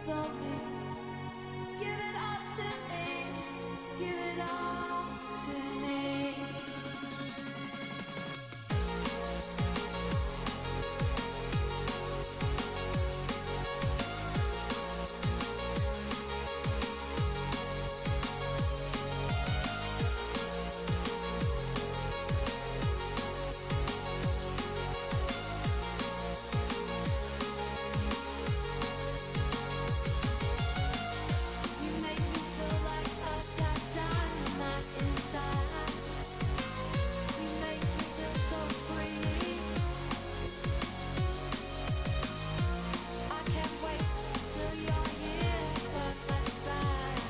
slowly. Give it all to me. Give it all to me. You make me feel like I've got dynamite inside. You make me feel so free. I can't wait till you're here by my side.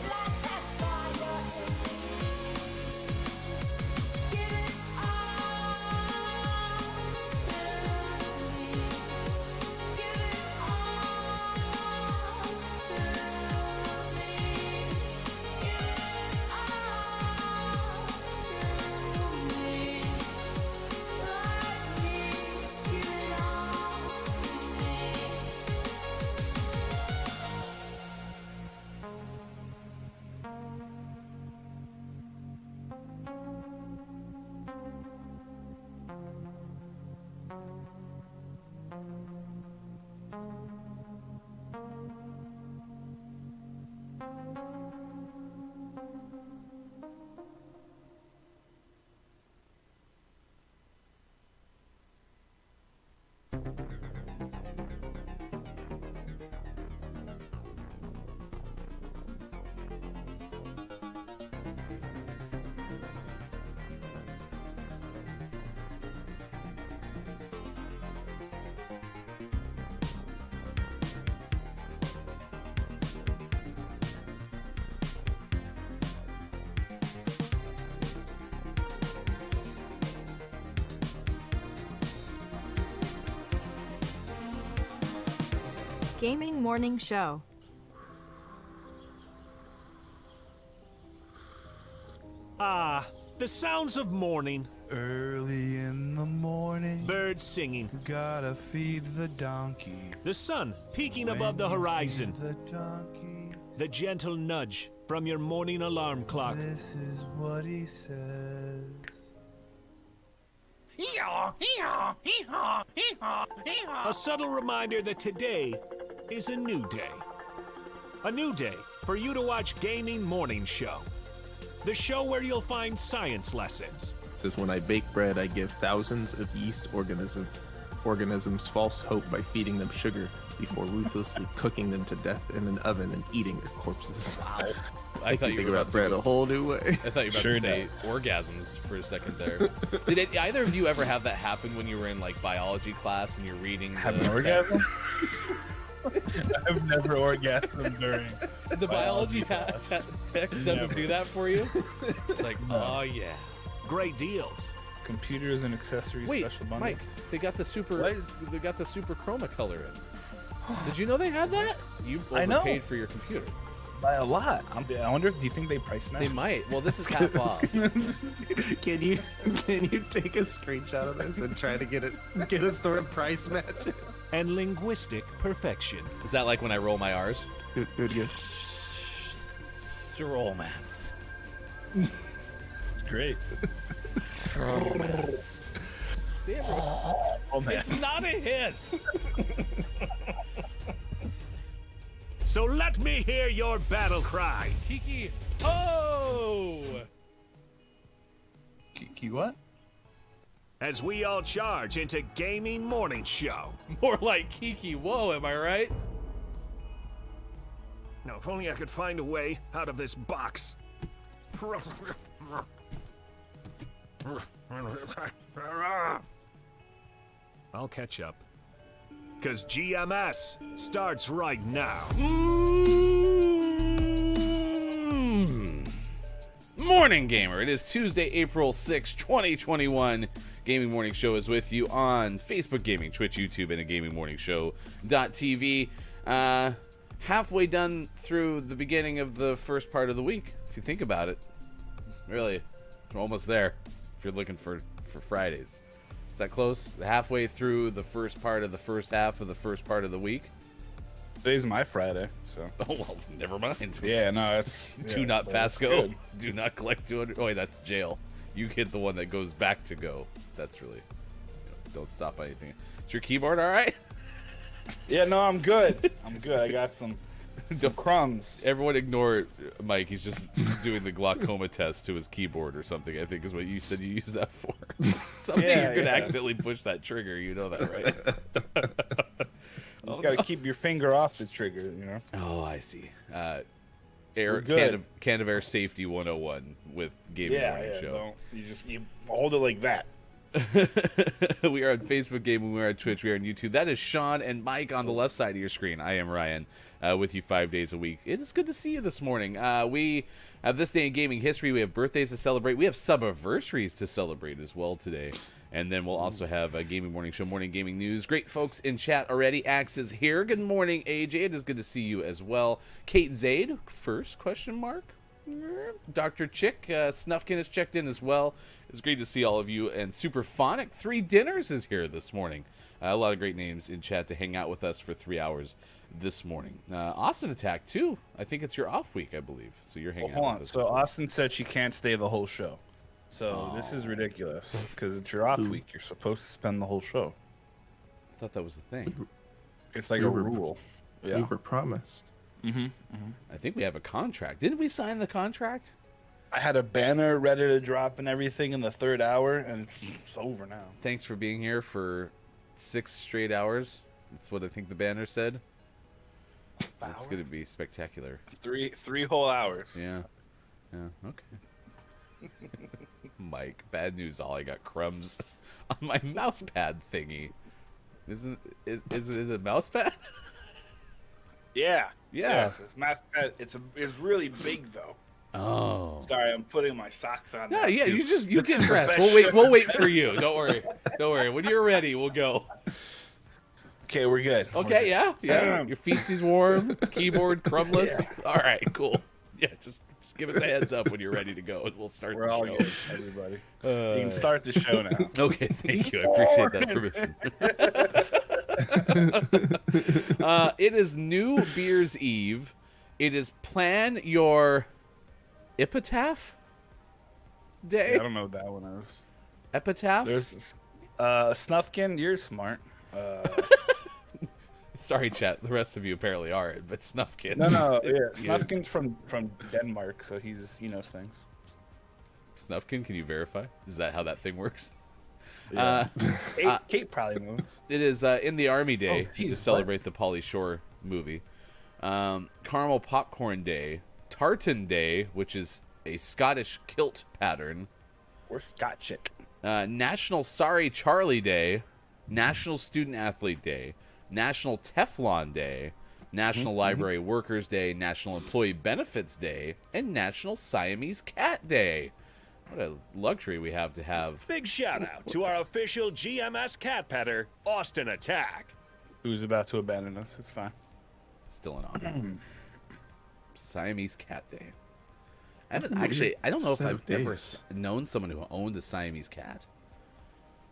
Light that fire in me. Give it all to me. Give it all to me. Give it all to me. Like me, give it all to me. Gaming Morning Show. Ah, the sounds of morning. Early in the morning, Birds singing. gotta feed the donkey. The sun peeking When above the you feed horizon. the donkey, The gentle nudge from your morning alarm clock. this is what he says. A subtle reminder that today is a new day. A new day for you to watch Gaming Morning Show. The show where you'll find science lessons, Says when I bake bread, I give thousands of yeast organisms false hope by feeding them sugar before ruthlessly cooking them to death in an oven and eating their corpses. Wow. I thought you think were about about bread to, a whole new way. I thought you were about to say orgasms for a second there. Did either of you ever have that happen when you were in like biology class and you're reading the Have an text? orgasm? I've never orgasmed during The biology text doesn't Never. do that for you? It's like, oh yeah. great deals. computers and accessories Wait, special bundle. Mike, they got the super. What is- They got the super chroma color in. Did you know they had that? You I know. overpaid for your computer. By a lot. I wonder if do you think they price match? They might. Well, this is half off. Can you take a screenshot of this and try to get a store price match? And linguistic perfection. Is that like when I roll my R's? Good. Romance. Great. Romance. See, everyone. Oh man. It's not a hiss. So let me hear your battle cry. Kiki. Oh. Kiki what? As we all charge into Gaming Morning Show. More like Kiki. Whoa, am I right? Now, if only I could find a way out of this box. I'll catch up. Because GMS starts right now. Morning, gamer. It is Tuesday, April 6, 2021. Gaming Morning Show is with you on Facebook Gaming, Twitch, YouTube, and a gamingmorningshow.tv. Halfway done through the beginning of the first part of the week, if you think about it. Really, we're almost there if you're looking for Fridays. Is that close? Halfway through the first part of the first half of the first part of the week? Today's my Friday, so. Oh, well, never mind. Yeah, no, it's. Do yeah, not so pass it's go. good. Do not collect 200. Oh, wait, that's jail. You hit the one that goes back to go. That's really. Don't stop anything. Is your keyboard all right? Yeah, no, I'm good. I'm good. I got some crumbs. Everyone ignore Mike. He's just doing the glaucoma test to his keyboard or something, I think is what you said you use that for. Someday Yeah, you're going to yeah. accidentally push that trigger. You know that, right? You gotta keep your finger off the trigger, you know? Oh, I see. Air We're good. can of Air Safety 101 with Gaming Morning Show. Don't, you hold it like that. We are on Facebook Gaming, we are on Twitch, we are on YouTube. That is Sean and Mike on the left side of your screen. I am Ryan, with you 5 days a week. It is good to see you this morning. We have this day in gaming history. We have birthdays to celebrate. We have sub-anniversaries to celebrate as well today. And then we'll also have a Gaming Morning Show, morning gaming news. Great folks in chat already. Axe is here. Good morning, AJ. It is good to see you as well. Kate Zaid, first question mark. Dr. Chick, Snuffkin has checked in as well. It's great to see all of you. And Superphonic 3 Dinners is here this morning. A lot of great names in chat to hang out with us for 3 hours this morning. Austin Attack, too. I think it's your off week, I believe. So you're hanging Hold out on. with us. So Austin said she can't stay the whole show. So this is ridiculous because it's your off week. You're supposed to spend the whole show. I thought that was the thing. It's like We a were- rule. We Yeah. were promised. I think we have a contract. Didn't we sign the contract? I had a banner ready to drop and everything in the 3rd hour, and it's over now. Thanks for being here for 6 straight hours. That's what I think the banner said. It's going to be spectacular. Three whole hours. Yeah. Yeah. Okay. Mike, bad news. All I got crumbs on my mouse pad thingy. Isn't it a mouse pad? Yeah. Yeah. Yes, it's mass pad. It's really big though. Oh. Sorry, I'm putting my socks on. Yeah, now, yeah. too. You This get is dressed. professional. We'll wait for you. Don't worry. Don't worry. When you're ready, we'll go. Okay, we're good. Okay, yeah, yeah. Your feetsies warm, keyboard crumbless. All right, cool. Yeah, just give us a heads up when you're ready to go, and we'll start We're the all show. good, everybody. You can start the show now. Okay, thank you. I appreciate that permission. It is New Beer's Eve. It is Plan Your Epitaph Day. I don't know what that one is. Epitaph? There's Snuffkin. You're smart. Sorry, chat. The rest of you apparently aren't, but Snuffkin. No, yeah. Snuffkin's from Denmark, so he knows things. Snuffkin, can you verify? Is that how that thing works? Yeah. Kate probably knows. It is in the Army Day Oh, geez, to celebrate the Pauly Shore movie. Caramel Popcorn Day. Tartan Day, which is a Scottish kilt pattern. We're Scotch it. National Sorry Charlie Day. National Student Athlete Day. National Teflon Day. National Library Workers Day. National Employee Benefits Day. And National Siamese Cat Day. What a luxury we have to have. Big shout out to our official GMS cat petter, Austin Attack. Who's about to abandon us? It's fine. Still an honor. Siamese Cat Day. I don't know if I've ever known someone who owned a Siamese cat.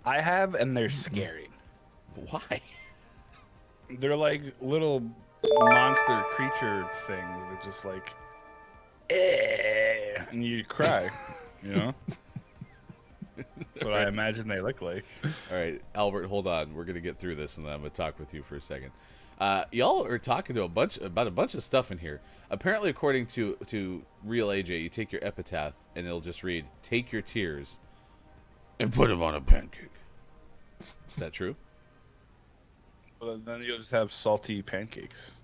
I have, and they're scary. Why? They're like little monster creature things that just like, and you cry. You know. That's what I imagine they look like. All right, Albert, hold on. We're gonna get through this, and then I'm gonna talk with you for a second. Y'all are talking to about a bunch of stuff in here. Apparently, according to Real AJ, you take your epitaph, and it'll just read, "Take your tears, and put them on a pancake." Is that true? Well, then you'll just have salty pancakes.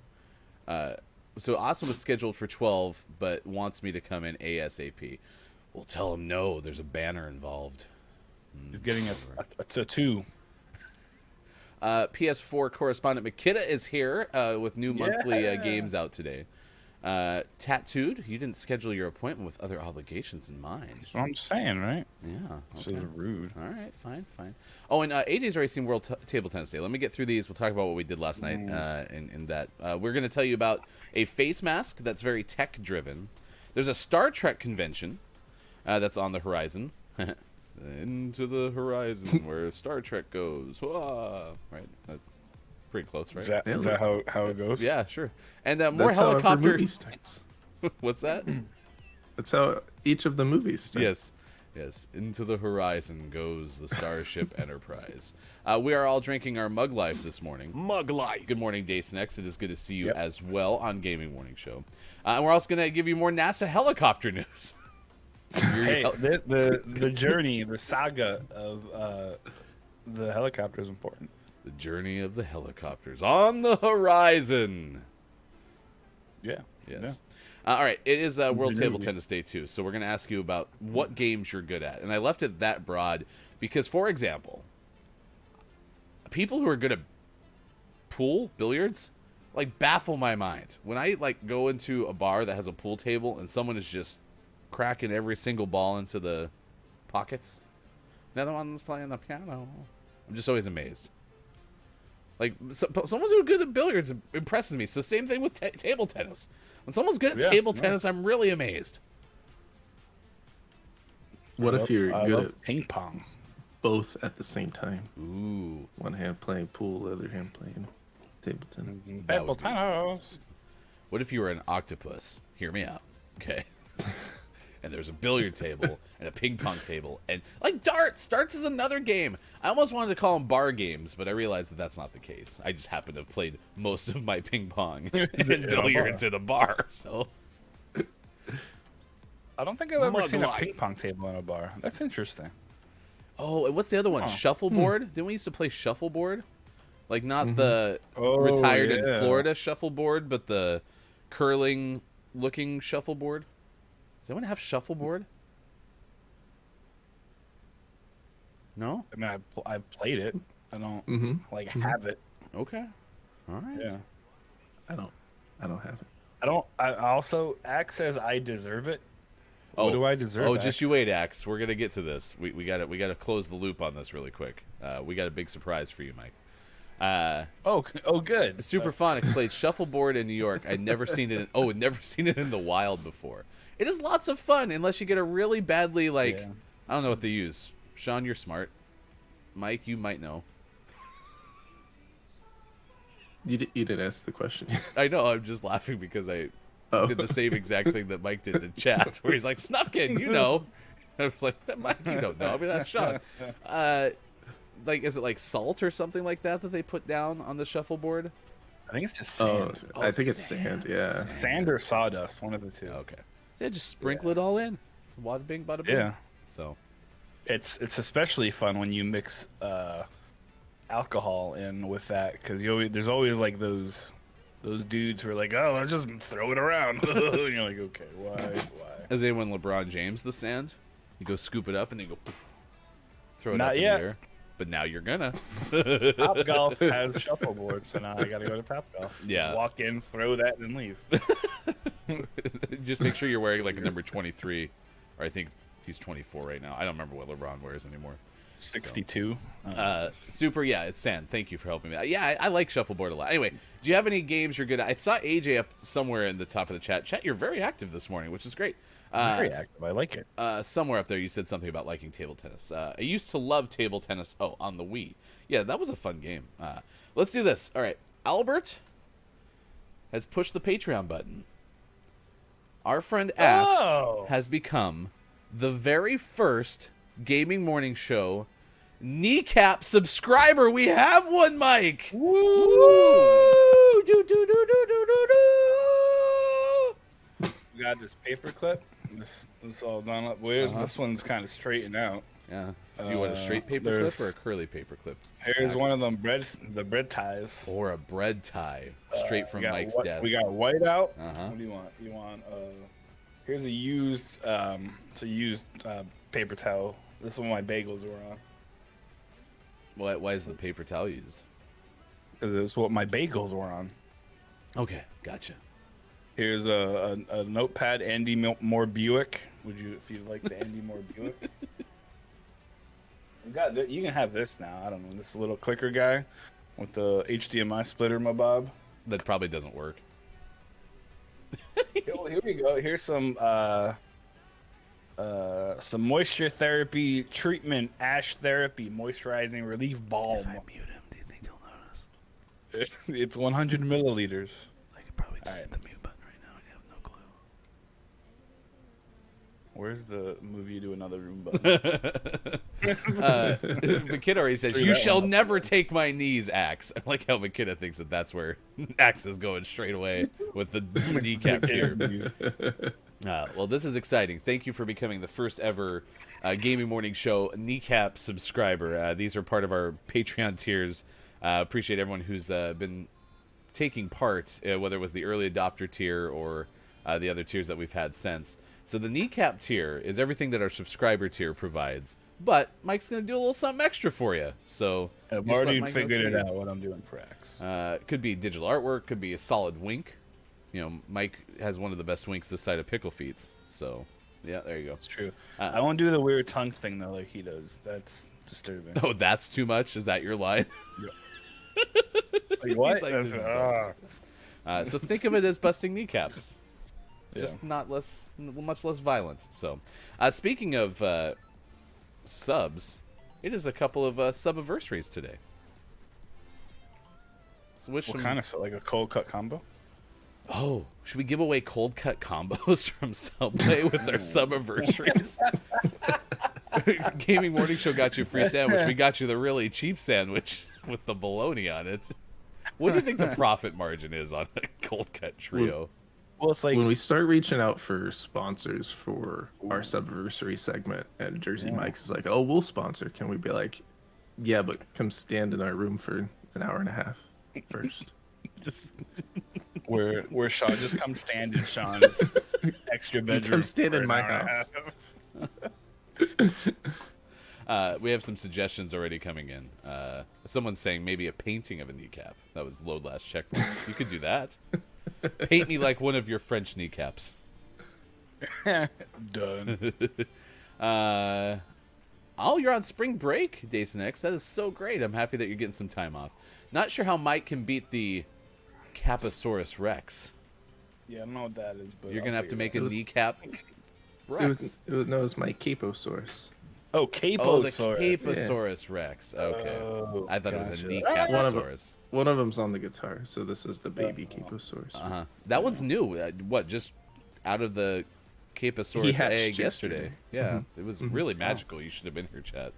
So Austin was scheduled for 12, but wants me to come in ASAP. We'll tell him no. There's a banner involved. He's getting a tattoo. PS4 correspondent Makita is here with new monthly games out today. Tattooed, you didn't schedule your appointment with other obligations in mind. That's what I'm saying, right? Yeah. This Okay. is rude. All right, fine. Oh, and AJ's already seen World Table Tennis Day. Let me get through these. We'll talk about what we did last night in that. We're going to tell you about a face mask that's very tech-driven. There's a Star Trek convention that's on the horizon. Into the horizon where Star Trek goes. Wah! Right? Pretty close, right? Is that how it goes? Yeah, sure. And more That's how every helicopter. movie starts. What's that? That's how each of the movies start. Yes. Into the horizon goes the Starship Enterprise. We are all drinking our Mug Life this morning. Mug Life. Good morning, Dacenex. It is good to see you Yep. as well on Gaming Morning Show. And we're also going to give you more NASA helicopter news. Hey, the journey, the saga of the helicopter is important. The journey of the helicopters on the horizon. Yeah. Yes. All right. It is World Table Ingenuity. Tennis Day, too. So we're going to ask you about what games you're good at. And I left it that broad because, for example, people who are good at pool, billiards, like, baffle my mind. When I, like, go into a bar that has a pool table and someone is just cracking every single ball into the pockets. Another one's playing the piano. I'm just always amazed. Like, someone who's good at billiards impresses me. So same thing with table tennis. When someone's good at table tennis, I'm really amazed. What if you're I good love at ping pong? both at the same time? Ooh. One hand playing pool, the other hand playing table tennis. That Table would be- tennis. What if you were an octopus? Hear me out, okay? And there's a billiard table and a ping pong table and like darts. Darts is another game. I almost wanted to call them bar games, but I realized that that's not the case. I just happen to have played most of my ping pong and In a billiards bar. in a bar. So I don't think I've ever Mug seen a life. ping pong table in a bar. That's interesting. oh, and what's the other one? Huh. Shuffleboard. Didn't we used to play shuffleboard? Like not the Oh, retired in yeah. Florida shuffleboard, but the curling looking shuffleboard. Does anyone have shuffleboard? No? I mean, I've played it. I don't Mm-hmm. like have it. Okay. All right. Yeah. I don't have it. I don't. I also Axe says I deserve it. Oh, What do I deserve? Oh, just Axe? you wait, Axe. We're gonna get to this. We got to close the loop on this really quick. We got a big surprise for you, Mike. Oh, good. Super fun. I played shuffleboard in New York. I'd never seen it. Never seen it in the wild before. It is lots of fun unless you get a really badly like. Yeah. I don't know what they use. Sean, you're smart. Mike, you might know. You didn't ask the question. I know. I'm just laughing because I Oh. did the same exact thing that Mike did in chat, where he's like, "Snufkin, you know." I was like, "Mike, you don't know." I mean, that's Sean. Like, is it like salt or something like that they put down on the shuffleboard? I think it's just Oh, sand. I think it's sand. Yeah. Sand or sawdust, one of the two. Okay. Yeah, just sprinkle it all in. Wada bing, bada boom. Yeah. So, It's especially fun when you mix alcohol in with that because there's always like those dudes who are like, oh, let's just throw it around. And you're like, okay, why? is anyone LeBron James the sand? You go scoop it up and then you go poof, throw it Not up in yet. the air. But now you're gonna. Top Golf has shuffleboard, so now I gotta go to Top Golf. Yeah. Just walk in, throw that, and leave. Just make sure you're wearing like a number 23, or I think he's 24 right now. I don't remember what LeBron wears anymore. 62. Super, yeah, it's sand. Thank you for helping me. Yeah, I like shuffleboard a lot. Anyway, do you have any games you're good at? I saw AJ up somewhere in the top of the chat. Chat, you're very active this morning, which is great. Very active. I like it. Somewhere up there, you said something about liking table tennis. I used to love table tennis. Oh, on the Wii. Yeah, that was a fun game. Let's do this. All right, Albert has pushed the Patreon button. Our friend Axe Oh. has become the very first Gaming Morning Show kneecap subscriber. We have one, Mike. Woo! Do, do, do, do, do, do, do. We got this paper clip. This all done up weird. This one's kind of straightened out. Yeah. You want a straight paper clip there's- or a curly paper clip? Here's one of them bread ties. Or a bread tie straight from We got Mike's whi- desk. We got white out. Uh-huh. What do you want? You want here's a used paper towel. This is what my bagels were on. Why is the paper towel used? Because it's what my bagels were on. Okay, gotcha. Here's a notepad, Andy Moore Buick. Would you, if you like the Andy Moore Buick? You can have this now. I don't know, this little clicker guy with the HDMI splitter, my bob. That probably doesn't work. Here we go. Here's some moisture therapy treatment, ash therapy, moisturizing relief balm. Mute him, do you think he'll notice? It's 100 milliliters. I could probably just All right. hit the mute button right now and you have no clue. Where's the move you to another room button? McKenna already says, Figure "You that shall one out. never take my knees, Axe." I like how McKenna thinks that that's where Axe is going straight away with the kneecap tier. Well, this is exciting. Thank you for becoming the first ever Gaming Morning Show kneecap subscriber. These are part of our Patreon tiers. Appreciate everyone who's been taking part, whether it was the early adopter tier or the other tiers that we've had since. So the kneecap tier is everything that our subscriber tier provides, but Mike's going to do a little something extra for you. So I've just let already Mike know figured what it you out what I'm doing for Axe. need. Could be digital artwork, could be a solid wink. You know, Mike has one of the best winks this side of Pickle Feets. So, yeah, there you go. It's true. I won't do the weird tongue thing though, like he does. That's disturbing. Oh, that's too much? Is that your line? Like, what? He's like, That's- this is ah. So think of it as busting kneecaps. Yeah. Just much less violent. So, speaking of subs, it is a couple of subiversaries today. So wish What them- kind of like a cold cut combo? Oh, should we give away cold cut combos from Subway with our subiversaries? Gaming Morning Show got you a free sandwich. We got you the really cheap sandwich with the bologna on it. What do you think the profit margin is on a cold cut trio? Well, it's like When we start reaching out for sponsors for our subversary segment, and Jersey Mike's is like, "Oh, we'll sponsor." Can we be like, "Yeah, but come stand in our room for an hour and a half first?" just where Sean just come stand in Sean's extra bedroom. come stand for in an my hour and a house. half. We have some suggestions already coming in. Someone's saying maybe a painting of a kneecap. That was load last checkpoint. You could do that. Paint me like one of your French kneecaps. Done. Oh, you're on spring break, Dason X. That is so great. I'm happy that you're getting some time off. Not sure how Mike can beat the Caposaurus Rex. Yeah, I don't know what that is, but You're I'll gonna have to figure make it a It was- kneecap It Rex. was my Caposaurus. out. Oh, Caposaurus. Oh, the Caposaurus Rex. Okay. Oh, I thought it was a gotcha. kneecaposaurus. One of them's on the guitar, so this is the baby Caposaurus. Uh-huh. That one's new. What, just out of the He Caposaurus hatched egg yesterday. yesterday. Yeah, it was really magical. You should have been here, chat.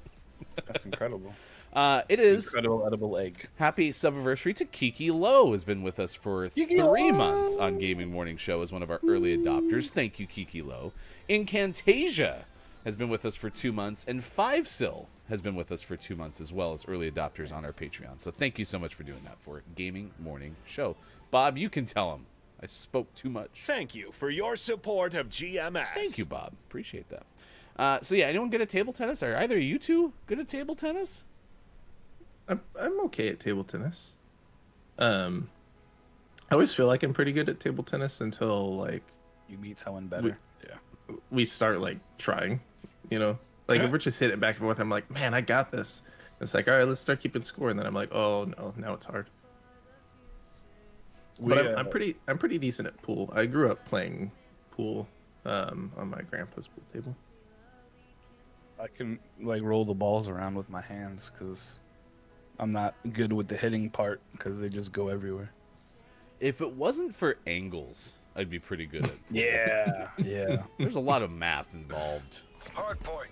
That's incredible. It is Incredible edible egg. happy subiversary to Kiki Lowe. Has been with us for 3 months on Gaming Morning Show as one of our early adopters. Thank you, Kiki Lowe. Incantasia has been with us for 2 months, and Fivesil has been with us for 2 months as well as early adopters on our Patreon. So thank you so much for doing that for Gaming Morning Show. Bob, you can tell him I spoke too much. Thank you for your support of GMS. Thank you, Bob. Appreciate that. So yeah, anyone good at table tennis? Are either of you two good at table tennis? I'm okay at table tennis. I always feel like I'm pretty good at table tennis until like You meet someone better. Yeah. we start like trying, you know. Like if we're just hitting it back and forth, I'm like, man, I got this. It's like, all right, let's start keeping score, and then I'm like, oh no, now it's hard. But I'm pretty decent at pool. I grew up playing pool on my grandpa's pool table. I can like roll the balls around with my hands because I'm not good with the hitting part because they just go everywhere. If it wasn't for angles, I'd be pretty good at. Yeah, yeah. There's a lot of math involved. Hard point.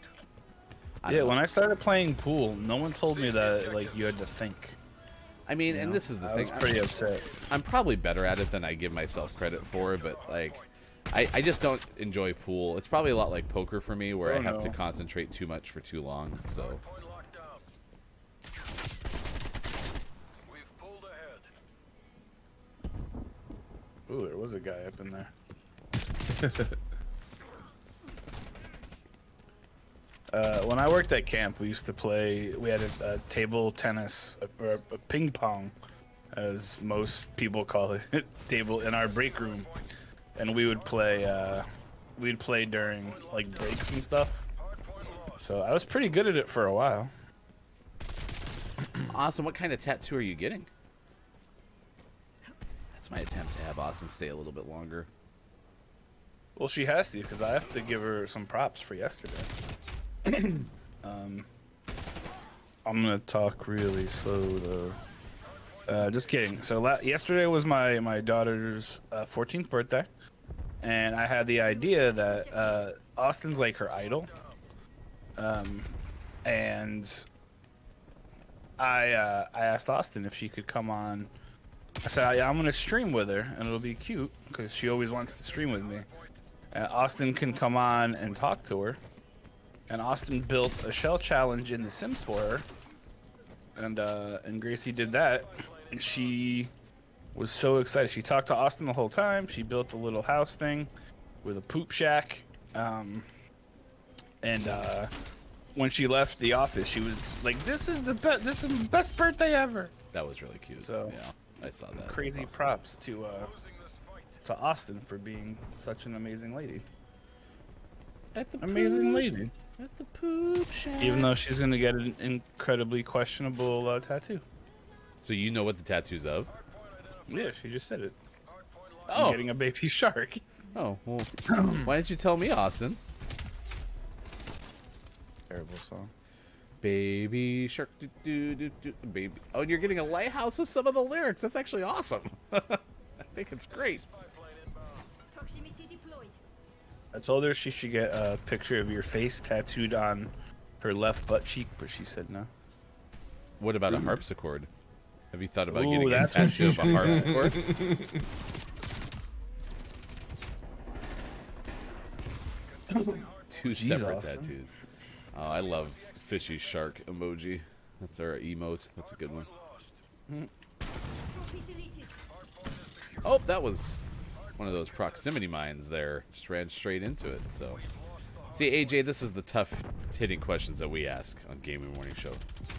Yeah, when I started playing pool, no one told me that like you had to think. I mean, you and know? this is the I thing. was pretty upset. I'm probably better at it than I give myself credit for, but like, I just don't enjoy pool. It's probably a lot like poker for me, where Oh, I have to no. concentrate too much for too long. So Point locked down. We've pulled ahead. Ooh, there was a guy up in there. When I worked at camp, we used to play. We had a table tennis or a ping pong, as most people call it, table in our break room, and we would play. We'd play during like breaks and stuff. So I was pretty good at it for a while. Austin, what kind of tattoo are you getting? That's my attempt to have Austin stay a little bit longer. Well, she has to because I have to give her some props for yesterday. I'm gonna talk really slow though. Just kidding. So yesterday was my daughter's 14th birthday, and I had the idea that Austin's like her idol, and I asked Austin if she could come on. I said, I'm gonna stream with her, and it'll be cute because she always wants to stream with me. Austin can come on and talk to her, and Austin built a shell challenge in The Sims for her, and Gracie did that, and she was so excited. She talked to Austin the whole time. She built a little house thing with a poop shack, and when she left the office, she was like, "This is the best. This is the best birthday ever." That was really cute. So, yeah, I saw that. Crazy Awesome. props to Austin for being such an amazing lady. Amazing lady. At the poop shack. Even though she's gonna get an incredibly questionable tattoo. So you know what the tattoo's of? Yeah, she just said it. Oh. I'm getting a baby shark. Oh, well, why didn't you tell me, Austin? Terrible song. Baby shark, do do do do, baby. Oh, and you're getting a lighthouse with some of the lyrics. That's actually awesome. I think it's great. Proximity deployed. I told her she should get a picture of your face tattooed on her left butt cheek, but she said no. What about a harpsichord? Have you thought about Ooh, getting a that's what tattoo of a harpsichord? Two Jeez, separate Austin. tattoos. Oh, I love fishy shark emoji. That's our emote. That's a good one. Trophy deleted. Oh, that was one of those proximity mines there. Just ran straight into it. So, see, AJ, this is the tough hitting questions that we ask on Gaming Morning Show.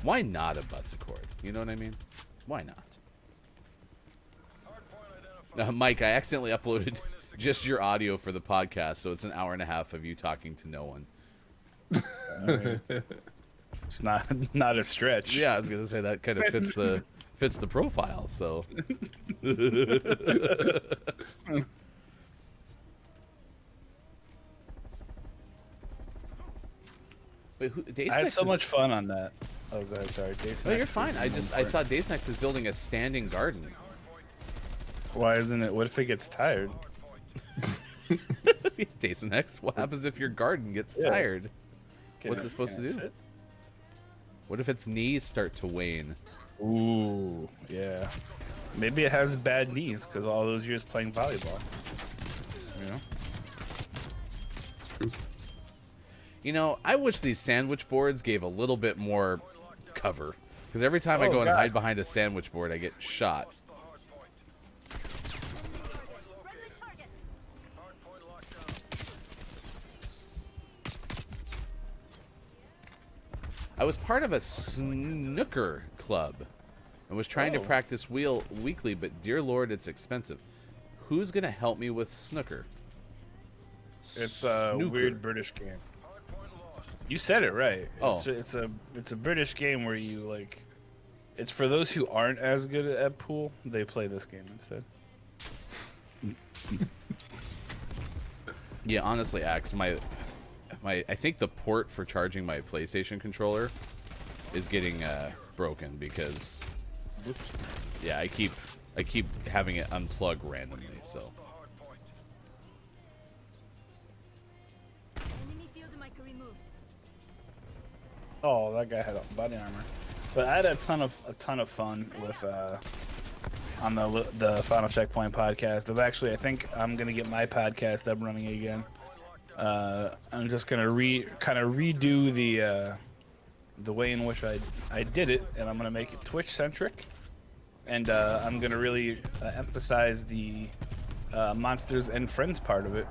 Why not a buttsicord? You know what I mean? Why not? Mike, I accidentally uploaded just your audio for the podcast, so it's an hour and a half of you talking to no one. It's not a stretch. Yeah, I was gonna say that kind of fits the profile. So. Wait, who? I had so much fun on that. Oh, go ahead. Sorry, Days Oh, you're Next fine. is I saw Days Next is building a standing garden. Why isn't it? What if it gets tired? Days Next. What happens if your garden gets Yeah. tired? Can What's it supposed to do? sit? What if its knees start to wane? Ooh, yeah. Maybe it has bad knees because all those years playing volleyball. You know? You know, I wish these sandwich boards gave a little bit more cover. Because every time I Oh, go and God. hide behind a sandwich board, I get shot. Friendly target. I was part of a snooker club and was trying to Oh. practice weekly, but dear Lord, it's expensive. Who's going to help me with snooker? It's a Snooker. weird British game. You said it right. Oh. It's a British game where you like. It's for those who aren't as good at pool. They play this game instead. Yeah, honestly, Axe, I think the port for charging my PlayStation controller is getting broken because yeah, I keep having it unplug randomly. So Enemy field marker removed. Oh, that guy had body armor. But I had a ton of fun with on the Final Checkpoint podcast. I think I'm gonna get my podcast up running again. I'm just gonna redo the way in which I did it, and I'm gonna make it Twitch centric, and I'm gonna really emphasize the monsters and friends part of it.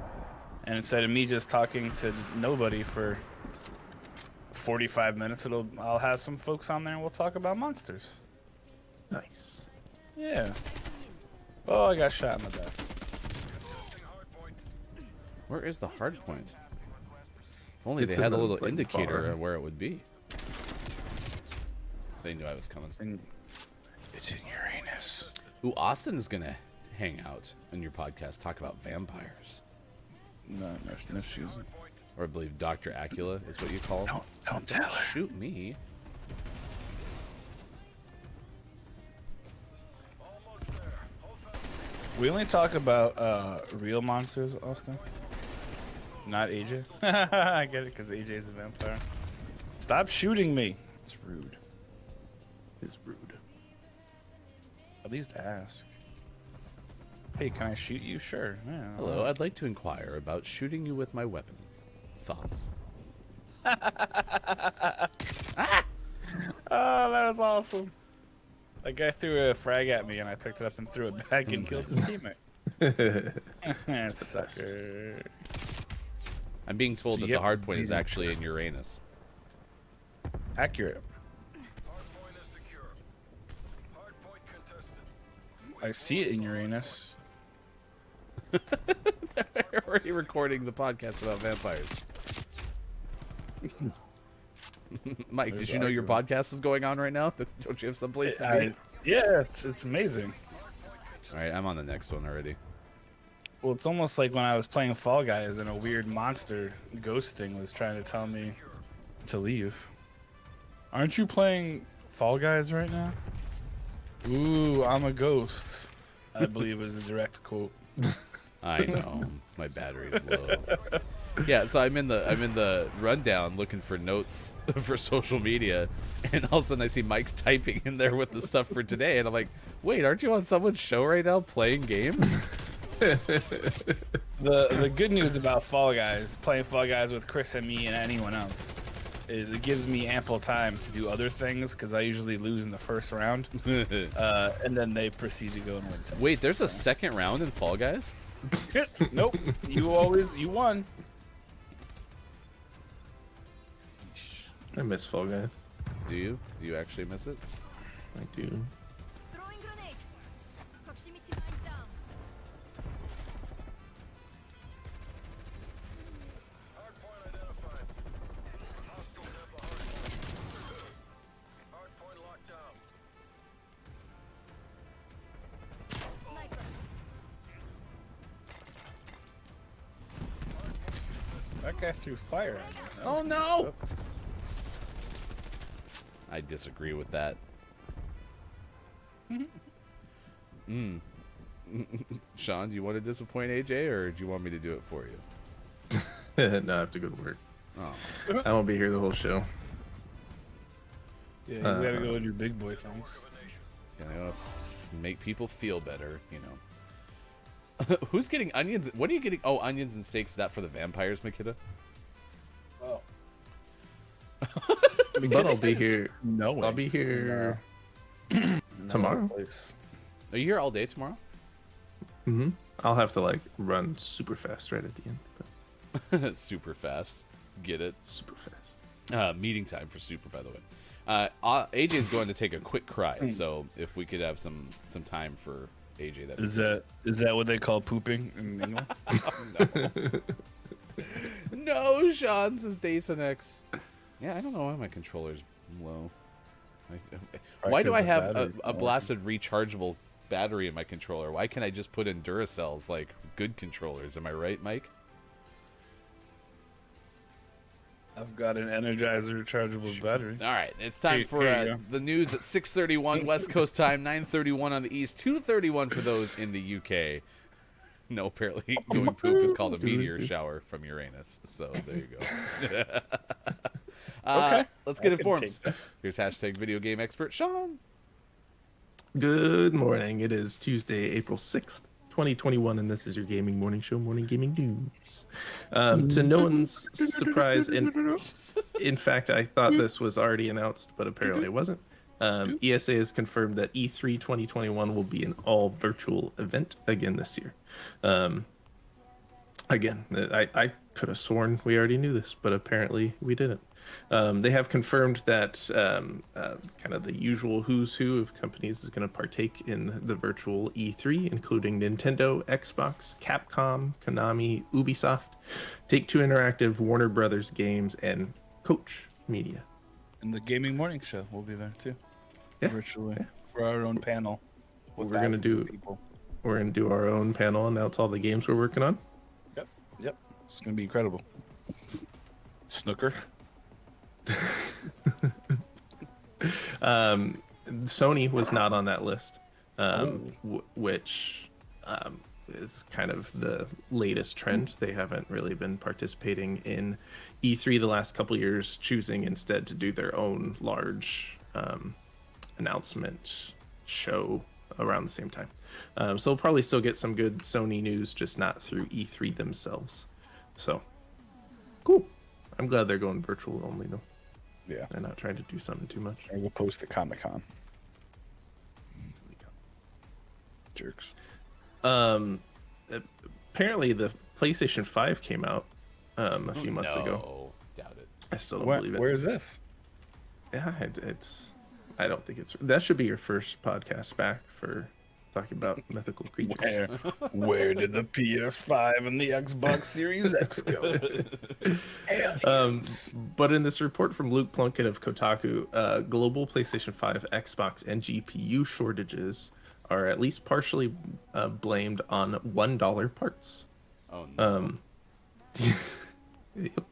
And instead of me just talking to nobody for 45 minutes, I'll have some folks on there and we'll talk about monsters. Nice. Yeah. Oh, I got shot in the back. where is the hard point? If only It's they had in a the, little like, indicator bar. of where it would be. They knew I was coming. It's in Uranus. Ooh, Austin is gonna hang out on your podcast, talk about vampires, No, she's. or I believe Dr. Acula is what you call him. Don't tell her. Shoot me. We only talk about real monsters, Austin. Not AJ. I get it, because AJ is a vampire. Stop shooting me. It's rude. It's rude. At least ask. Hey, can I shoot you? Sure. Yeah, Hello, I'd like to inquire about shooting you with my weapon. Thoughts? Oh, that was awesome. That guy threw a frag at me, and I picked it up and threw it back and killed his teammate. Sucker. I'm being told that the Yep. hard point is actually in Uranus. Accurate. Hardpoint is secure. Hardpoint contested. I see it in Uranus. We're already recording the podcast about vampires. Mike, did you know your podcast is going on right now? Don't you have someplace to be? Yeah, it's amazing. All right, I'm on the next one already. Well, it's almost like when I was playing Fall Guys and a weird monster ghost thing was trying to tell me to leave. Aren't you playing Fall Guys right now? Ooh, I'm a ghost. I believe was the direct quote. I know my battery's low. Yeah, so I'm in the rundown looking for notes for social media, and all of a sudden I see Mike's typing in there with the stuff for today, and I'm like, wait, aren't you on someone's show right now playing games? The good news about Fall Guys, playing Fall Guys with Chris and me and anyone else, is it gives me ample time to do other things because I usually lose in the first round, and then they proceed to go and win. Things. Wait, there's a second round in Fall Guys? Nope, you won. I miss Fall Guys. Do you? Do you actually miss it? I do. Throwing grenade. Proximity mine down. Hardpoint identified. Hostiles have the hardpoint. Hardpoint locked down. Sniper. That guy threw fire at me. That Oh was no! messed up. I disagree with that. Sean, do you want to disappoint AJ, or do you want me to do it for you? No, I have to go to work. Oh, I won't be here the whole show. Yeah, he's got to go and do big boy things. make people feel better, you know. Who's getting onions? What are you getting? Oh, onions and steaks. Is that for the vampires, Makita? Oh. But I'll be here. No, I'll be here tomorrow. Are you here all day tomorrow? Mm-hmm. I'll have to like run super fast right at the end. Super fast. Get it? Super fast. Meeting time for Super, by the way. AJ's going to take a quick cry, so if we could have some time for AJ, that Is that what they call pooping in England? No, Sean says Dason X. Yeah, I don't know why my controller's low. Why do I have a blasted rechargeable battery in my controller? Why can't I just put in Duracells like good controllers? Am I right, Mike? I've got an Energizer rechargeable battery. All right, it's time for Here you go. the news at 6:31 West Coast time, 9:31 on the East, 2:31 for those in the UK. No, apparently going poop is called a meteor shower from Uranus. So there you go. Okay. Let's get I can informed. take that. Here's hashtag video game expert Sean. Good morning. It is Tuesday, April 6th, 2021, and this is your gaming morning show, Morning Gaming News. To no one's surprise, and in fact, I thought this was already announced, but apparently it wasn't. ESA has confirmed that E3 2021 will be an all virtual event again this year. Again, I could have sworn we already knew this, but apparently we didn't. They have confirmed that kind of the usual who's who of companies is going to partake in the virtual E3, including Nintendo, Xbox, Capcom, Konami, Ubisoft, Take-Two Interactive, Warner Brothers Games, and Koch Media. And the gaming morning show will be there too, Yeah. virtually for our own panel. with We're gonna thousands of do- people. We're going to do our own panel, announce all the games we're working on. Yep, it's gonna be incredible. Snooker. Sony was not on that list, which is kind of the latest trend. They haven't really been participating in E3 the last couple years, choosing instead to do their own large announcement show around the same time. So we'll probably still get some good Sony news, just not through E3 themselves. So cool. I'm glad they're going virtual only though. Yeah, They're not trying to do something too much. as opposed to Comic-Con. Jerks. Apparently the PlayStation 5 came out a few months ago. No, doubt it. I still don't Where, believe it. where is this? Yeah, it's. I don't think it's. That should be your first podcast back for talking about mythical creatures. Where did the PS5 and the Xbox Series X go? But in this report from Luke Plunkett of Kotaku, global PlayStation 5, Xbox, and GPU shortages are at least partially blamed on $1 parts. Oh no. Yep.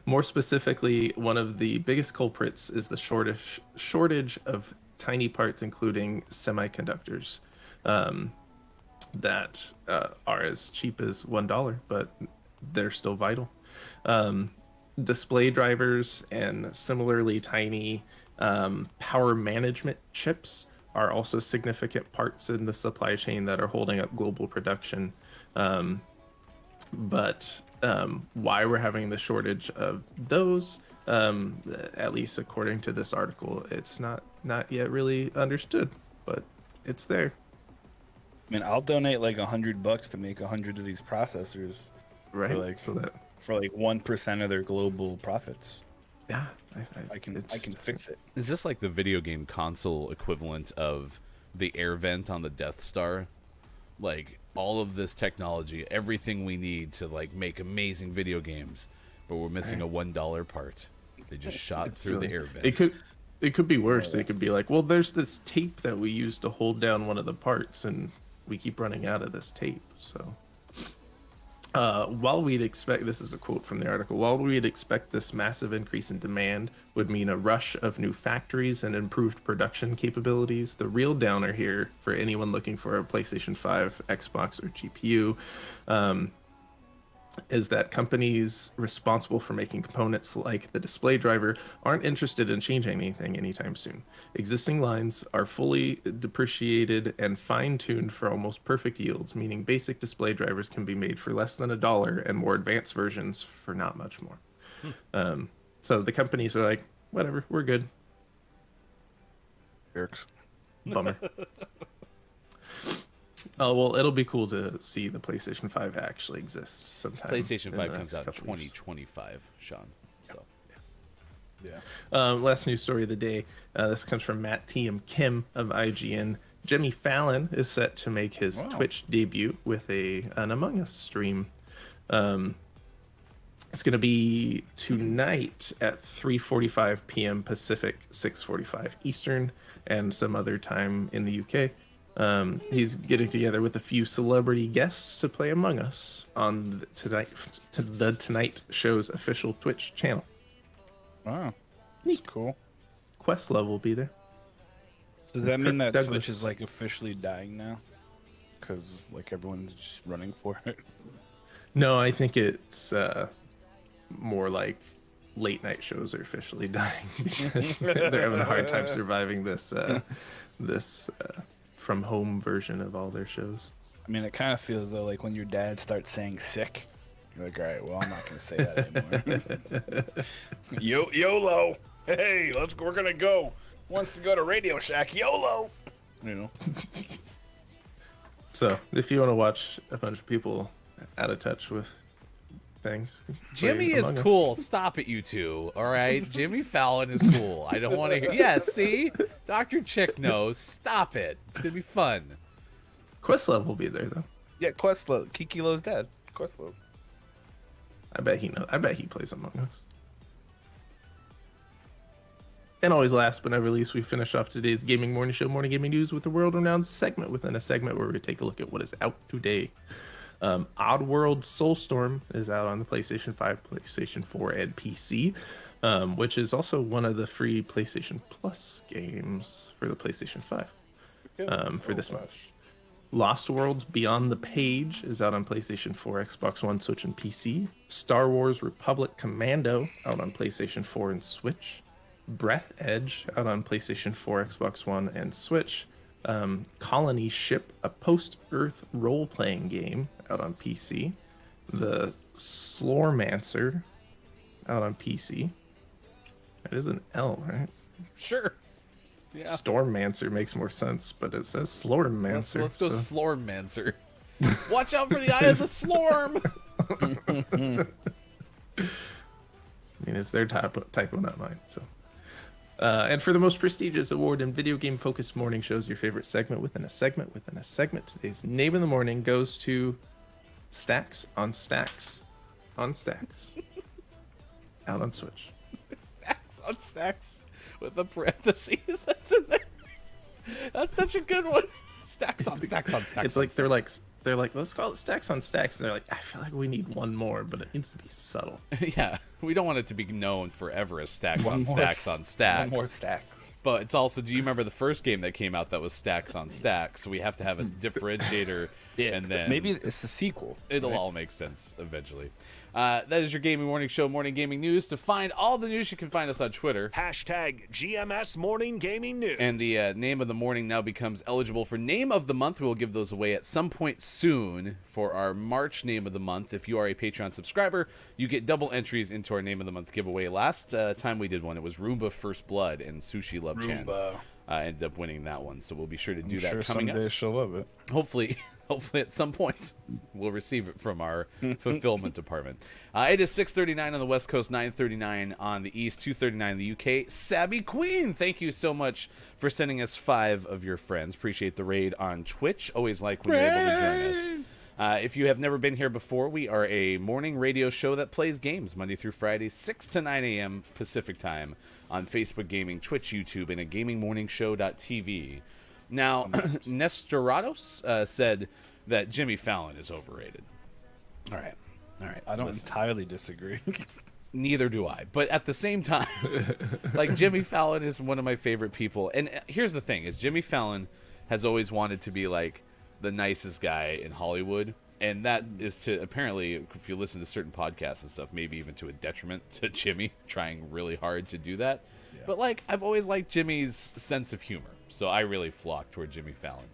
More specifically, one of the biggest culprits is the shortage of tiny parts, including semiconductors, that are as cheap as $1, but they're still vital. Display drivers and similarly tiny power management chips are also significant parts in the supply chain that are holding up global production. But why we're having the shortage of those, at least according to this article, it's not yet really understood, but it's there. I mean, I'll donate like $100 to make 100 of these processors Right? like- so that, for like 1% of their global profits. yeah, I can it's fix it. Is this like the video game console equivalent of the air vent on the Death Star? Like all of this technology, everything we need to like make amazing video games, but we're missing a $1 part. They just shot It's through silly. the air vent. It could be worse. They could be like, well, there's this tape that we use to hold down one of the parts, and we keep running out of this tape. So, while we'd expect, this is a quote from the article, while we'd expect this massive increase in demand would mean a rush of new factories and improved production capabilities, the real downer here for anyone looking for a PlayStation 5, Xbox, or GPU, is that companies responsible for making components like the display driver aren't interested in changing anything anytime soon. Existing lines are fully depreciated and fine-tuned for almost perfect yields, meaning basic display drivers can be made for less than $1 and more advanced versions for not much more. So the companies are like, whatever, we're good. Jerks. Bummer. Oh, well, it'll be cool to see the PlayStation 5 actually exist sometime. PlayStation in 5 the comes next out couple years. 2025, Sean. So Yeah. Last news story of the day. This comes from Matt T.M. Kim of IGN. Jimmy Fallon is set to make his Twitch debut with an Among Us stream. It's going to be tonight at 3:45 p.m. Pacific, 6:45 Eastern, and some other time in the UK. He's getting together with a few celebrity guests to play Among Us on the Tonight Show's official Twitch channel. Wow. That's cool. Questlove will be there. So does that mean that Douglas. Twitch is like officially dying now? Because like everyone's just running for it. No, I think it's more like late night shows are officially dying because they're having a hard time surviving this from home version of all their shows. I mean, it kind of feels though like when your dad starts saying sick, you're like, all right, well, I'm not gonna say that anymore. YOLO. Hey, we're gonna go. Wants to go to Radio Shack. YOLO. You know. So if you want to watch a bunch of people out of touch with things, Jimmy play is Among Us. cool. Stop it, you two. All right, Jimmy Fallon is cool. I don't want to hear. Yeah, see, Dr. Chick knows. Stop it. It's gonna be fun. Questlove will be there though. Yeah, Questlove. Kiki Lowe's dad. Questlove. I bet he knows. I bet he plays Among Us. And always last but never least, we finish off today's Gaming Morning Show, Morning Gaming News with the world-renowned segment within a segment where we take a look at what is out today. Oddworld Soulstorm is out on the PlayStation 5, PlayStation 4, and PC, which is also one of the free PlayStation Plus games for the PlayStation 5 for this month. Lost Worlds Beyond the Page is out on PlayStation 4, Xbox One, Switch, and PC. Star Wars Republic Commando out on PlayStation 4 and Switch. Breath Edge out on PlayStation 4, Xbox One, and Switch. Colony Ship, a post-Earth role-playing game out on PC. The Slormancer out on PC. It is an L, right? Sure. Yeah. Stormmancer makes more sense, but it says Slormancer. Let's go so- Slormancer. Watch out for the eye of the Slorm. I mean, it's their typo, not mine. So, and for the most prestigious award in video game focused morning shows, your favorite segment within a segment within a segment. Today's name of the morning goes to Stacks on Stacks on Stacks out on Switch. Stacks on stacks with the parentheses that's in there. That's such a good one. Stacks on stacks on stacks. It's like they're like, let's call it Stacks on Stacks. And they're like, I feel like we need one more, but it needs to be subtle. Yeah, we don't want it to be known forever as stacks on One more stacks on stacks. One more stacks. But it's also, do you remember the first game that came out that was stacks on stacks? So we have to have a differentiator, and then maybe it's the sequel. it'll all make sense eventually. That is your Gaming Morning Show, Morning Gaming News. To find all the news, you can find us on Twitter. Hashtag GMS Morning Gaming News. And the name of the morning now becomes eligible for Name of the Month. We will give those away at some point soon for our March Name of the Month. If you are a Patreon subscriber, you get double entries into our Name of the Month giveaway. Last time we did one, it was Roomba First Blood, and Sushi Love Chan ended up winning that one. So we'll be sure to do that coming someday up. she'll love it. Hopefully at some point we'll receive it from our fulfillment department. It is 6:39 on the West Coast, 9:39 on the East, 2:39 in the UK. Sabby Queen, thank you so much for sending us 5 of your friends. Appreciate the raid on Twitch. Always like when you're able to join us. If you have never been here before, we are a morning radio show that plays games Monday through Friday, 6 to 9 a.m. Pacific time on Facebook Gaming, Twitch, YouTube, and at gamingmorningshow.tv. Now, Nestorados said that Jimmy Fallon is overrated. All right. I don't Listen, entirely disagree. neither do I. But at the same time, like, Jimmy Fallon is one of my favorite people. And here's the thing, is Jimmy Fallon has always wanted to be, like, the nicest guy in Hollywood. And that is to, apparently, if you listen to certain podcasts and stuff, maybe even to a detriment to Jimmy trying really hard to do that. Yeah. But, like, I've always liked Jimmy's sense of humor. So I really flock toward Jimmy Fallon.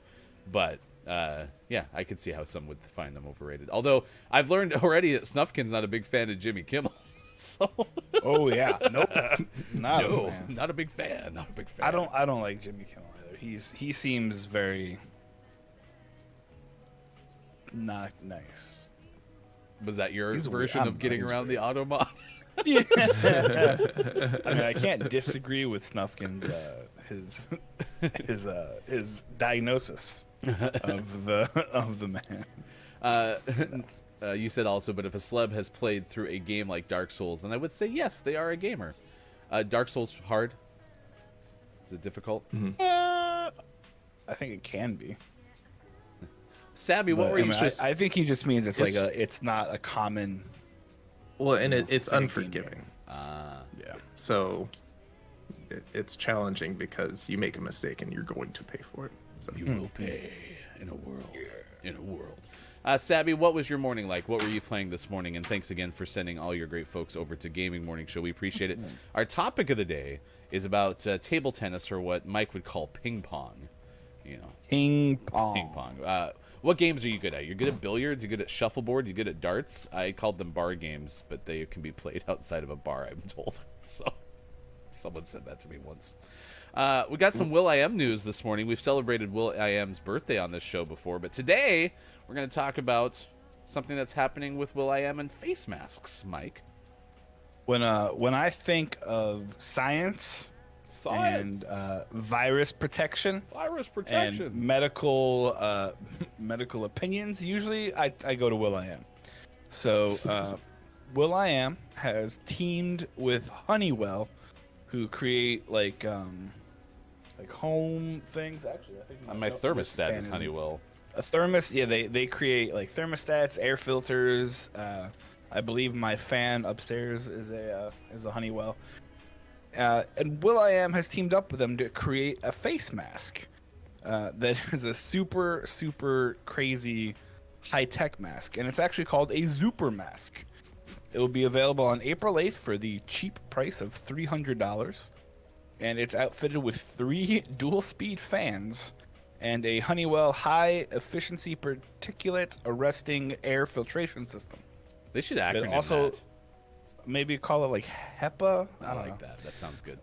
But, yeah, I could see how some would find them overrated. Although, I've learned already that Snufkin's not a big fan of Jimmy Kimmel. So Oh yeah, nope, not a fan. not a big fan. Not a big fan. I don't like Jimmy Kimmel either. He seems very not nice. Was that your He's version weird. of getting He's around weird. the Autobot? Yeah. I mean, I can't disagree with Snufkin's his diagnosis of the man. You said also, but if a celeb has played through a game like Dark Souls, then I would say yes, they are a gamer. Dark Souls hard? Is it difficult? I think it can be. Sabby, what But, were you? I think he just means it's It's- it's not a common. Well, and it's it's like a game unforgiving. Yeah. So it's challenging because you make a mistake and you're going to pay for it. So You will pay in a world. In a world. Sabby, what was your morning like? What were you playing this morning? And thanks again for sending all your great folks over to Gaming Morning Show. We appreciate it. Our topic of the day is about table tennis, or what Mike would call ping pong. You know, Ping pong. ping pong. What games are you good at? You're good at billiards? You're good at shuffleboard? You're good at darts? I called them bar games, but they can be played outside of a bar, I'm told. So, someone said that to me once. We got some Will.i.am news this morning. We've celebrated Will.i.am's birthday on this show before, but today we're going to talk about something that's happening with Will.i.am and face masks, Mike. When I think of science and virus protection Virus and protection. medical medical opinions, usually I go to Will.i.am. So Will.i.am has teamed with Honeywell, who create like home things. Actually, I think My thermostat fan is Honeywell. a thermos. Yeah, they create like thermostats, air filters. I believe my fan upstairs is a Honeywell. And Will.i.am has teamed up with them to create a face mask. that is a super crazy high-tech mask, and it's actually called a Zooper mask. It will be available on April 8th for the cheap price of $300, and it's outfitted with 3 dual-speed fans and a Honeywell high-efficiency particulate arresting air filtration system. They should acronym also- that. Maybe call it like HEPA. I don't like know. that. That sounds good.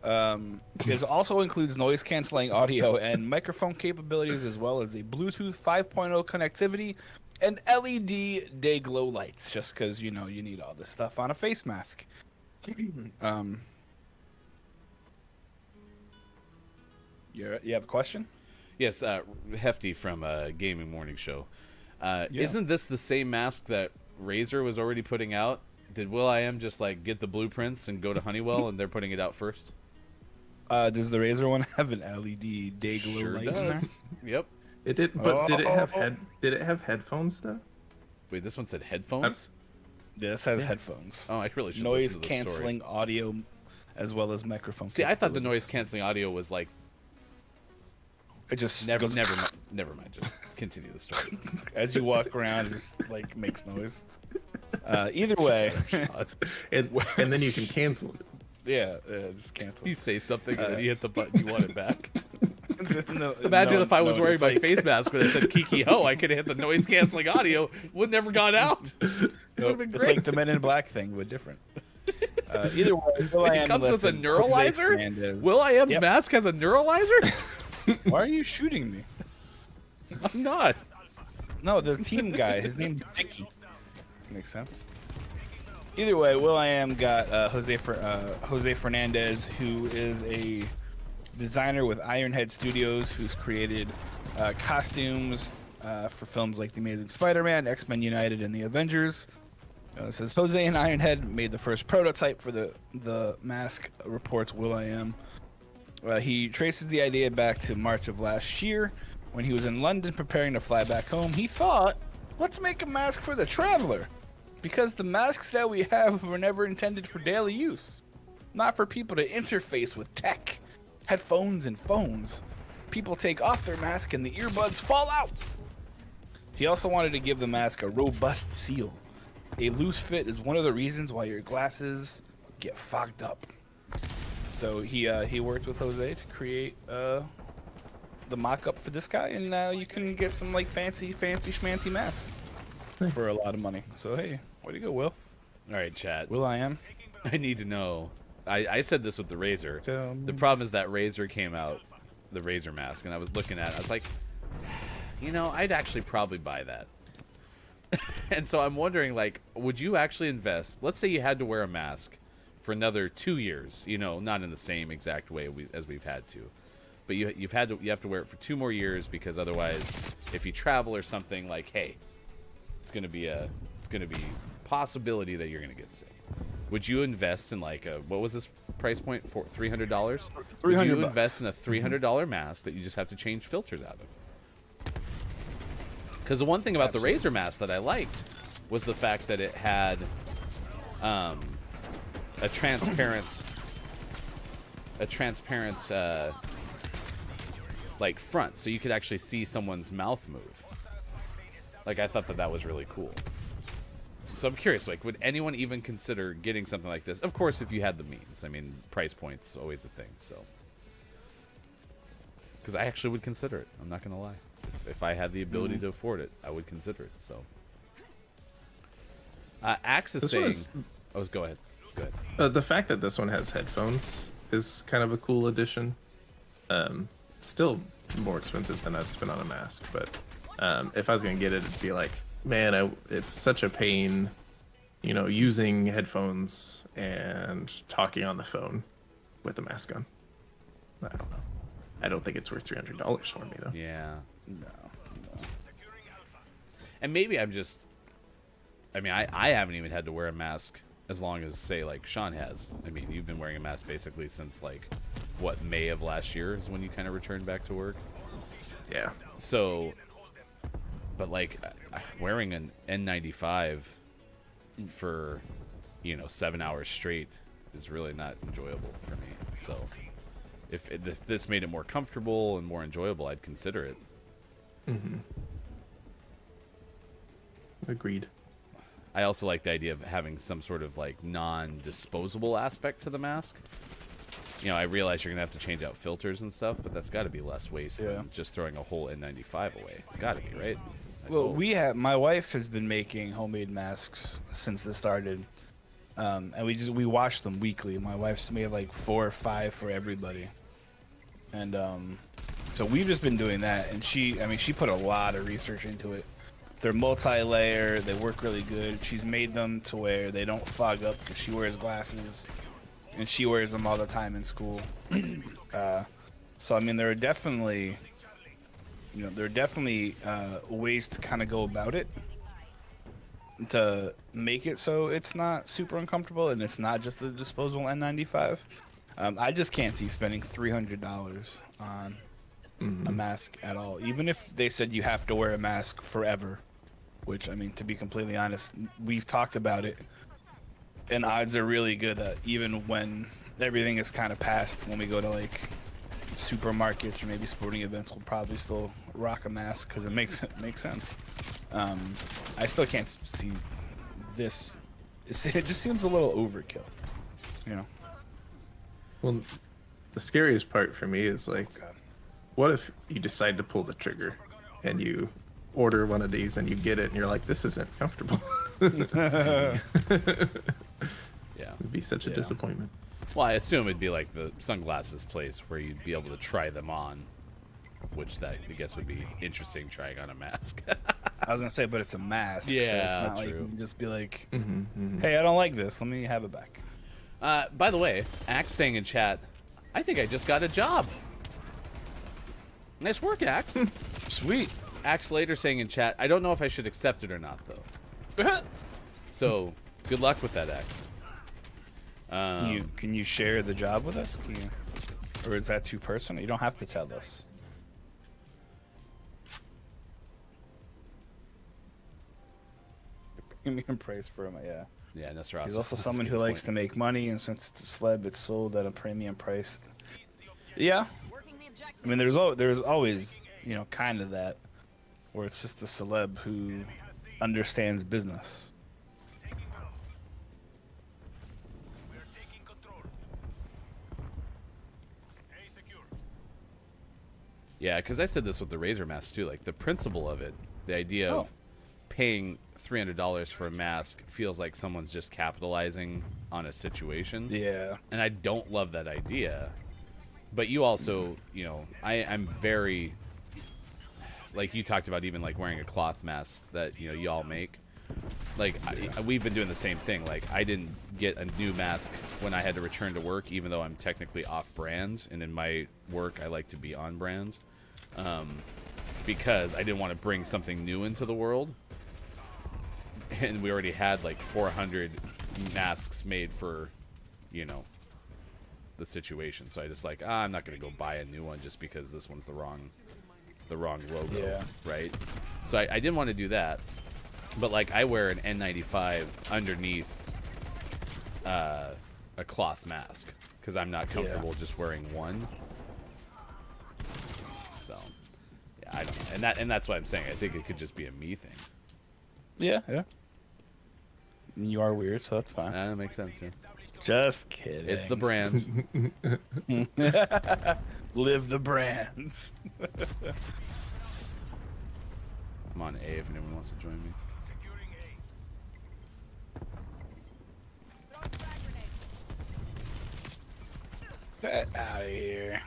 It also includes noise canceling audio and microphone capabilities, as well as a Bluetooth 5.0 connectivity and LED day glow lights, just because you need all this stuff on a face mask. You have a question? Yes, Hefty from Gaming Morning Show. Isn't this the same mask that Razer was already putting out? Did Will.i.am just like get the blueprints and go to Honeywell and they're putting it out first? Does the Razer one have an LED day glow Sure light in there? does. Yep. It did, but did it have headphones though? Wait, this one said headphones? This has headphones. Oh, I really should Noise listen to the story. canceling audio, as well as microphone. See, I thought the capabilities. noise canceling audio was like It just never goes never mind. Just continue the story. as you walk around, it just like makes noise. Either way, And then you can cancel it. yeah, just cancel. You say something and then you hit the button, you want it back. No, Imagine no, if I was no, wearing it's my like- face mask when I said Kiki Ho, I could have hit the noise canceling audio, would never gone out. It would have been It's great. like the Men in Black thing, but different. Either way, Will.i.am It comes with a listed Jose neuralizer? Fernandez. Will.i.am's Yep. mask has a neuralizer? Why are you shooting me? I'm not. No, the team guy. His name's Dicky. Makes sense. Either way, Will.i.am got Jose Fernandez, who is a designer with Ironhead Studios, who's created costumes for films like The Amazing Spider-Man, X-Men United, and The Avengers. It says Jose and Ironhead made the first prototype for the mask, reports Will.i.am. He traces the idea back to March of last year when he was in London preparing to fly back home. He thought, let's make a mask for the traveler, because the masks that we have were never intended for daily use, not for people to interface with tech, headphones, and phones. People take off their mask and the earbuds fall out. He also wanted to give the mask a robust seal. A loose fit is one of the reasons why your glasses get fogged up. So he worked with Jose to create the mock-up for this guy, and now you can get some like fancy schmancy mask for a lot of money. So hey, way to go, Will. All right, chat. Will.i.am. I need to know. I said this with the Razer. The problem is that Razer came out, the Razer mask, and I was looking at it. I was like, I'd actually probably buy that. And so I'm wondering, like, would you actually invest? Let's say you had to wear a mask for another 2 years. Not in the same exact way as we've had to, but you have to wear it for 2 more years, because otherwise, if you travel or something, like, hey, it's gonna be possibility that you're gonna get sick. Would you invest in like what was this price point for $300? Would you $300 invest in a $300 mask that you just have to change filters out of? Because the one thing about the Razer mask that I liked was the fact that it had a transparent like front, so you could actually see someone's mouth move. Like, I thought that was really cool. So I'm curious, like, would anyone even consider getting something like this? Of course, if you had the means. I mean, price point's always a thing, so. Because I actually would consider it. I'm not going to lie. If I had the ability to afford it, I would consider it, so. Axe is This one saying... is- Oh, go ahead. Go ahead. The fact that this one has headphones is kind of a cool addition. It's still more expensive than I'd spend on a mask, but if I was gonna get it, it'd be like, man, it's such a pain, using headphones and talking on the phone with a mask on. I don't know. I don't think it's worth $300 for me though. Yeah. No. And maybe I'm just... I mean, I haven't even had to wear a mask as long as, say, like, Sean has. I mean, you've been wearing a mask basically since, like, what, May of last year is when you kind of returned back to work? Yeah. So, but, like, wearing an N95 for, 7 hours straight is really not enjoyable for me. So, if this made it more comfortable and more enjoyable, I'd consider it. Agreed. I also like the idea of having some sort of like non-disposable aspect to the mask. You know, I realize you're gonna have to change out filters and stuff, but that's got to be less waste than just throwing a whole N95 away. It's got to be, right? Well, my wife has been making homemade masks since this started, and we wash them weekly. My wife's made like 4 or 5 for everybody, and so we've just been doing that. And she put a lot of research into it. They're multi-layer. They work really good. She's made them to where they don't fog up because she wears glasses, and she wears them all the time in school. So I mean, there are definitely ways to kind of go about it to make it so it's not super uncomfortable and it's not just a disposable N95. I just can't see spending $300 on a mask at all, even if they said you have to wear a mask forever, which, I mean, to be completely honest, we've talked about it, and odds are really good that even when everything is kind of past, when we go to like supermarkets or maybe sporting events, we'll probably still rock a mask because it makes sense. I still can't see this. It just seems a little overkill, you know. Well, the scariest part for me is like, what if you decide to pull the trigger and you order one of these and you get it and you're like, this isn't comfortable? Yeah. It'd be such a disappointment. Well, I assume it'd be like the sunglasses place where you'd be able to try them on, which that I guess would be interesting, trying on a mask. I was gonna say, but it's a mask. So Yeah, it's not like true. you can just be like, hey, I don't like this. Let me have it back. By the way, Axe saying in chat, I think I just got a job. Nice work, Axe. Sweet. Axe later saying in chat, I don't know if I should accept it or not, though. So, good luck with that, Axe. Can you share the job with us? Or is that too personal? You don't have to tell us. Premium price for him, yeah. Yeah, Nestor He's also someone who likes to make money, and since it's a celeb, it's sold at a premium price. Yeah. I mean, there's always, you know, kind of that, where it's just a celeb who understands business. Yeah, because I said this with the Razer mask too. Like the principle of it, the idea of paying $300 for a mask feels like someone's just capitalizing on a situation. Yeah. And I don't love that idea. But you also, you know, I'm very, like you talked about, even like wearing a cloth mask that, you know, y'all make. Like we've been doing the same thing. Like I didn't get a new mask when I had to return to work, even though I'm technically off brand, and in my work I like to be on brand, because I didn't want to bring something new into the world. And we already had like 400 masks made for, you know, the situation. So I just like, I'm not gonna go buy a new one just because this one's the wrong logo, right? So I didn't want to do that. But like I wear an N95 underneath a cloth mask because I'm not comfortable just wearing one. So yeah, I don't know, and that's what I'm saying. I think it could just be a me thing. Yeah. You are weird, so that's fine. That makes sense. Yeah. Just kidding. It's the brand. Live the brands. I'm on A if anyone wants to join me. Get out of here.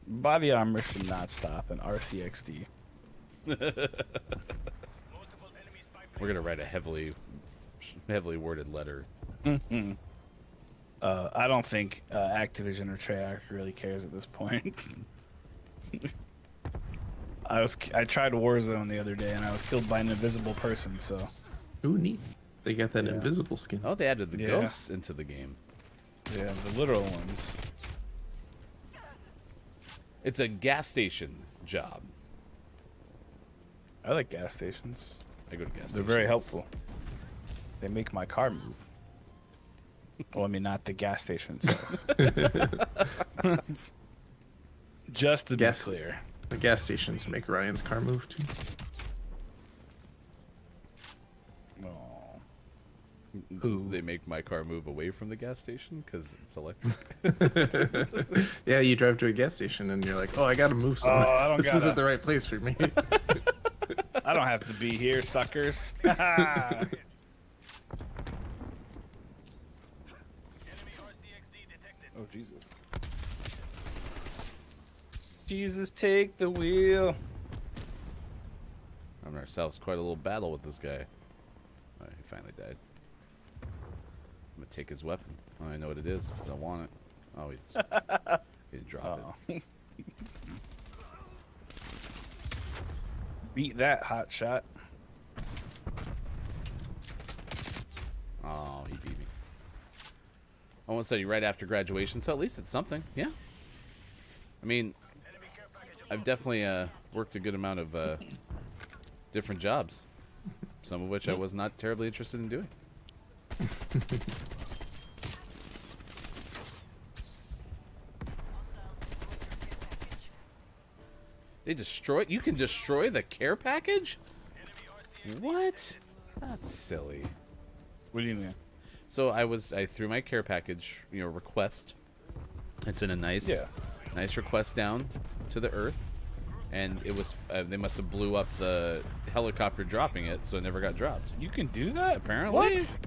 Body armor should not stop in RCXD. We're gonna write a heavily worded letter. I don't think Activision or Treyarch really cares at this point. I tried Warzone the other day and I was killed by an invisible person. So. Ooh, neat. They got that invisible skin. Oh, they added the ghosts into the game. Yeah, the literal ones. It's a gas station job. I like gas stations. I go to gas stations. They're very helpful. They make my car move. Well, I mean, not the gas station itself. Just to be Gas- clear. The gas stations make Ryan's car move too. Oh. They make my car move away from the gas station because it's electric. Yeah, you drive to a gas station and you're like, oh, I gotta move somewhere. I don't this gotta. isn't the right place for me. I don't have to be here, suckers. Oh, Jesus. Jesus, take the wheel. Having ourselves quite a little battle with this guy. Oh, he finally died. I'm gonna take his weapon. Oh, I know what it is. I don't want it. Oh, he didn't drop it. Beat that, hot shot. Oh, he beat me. I won't say right after graduation, so at least it's something. Yeah. I mean, I've definitely worked a good amount of different jobs, some of which I was not terribly interested in doing. They destroy. You can destroy the care package? What? That's silly. What do you mean? So I threw my care package, request. It's in a nice request down to the earth, and it was they must have blew up the helicopter dropping it, so it never got dropped. You can do that? Apparently. What?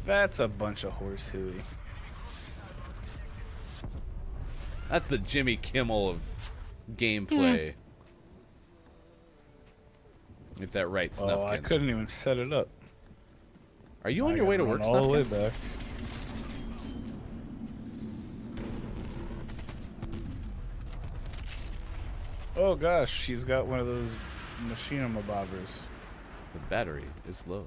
That's a bunch of horse hooey. That's the Jimmy Kimmel of gameplay. Get that right, Snuffkin. Oh, I couldn't even set it up. Are you on your way to work, all the way Snuffkin? back. Oh gosh, she's got one of those machinima bobbers. The battery is low.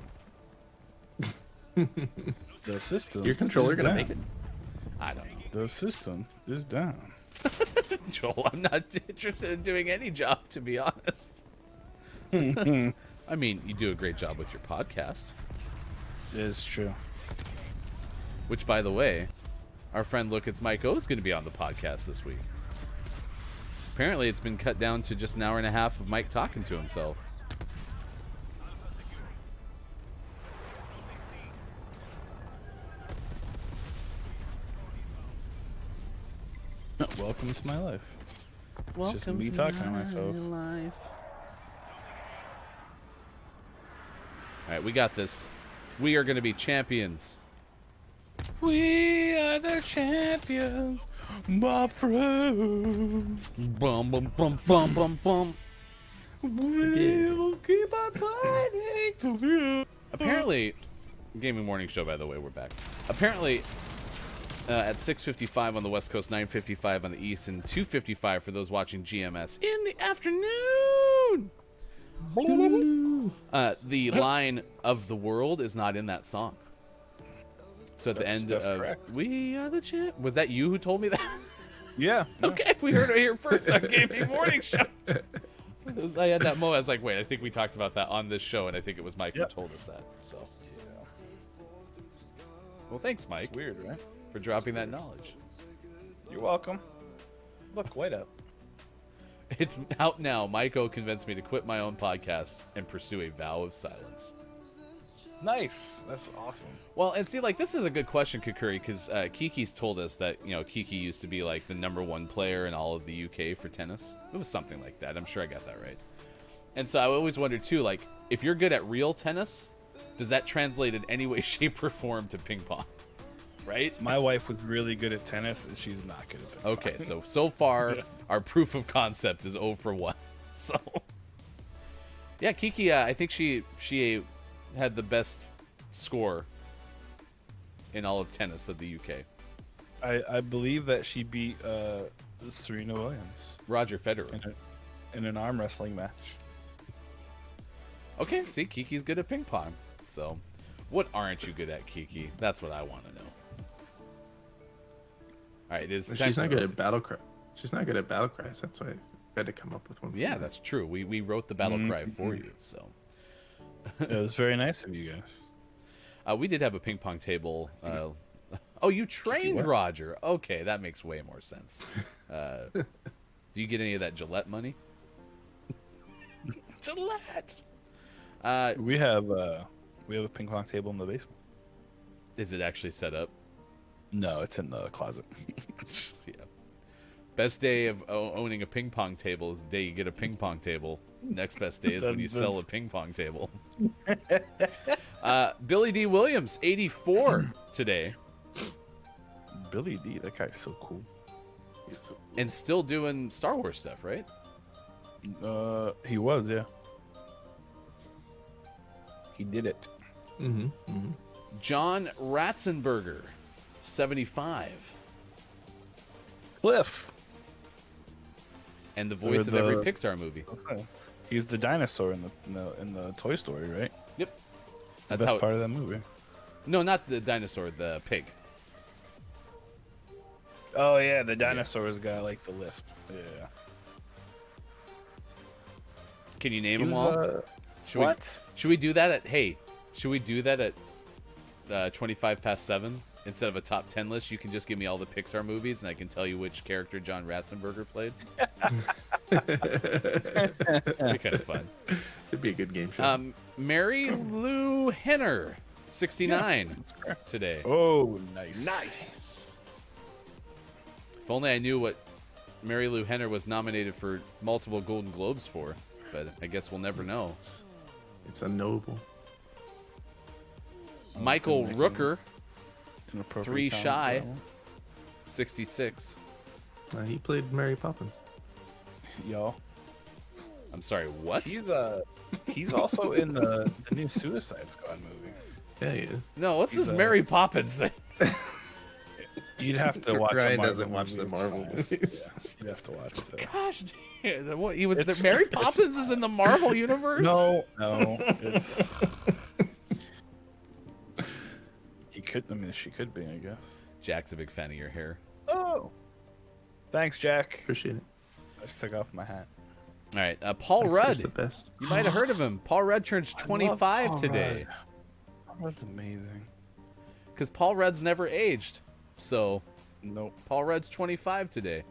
The system. Your controller is gonna down. make it? I don't know. The system is down. Joel, I'm not interested in doing any job, to be honest. I mean, you do a great job with your podcast. It's true. Which, by the way, our friend Look It's Mike O is going to be on the podcast this week. Apparently, it's been cut down to just an hour and a half of Mike talking to himself. Welcome to my life. It's just me talking to myself. Life. All right, we got this. We are going to be champions. We are the champions, my friends. Bum bum bum bum bum bum. We'll keep on fighting to live. Apparently, Gaming Morning Show, by the way, we're back. Apparently, at 6:55 on the West Coast, 9:55 on the East, and 2:55 for those watching GMS in the afternoon. The line of the world is not in that song. So at the end That's of correct. We Are the Champ. Was that you who told me that? Yeah. Okay, we heard it here first on Gaming Morning Show. I had that moment. I was like, wait, I think we talked about that on this show, and I think it was Mike Yep. who told us that. So, well, thanks, Mike, It's weird, right? for dropping that knowledge. You're welcome. Look, wait up. It's out now. Mike O convinced me to quit my own podcast and pursue a vow of silence. Nice. That's awesome. Well, and see, like, this is a good question, Kakuri, because Kiki's told us that, Kiki used to be, like, the #1 player in all of the UK for tennis. It was something like that. I'm sure I got that right. And so I always wondered, too, like, if you're good at real tennis, does that translate in any way, shape, or form to ping pong? Right? My wife was really good at tennis, and she's not good at it. Okay, so far, our proof of concept is 0 for 1. So, yeah, Kiki, I think she had the best score in all of tennis of the UK. I believe that she beat Serena Williams Roger Federer. in an arm wrestling match. Okay, see, Kiki's good at ping pong. So, what aren't you good at, Kiki? That's what I want to know. All right, She's not good at battle cry. She's not good at battle cries. That's why I had to come up with one. for Yeah, her. that's true. We wrote the battle cry for you. So, It was very nice of you guys. We did have a ping pong table. Oh, you trained what? Roger. Okay, that makes way more sense. Do you get any of that Gillette money? Gillette. We have a ping pong table in the basement. Is it actually set up? No, it's in the closet. Yeah. Best day of owning a ping pong table is the day you get a ping pong table. Next best day is when you sell a ping pong table. Billy D. Williams, 84 today, Billy D, that guy's so cool. and still doing Star Wars stuff, right? He was, yeah. He did it. John Ratzenberger, 75, Cliff. and the voice of every Pixar movie. He's the dinosaur in the Toy Story, right? Yep. It's the That's best how. part of that movie. No, not the dinosaur, the pig. Oh yeah, the dinosaur's got like the lisp. Yeah. Can you name He them was, all? Should what? Should we do that at? Hey, should we do that at 25 past 7 instead of a top 10 list? You can just give me all the Pixar movies, and I can tell you which character John Ratzenberger played. Be kind of fun. It'd be a good game show. Mary Lou Henner, 69 today. Oh, nice. Nice. If only I knew what Mary Lou Henner was nominated for multiple Golden Globes for, but I guess we'll never know. It's unknowable. Michael Rooker, Inappropriate 3 comment, shy, that one. 66. He played Mary Poppins. Y'all. I'm sorry, what? He's also in the new Suicide Squad movie. Yeah, he is. No, what's this Mary Poppins thing? You'd have to watch. Ryan a Marvel doesn't watch movie, the it's Marvel fine. movies. Yeah, you'd have to watch that. Gosh, what, he was It's- Mary it's- Poppins is in the Marvel universe? No, it's. He could. I mean, she could be. I guess. Jack's a big fan of your hair. Oh. Thanks, Jack. Appreciate it. I just took off my hat. All right, Paul That's Rudd. the best. You might have heard of him. Paul Rudd turns 25 Paul today. That's amazing. Because Paul Rudd's never aged. So Nope. Paul Rudd's 25 today.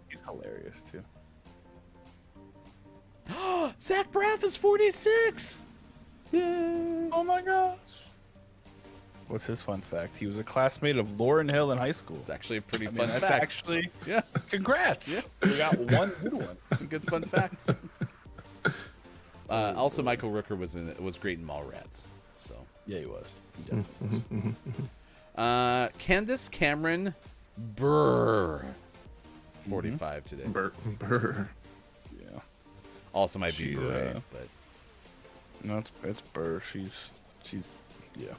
He's hilarious too. Zach Braff is 46. Oh my gosh. What's his fun fact? He was a classmate of Lauryn Hill in high school. It's actually a pretty I mean, fun that's fact. actually Yeah, congrats. We got one good one. it's a good fun fact. Also, Michael Rooker was great in Mallrats. So, Yeah, he was. He definitely was. Candace Cameron Burr, 45 today. Burr. Yeah. Also might be She, Beret, but No, it's Burr. She's yeah.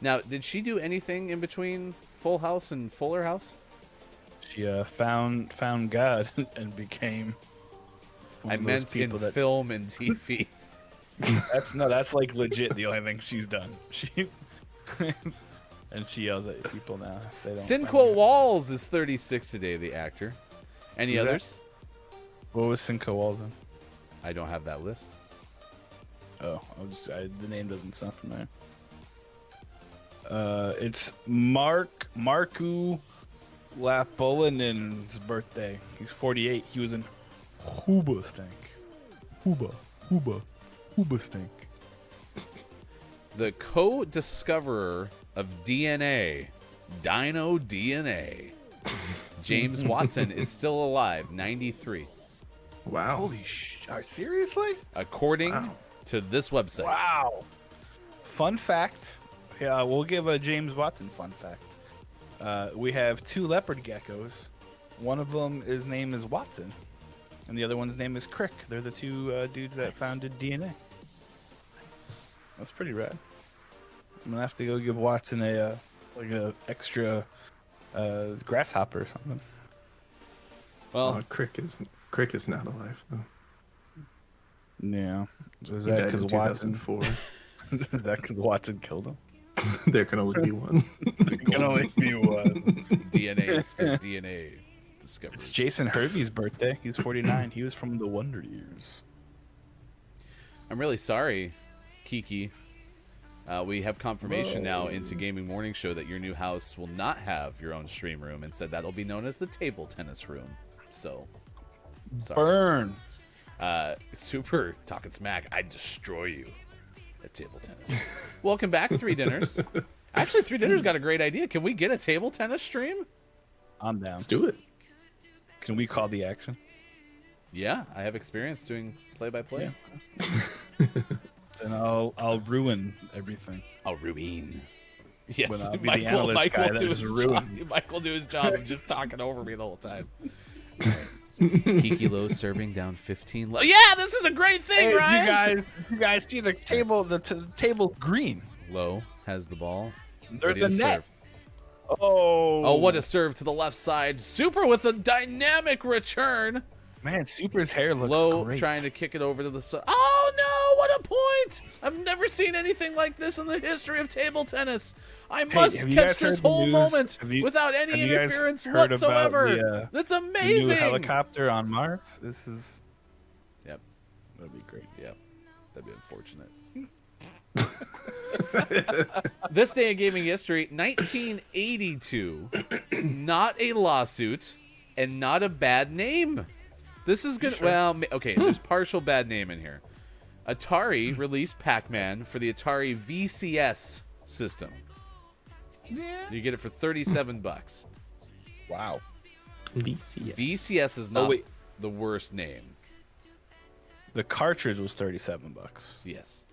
now did she do anything in between Full House and Fuller House? She found God and became. one I of those meant in people that film and TV. that's like legit the only thing she's done. She and she yells at people now if they don't. find Sinquo God. Walls is 36 today, the actor. Any Who's that? others? What was Cinco Walls in? I don't have that list. Oh, the name doesn't sound familiar. It's Marku Lapolinen's birthday. He's 48. He was in Huba Stink. Huba Stink. The co-discoverer of DNA, Dino DNA, James Watson is still alive, 93, Wow. Holy seriously? according to this website. Wow. Fun fact. Yeah, we'll give a James Watson fun fact. We have 2 leopard geckos. One of them, his name is Watson, and the other one's name is Crick. They're the 2 dudes that founded DNA. That's pretty rad. I'm gonna have to go give Watson a extra grasshopper or something. Well, Crick is not alive though. Yeah. So is He that died because in Watson? 2004. Is that because Watson killed him? There can only be one. You can only see one. DNA is still DNA discovery. It's Jason Hervey's birthday. He's 49. He was from the Wonder Years. I'm really sorry, Kiki. We have confirmation now into Gaming Morning Show that your new house will not have your own stream room. Instead, that'll be known as the table tennis room. So, sorry. Burn. Super talking smack. I'd destroy you at table tennis. Welcome back, Three Dinners. Actually, Three Dinners got a great idea. Can we get a table tennis stream? I'm down. Let's do it. Can we call the action? Yeah, I have experience doing play-by-play. And I'll ruin everything. I'll ruin. Yes, When I'll be the Mike analyst guy will that do his just job. ruins. Mike will do his job of just talking over me the whole time. Kiki Lowe serving down 15. Yeah, this is a great thing, Hey, Ryan. you guys see the table? The table green. Lowe has the ball. They're Ready the to net. serve. Oh, Oh, what a serve to the left side. Super with a dynamic return. man! Super's hair looks Lowe great. trying to kick it over to the side. Oh, no, what a point. I've never seen anything like this in the history of table tennis. I must have you catch guys heard this the whole news? moment Have you- without any have you guys interference heard about whatsoever. the, That's the amazing. new helicopter on Mars. This is Yep. that'd be great. Yep. That'd be unfortunate. This day in gaming history, 1982. Not a lawsuit and not a bad name. This is good. Well, okay, there's partial bad name in here. Atari released Pac-Man for the Atari VCS system. Yeah. You get it for $37. Wow. VCS. VCS is not wait. the worst name. The cartridge was $37. Yes.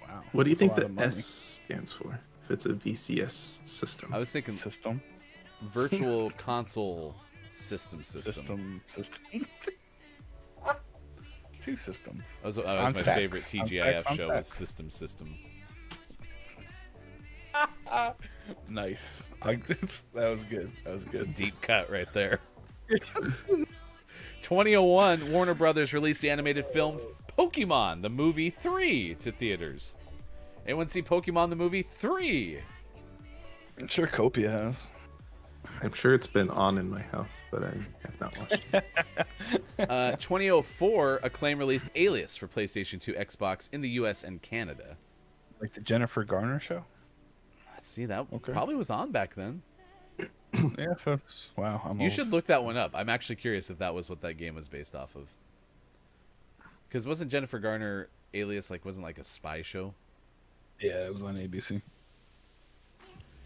Wow. What do you That's a think lot the of money. S stands for? If it's a VCS system. I was thinking System. virtual console system. System. Two systems. That was On my stacks. favorite On TGIF stacks, on show was stacks. System. Nice. That was good. That was good. Deep cut right there. 2001, Warner Brothers released the animated film Pokemon, the movie 3 to theaters. Anyone see Pokemon, the movie 3? I'm sure Copia has. I'm sure it's been on in my house, but I have not watched it. 2004, Acclaim released Alias for PlayStation 2, Xbox in the US and Canada. Like the Jennifer Garner show? Let's see, that Okay. probably was on back then. Yeah, that's, wow. I'm You old. should look that one up. I'm actually curious if that was what that game was based off of. Because wasn't Jennifer Garner Alias wasn't like a spy show? Yeah, it was on ABC.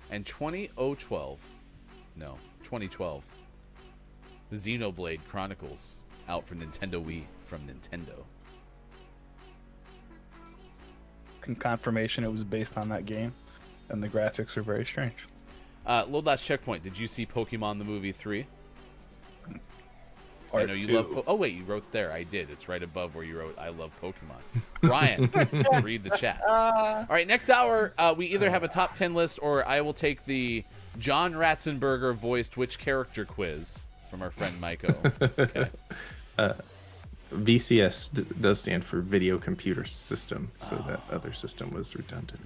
And 2012, the Xenoblade Chronicles out for Nintendo Wii from Nintendo. Confirmation it was based on that game, and the graphics are very strange. Load Last Checkpoint. Did you see Pokemon the movie 3? I Part know you two. love. Oh wait, you wrote there. I did. It's right above where you wrote "I love Pokemon." Ryan, read the chat. All right, next hour we either have a top 10 list or I will take the John Ratzenberger voiced which character quiz from our friend Maiko. Okay. VCS does stand for Video Computer System, so that other system was redundant.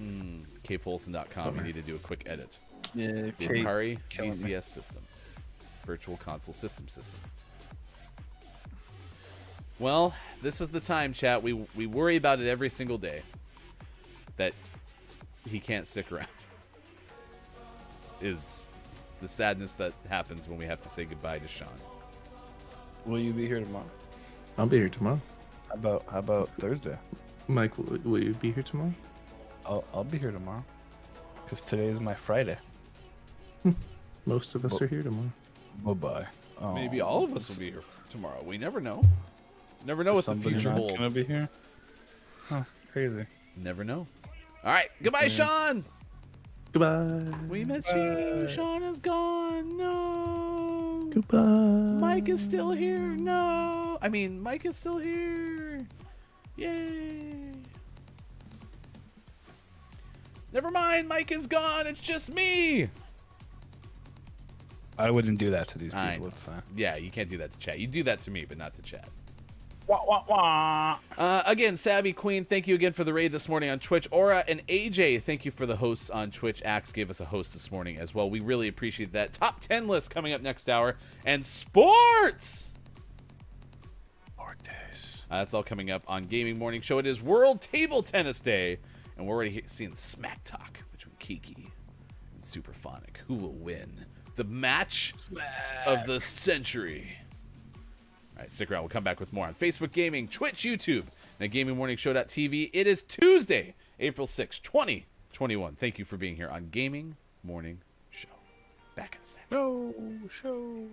KPolson.com. You need to do a quick edit. Yeah, The Kate Atari killing me. VCS system. Virtual Console System. Well, this is the time, chat. We worry about it every single day. That he can't stick around. Is the sadness that happens when we have to say goodbye to Sean. Will you be here tomorrow? I'll be here tomorrow. How about Thursday? Mike, will you be here tomorrow? I'll be here tomorrow. Because today is my Friday. Most of us are here tomorrow. Bye-bye. Oh, Maybe all of us will be here tomorrow. We never know. Never know what the somebody future not holds. gonna be here? Huh, crazy. Never know. All right, goodbye, Sean. Goodbye. We miss you. Sean is gone. No. Goodbye. Mike is still here. No. I mean, Mike is still here. Yay. Never mind. Mike is gone. It's just me. I wouldn't do that to these I people. know. It's fine. Yeah, you can't do that to chat. You do that to me, but not to chat. Wah, wah, wah. Again, Savvy Queen, thank you again for the raid this morning on Twitch. Aura and AJ, thank you for the hosts on Twitch. Axe gave us a host this morning as well. We really appreciate that. Top 10 list coming up next hour. And sports! That's all coming up on Gaming Morning Show. It is World Table Tennis Day. And we're already seeing smack talk between Kiki and Superphonic. Who will win the match of the century? All right, stick around. We'll come back with more on Facebook Gaming, Twitch, YouTube, and at GamingMorningShow.tv. It is Tuesday, April 6, 2021. Thank you for being here on Gaming Morning Show. Back in a second. Show.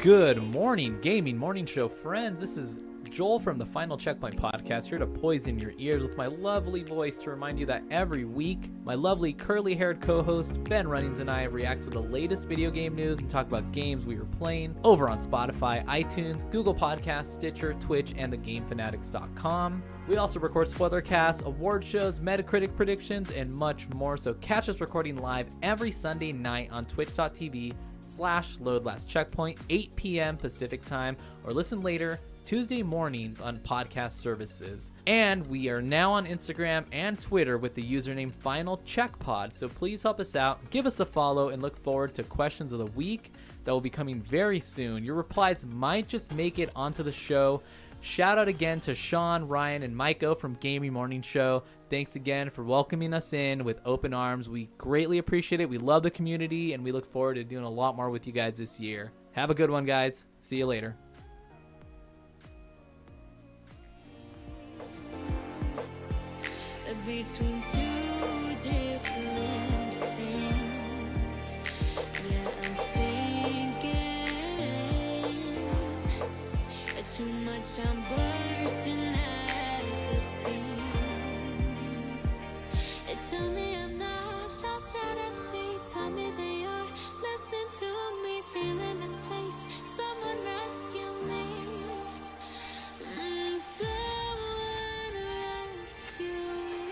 Good morning, Gaming Morning Show friends. This is Joel from the Final Checkpoint Podcast, here to poison your ears with my lovely voice to remind you that every week, my lovely curly-haired co-host Ben Runnings and I react to the latest video game news and talk about games we were playing over on Spotify, iTunes, Google Podcasts, Stitcher, Twitch, and thegamefanatics.com. We also record spoilercasts, award shows, Metacritic predictions, and much more, so catch us recording live every Sunday night on twitch.tv/loadlastcheckpoint, 8 p.m. Pacific time, or listen later Tuesday mornings on podcast services. And we are now on Instagram and Twitter with the username FinalCheckPod, so please help us out, give us a follow, and look forward to questions of the week that will be coming very soon. Your replies might just make it onto the show. Shout out again to Sean, Ryan, and Mike-O from Gaming Morning Show. Thanks again for welcoming us in with open arms. We greatly appreciate it. We love the community, and we look forward to doing a lot more with you guys this year. Have a good one, guys. See you later. Between two different things, yeah, I'm thinking too much, I'm bursting at the seams. Tell me I'm not lost out at sea, tell me they are listening to me, feeling misplaced, someone rescue me. Someone rescue me.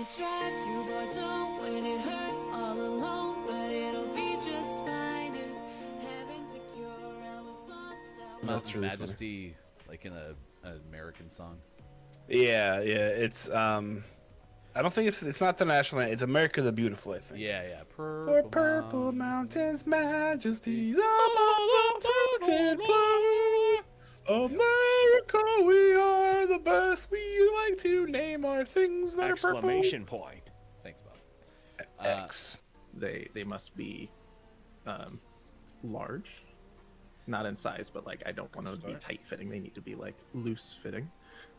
we drive through Bordeaux when it hurt all alone, but it'll be just fine if heaven's secure. I was lost. Mountain's really funny. Majesty, like in an American song. Yeah. It's I don't think it's not the national anthem. It's America the Beautiful, I think. Yeah. For purple mountains, majesties above the mountain blue. America, we are the best. We like to name our things that Exclamation point. Thanks, Bob. are purple. X. They must be large, not in size, but like I don't want them to be tight fitting. They need to be like loose fitting.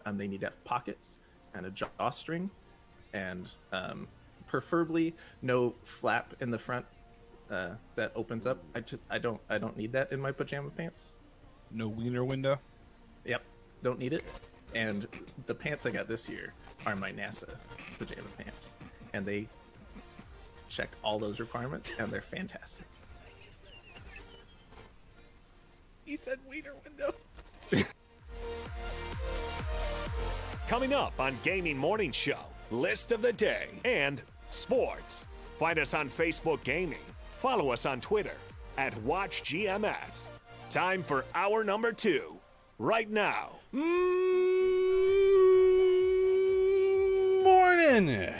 They need to have pockets and a drawstring, and preferably no flap in the front that opens up. I don't need that in my pajama pants. No wiener window. Yep, don't need it. And the pants I got this year are my NASA pajama pants, and they check all those requirements, and they're fantastic. He said wiener window. Coming up on Gaming Morning Show, list of the day and sports. Find us on Facebook Gaming. Follow us on Twitter at WatchGMS. Time for hour number 2, right now. Morning,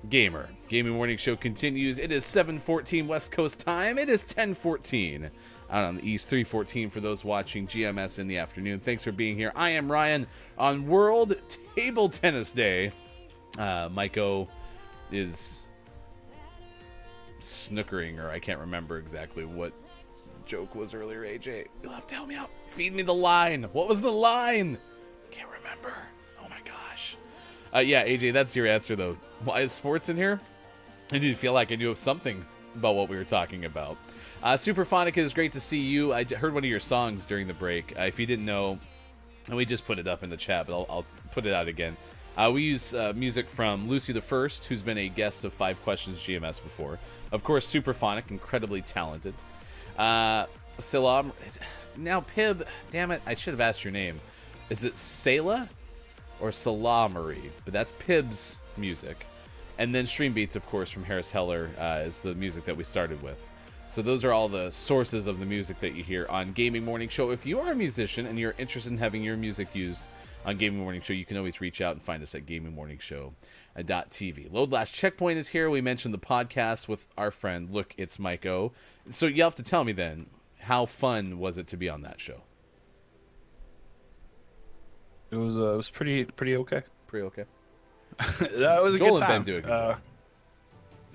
gamer. Gaming Morning Show continues. It is 7:14 West Coast time. It is 10:14 out on the East, 3:14 for those watching GMS in the afternoon. Thanks for being here. I am Ryan on World Table Tennis Day. Maiko is snookering, or I can't remember exactly what joke was earlier. AJ, you'll have to help me out. Feed me the line. What was the line? Can't remember. Oh my gosh. Yeah, AJ, that's your answer though. Why is sports in here? I didn't feel like I knew something about what we were talking about. Superphonic, it is great to see you. I heard one of your songs during the break. If you didn't know, and we just put it up in the chat, but I'll put it out again. We use music from Lucy the First, who's been a guest of 5 Questions GMS before. Of course, Superphonic, incredibly talented. Salam. Now, Pib, damn it, I should have asked your name. Is it Selah or Salah Marie? But that's Pib's music. And then Stream Beats, of course, from Harris Heller is the music that we started with. So those are all the sources of the music that you hear on Gaming Morning Show. If you are a musician and you're interested in having your music used on Gaming Morning Show, you can always reach out and find us at gamingmorningshow.tv. Load Last Checkpoint is here. We mentioned the podcast with our friend, Look, It's Maiko. So you have to tell me then, how fun was it to be on that show? It was pretty okay. Pretty okay. That was a Joel good time. and Ben do a good job.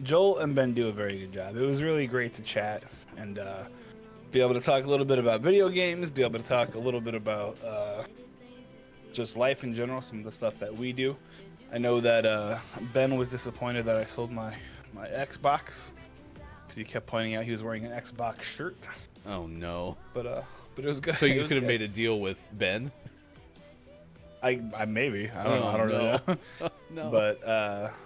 Joel and Ben do a very good job. It was really great to chat and be able to talk a little bit about video games, be able to talk a little bit about just life in general, some of the stuff that we do. I know that Ben was disappointed that I sold my Xbox because he kept pointing out he was wearing an Xbox shirt. Oh, no. But it was good. So It you was could have good. made a deal with Ben? I maybe. I don't know. I don't really know. No. But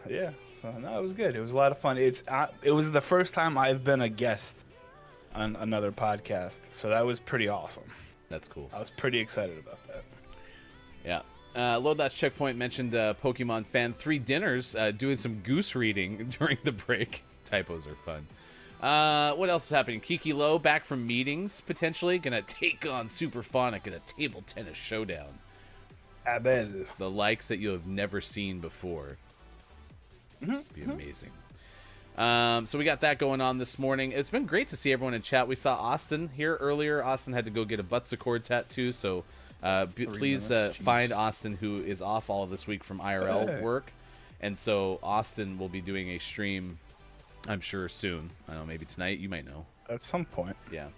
yeah, so no, it was good. It was a lot of fun. It was the first time I've been a guest on another podcast, so that was pretty awesome. That's cool. I was pretty excited about that. Yeah. Load That Checkpoint mentioned Pokemon Fan 3 Dinners doing some goose reading during the break. Typos are fun. What else is happening? Kiki Low back from meetings, potentially. Gonna take on Superphonic in a table tennis showdown. I bet. The likes that you have never seen before. Be amazing. So we got that going on this morning. It's been great to see everyone in chat. We saw Austin here earlier. Austin had to go get a Buttsicord tattoo, so please find Austin, who is off all of this week from IRL work. And so Austin will be doing a stream, I'm sure, soon. I don't know, maybe tonight. You might know. At some point. Yeah.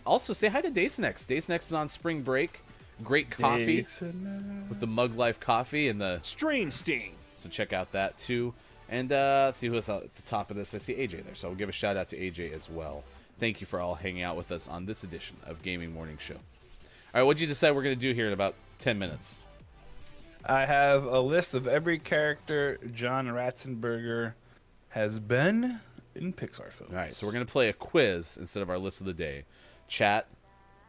Also, say hi to Dacenex. Dacenex is on spring break. Great coffee with the Mug Life coffee and the Stream Sting. So check out that too. And let's see who else at the top of this. I see AJ there, so I'll give a shout out to AJ as well. Thank you for all hanging out with us on this edition of Gaming Morning Show. All right, what'd you decide we're going to do here in about 10 minutes? I have a list of every character John Ratzenberger has been in Pixar films. All right, so we're going to play a quiz instead of our list of the day. Chat,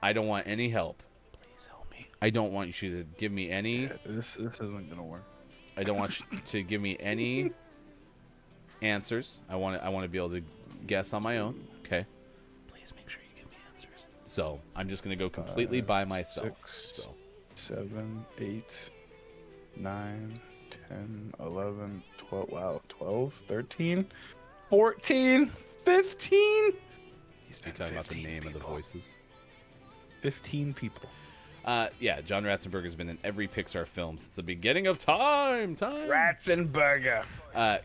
I don't want any help. Please help me. I don't want you to give me any. This isn't gonna work. I don't want you to give me any answers. I want to be able to guess on my own. Okay. Please make sure you give me answers. So I'm just gonna go completely by myself. 6, So 7, 8, 9, 10, 11, 12. Wow, 12, 13, 14, 15. He's you're talking about the name of the voices. 15 people. Yeah, John Ratzenberger has been in every Pixar film since the beginning of time. Ratzenberger.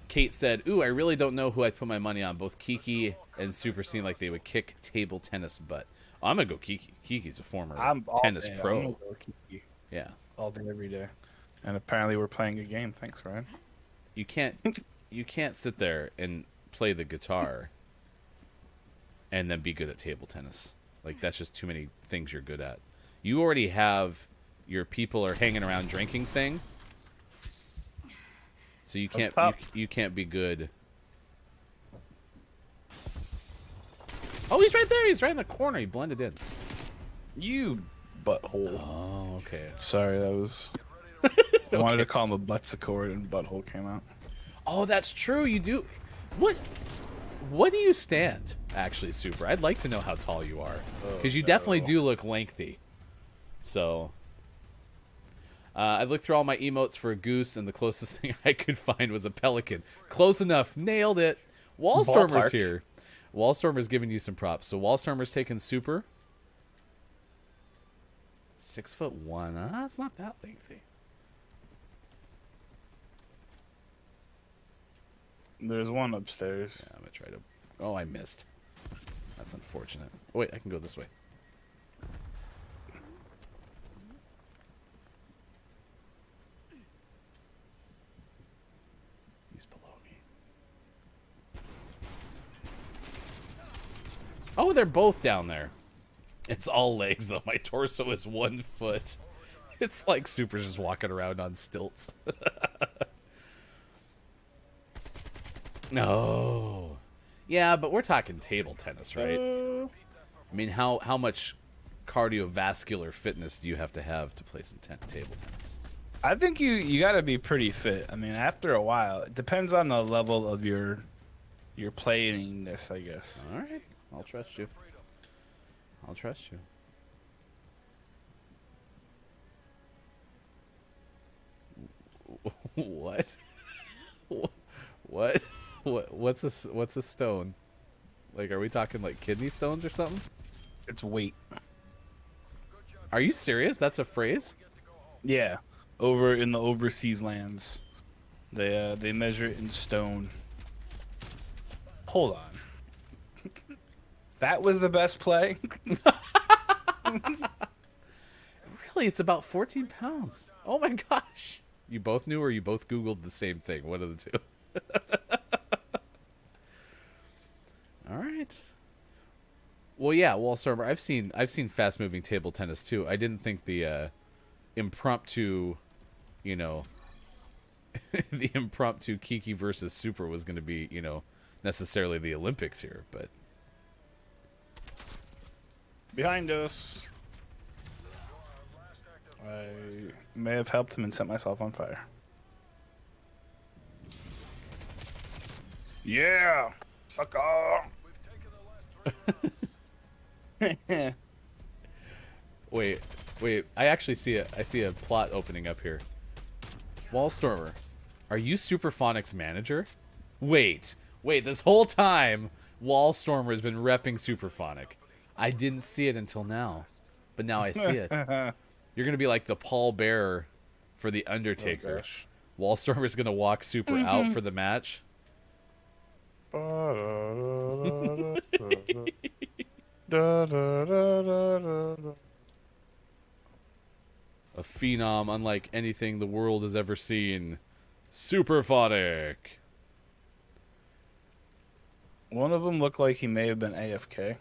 Kate said, "Ooh, I really don't know who I'd put my money on. Both Kiki and Super seem like they would kick table tennis butt. I'm gonna go Kiki. Kiki's a former tennis pro. I'm gonna go Kiki Yeah, all day, every day. And apparently we're playing a game. Thanks, Ryan. you can't sit there and play the guitar and then be good at table tennis. Like that's just too many things you're good at. You already have your people are hanging around drinking thing, so you can't you can't be good." Oh, he's right there. He's right in the corner. He blended in. You butthole. Oh, okay. Sorry, that was. I wanted to call him a buttsicord, and butthole came out. Oh, that's true. You do. What do you stand, actually, Super? I'd like to know how tall you are. Because you definitely do look lengthy. So, I looked through all my emotes for a goose, and the closest thing I could find was a pelican. Close enough. Nailed it. Wallstormer's here. Wallstormer's giving you some props. So, Wallstormer's taking Super. 6'1". That's not that lengthy. There's one upstairs. Yeah, I'm gonna try to. Oh, I missed. That's unfortunate. Oh, wait, I can go this way. He's below me. Oh, they're both down there. It's all legs, though. My torso is 1 foot. It's like Super's just walking around on stilts. No. Yeah, but we're talking table tennis, right? I mean, how much cardiovascular fitness do you have to play some table tennis? I think you got to be pretty fit. I mean, after a while, it depends on the level of your playingness, I guess. All right. I'll trust you. I'll trust you. What? What? What's a stone? Like, are we talking like kidney stones or something? It's weight. Are you serious? That's a phrase? Yeah, over in the overseas lands, they measure it in stone. Hold on. That was the best play. Really? It's about 14 pounds. Oh my gosh. You both knew, or you both Googled the same thing? One of the two. All right. Well, yeah, Wallstormer. I've seen fast-moving table tennis too. I didn't think the impromptu, the impromptu Kiki versus Super was going to be, necessarily the Olympics here, but Behind us. I may have helped him and set myself on fire. Yeah, sucker. wait. I see a plot opening up here. Wallstormer, are you Superphonics manager? Wait. This whole time, Wallstormer has been repping Superphonic. I didn't see it until now, but now I see it. You're gonna be like the pallbearer for the Undertaker. Oh, Wallstormer's gonna walk Super out for the match. A phenom unlike anything the world has ever seen. Superphonic. One of them looked like he may have been AFK.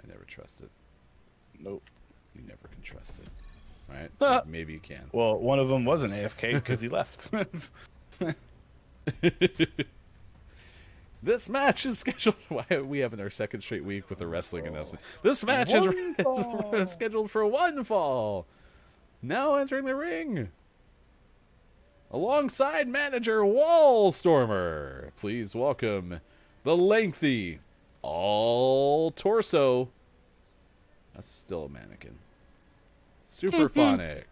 I never trusted. Nope. You never can trust it. Right? Ah. Maybe you can. Well, one of them wasn't AFK because he left. This match is scheduled. Why are we having our second straight week with a wrestling announcement? This match is scheduled for one fall. Now entering the ring. alongside manager Wallstormer. Please welcome the lengthy all torso. That's still a mannequin. Superphonic.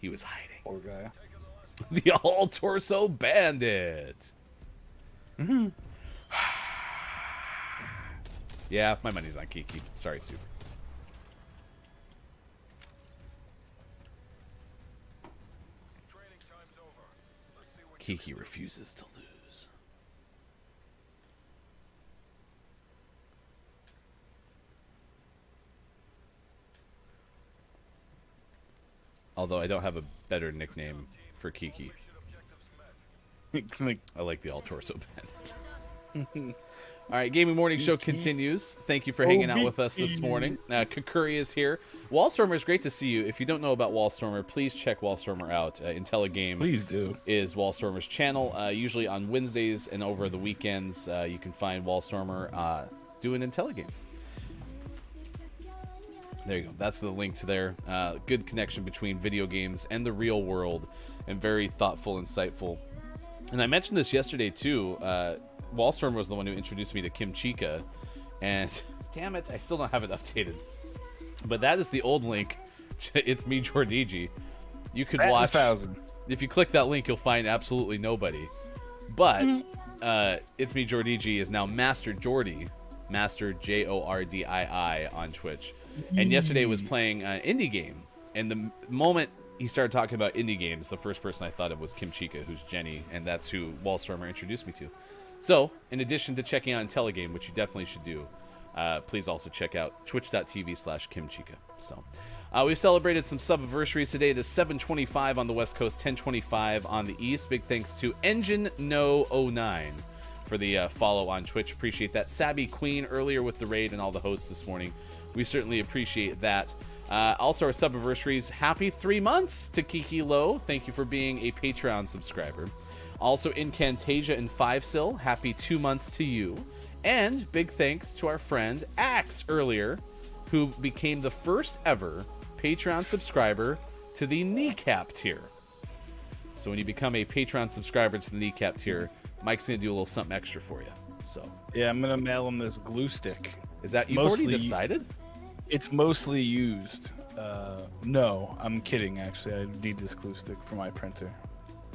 He was hiding. Poor guy. The all torso bandit. Yeah, my money's on Kiki. Sorry, Super. Training time's over. Let's see what Kiki refuses to lose. Although I don't have a better nickname for Kiki. Like, I like the all torso bandit. All right, Gaming Morning Show continues. Thank you for hanging out with us this morning. Kakuri is here. Wallstormer is great to see you. If you don't know about Wallstormer, please check Wallstormer out. Intelligame please do. is Wallstormer's channel. Usually on Wednesdays and over the weekends, you can find Wallstormer doing Intelligame. There you go. That's the link to there. Good connection between video games and the real world, and very thoughtful, insightful. And I mentioned this yesterday too. Wallstorm was the one who introduced me to Kim Chica, and damn it, I still don't have it updated. But that is the old link. It's me, Jordigi. You could watch. 1,000. If you click that link, you'll find absolutely nobody. But It's Me Jordigi is now Master Jordi, Master Jordii on Twitch. And yesterday was playing an indie game, and the moment he started talking about indie games, the first person I thought of was Kim Chica, who's Jenny, and that's who Wallstormer introduced me to. So, in addition to checking out Intelligame, which you definitely should do, please also check out twitch.tv/KimChica. So, we've celebrated some sub-anniversaries today. It is 7:25 on the West Coast, 10:25 on the East. Big thanks to Engine No 09 for the follow on Twitch. Appreciate that. Sabby Queen earlier with the raid and all the hosts this morning. We certainly appreciate that. Also, our sub-anniversaries, happy 3 months to Kiki Low. Thank you for being a Patreon subscriber. Also, Incantasia and Fivesil, happy 2 months to you. And big thanks to our friend Axe earlier, who became the first ever Patreon subscriber to the Kneecap tier. So when you become a Patreon subscriber to the Kneecap tier, Mike's going to do a little something extra for you. So Yeah, I'm going to mail him this glue stick. is that, you've already decided? It's mostly used. No, I'm kidding, actually. I need this glue stick for my printer.